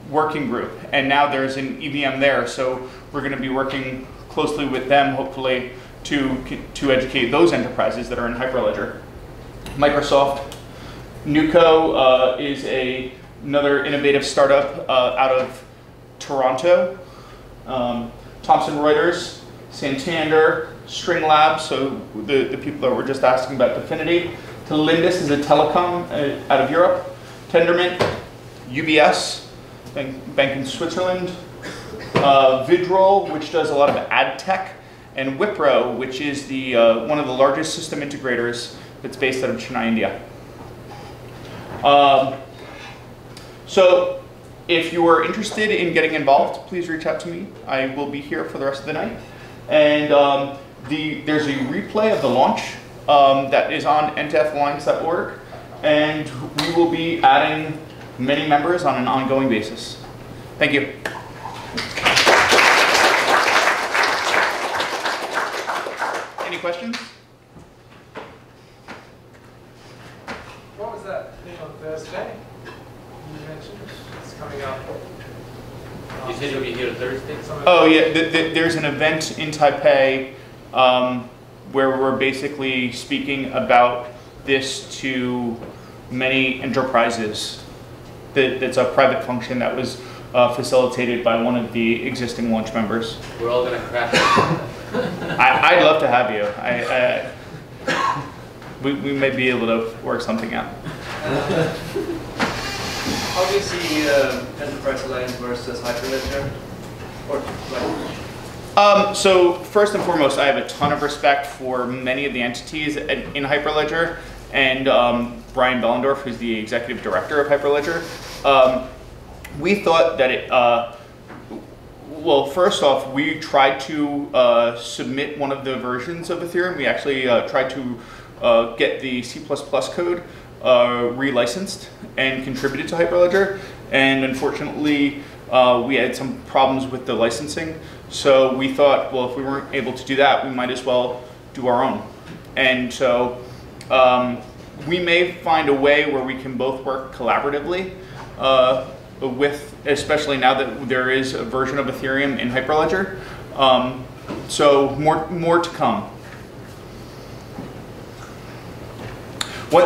Speaker 6: working group. And now there's an EVM there, so we're going to be working closely with them, hopefully, to educate those enterprises that are in Hyperledger. Microsoft. Nuco is another innovative startup out of Toronto. Thomson Reuters, Santander, String Labs, so the people that were just asking about Definity. Telindus is a telecom out of Europe. Tendermint, UBS, bank in Switzerland. Vidroll, which does a lot of ad tech. And Wipro, which is the one of the largest system integrators that's based out of Chennai, India. So if you are interested in getting involved, please reach out to me. I will be here for the rest of the night. And there's a replay of the launch that is on ntfalliance.org. and we will be adding many members on an ongoing basis. Thank you. Any questions?
Speaker 11: What was that thing on Thursday? You mentioned it's coming up.
Speaker 13: You said you'll be here Thursday?
Speaker 6: Oh yeah, there's an event in Taipei where we're basically speaking about this to many enterprises. That's a private function that was facilitated by one of the existing launch members.
Speaker 13: We're all gonna crash.
Speaker 6: I'd love to have you. We may be able to work something out.
Speaker 9: How do you see Enterprise Alliance versus Hyperledger? Or
Speaker 6: So first and foremost, I have a ton of respect for many of the entities in Hyperledger, and Brian Bellendorf, who's the executive director of Hyperledger. We thought that well, first off, we tried to submit one of the versions of Ethereum. We actually tried to get the C++ code relicensed and contributed to Hyperledger, and unfortunately we had some problems with the licensing, so we thought, well, if we weren't able to do that, we might as well do our own. And so we may find a way where we can both work collaboratively with, especially now that there is a version of Ethereum in Hyperledger. So more to come.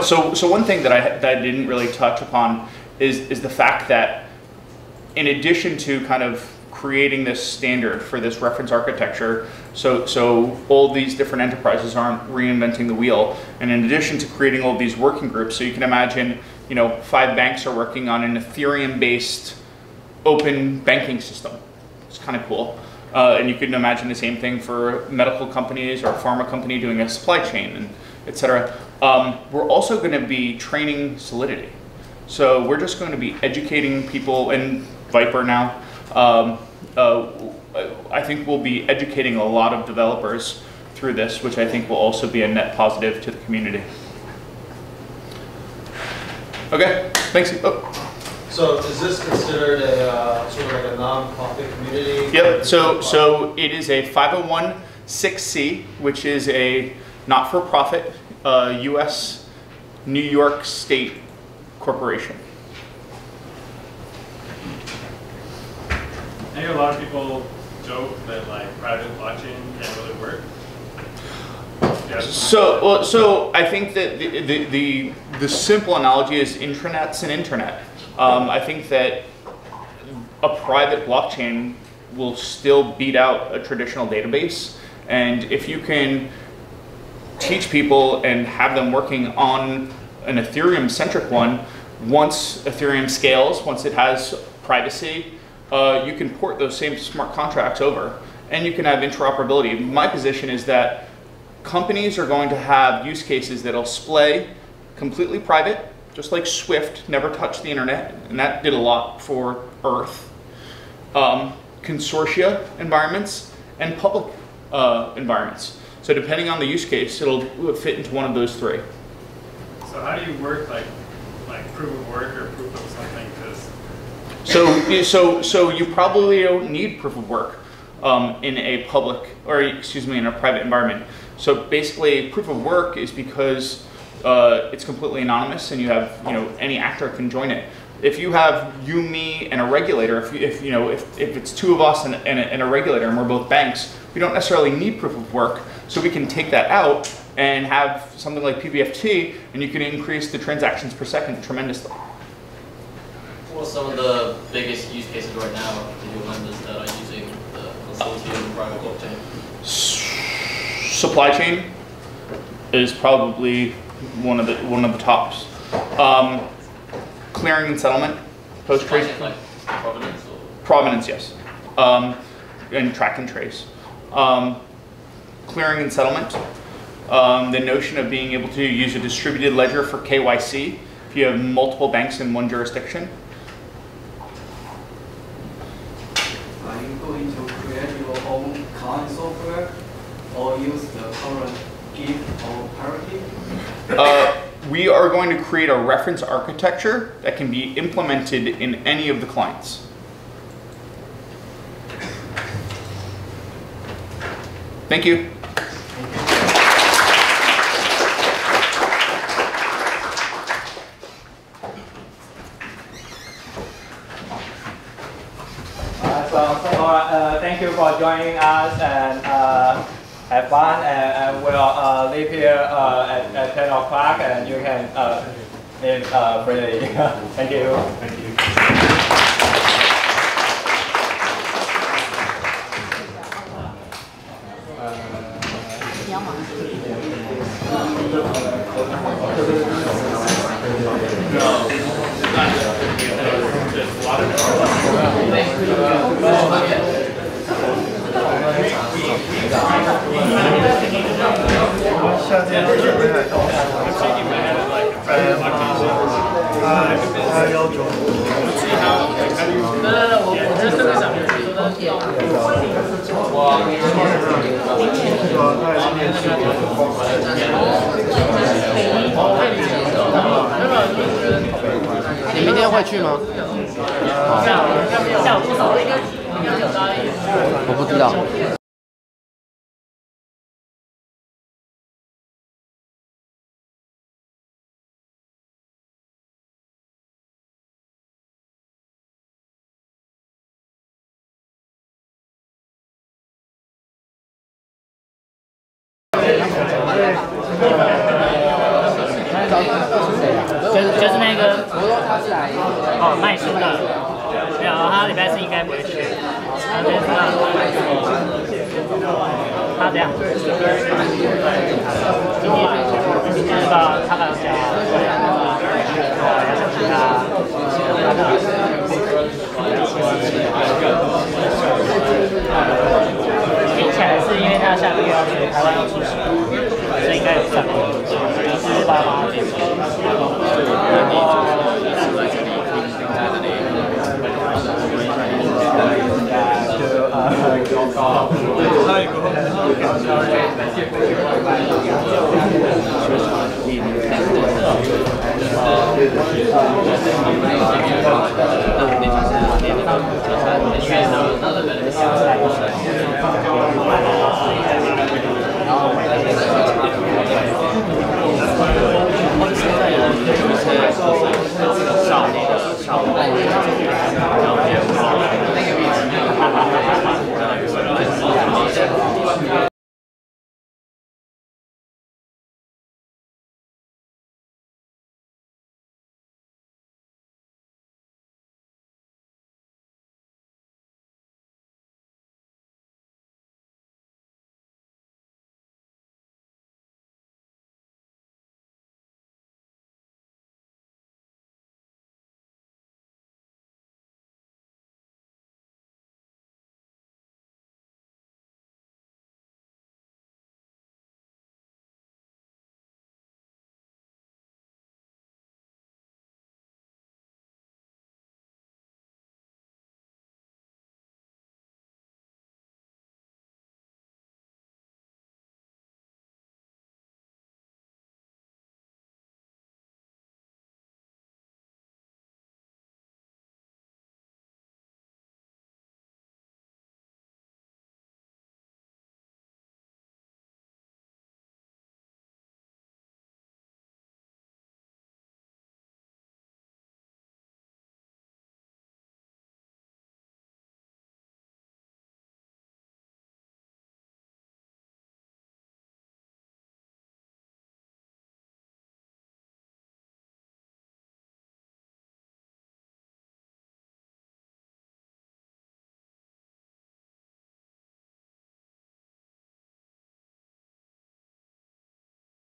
Speaker 6: So one thing that I didn't really touch upon is the fact that in addition to kind of creating this standard for this reference architecture, so all these different enterprises aren't reinventing the wheel, and in addition to creating all these working groups, so you can imagine, 5 banks are working on an Ethereum-based open banking system. It's kind of cool. And you can imagine the same thing for medical companies or a pharma company doing a supply chain, and etc. We're also going to be training Solidity. So we're just going to be educating people, and Viper now. I think we'll be educating a lot of developers through this, which I think will also be a net positive to the community. Okay, thanks. Oh.
Speaker 15: So is this considered a sort of like a non-profit community?
Speaker 6: Yep, so it is a 501(c), which is a not-for-profit US New York State corporation.
Speaker 16: I think a lot of people joke that like private blockchain can't really work.
Speaker 6: So I think that the simple analogy is intranets and internet. I think that a private blockchain will still beat out a traditional database, and if you can teach people and have them working on an Ethereum-centric one, once Ethereum scales, once it has privacy, you can port those same smart contracts over, and you can have interoperability. My position is that companies are going to have use cases that'll splay completely private, just like Swift never touched the internet, and that did a lot for Earth. Consortia environments and public environments. So depending on the use case, it'll fit into one of those 3.
Speaker 16: So how do you work like proof of work or proof of something?
Speaker 6: So you probably don't need proof of work in a public, or excuse me, in a private environment. So basically, proof of work is because it's completely anonymous, and you have any actor can join it. If you have you, me, and a regulator, if it's 2 of us and a regulator, and we're both banks, we don't necessarily need proof of work. So we can take that out and have something like PBFT, and you can increase the transactions per second tremendously.
Speaker 13: What are some of the biggest use cases right now for your lenders that are using the consortium and private blockchain?
Speaker 6: Supply chain is probably one of the tops. Clearing and settlement, post-trade.
Speaker 13: Like provenance? Or?
Speaker 6: Provenance, yes. And track and trace. Clearing and settlement. The notion of being able to use a distributed ledger for KYC if you have multiple banks in one jurisdiction.
Speaker 8: Are you going to create your own client software or use the current GIF or parity?
Speaker 6: we are going to create a reference architecture that can be implemented in any of the clients. Thank you.
Speaker 10: Thank you for joining us and have fun. And we'll leave here at 10 o'clock, and you can leave freely. Thank you. Thank you.
Speaker 14: 你明天会去吗？
Speaker 17: 下午多少？应该有答应。
Speaker 14: 我不知道。
Speaker 17: 就是那个哦，卖书的，没有，他礼拜四应该不会去，他这次他这样，今天知道他好像讲，要想去他，听起来是因为他下个月要去台湾要出书，所以应该有上，是爸妈这边。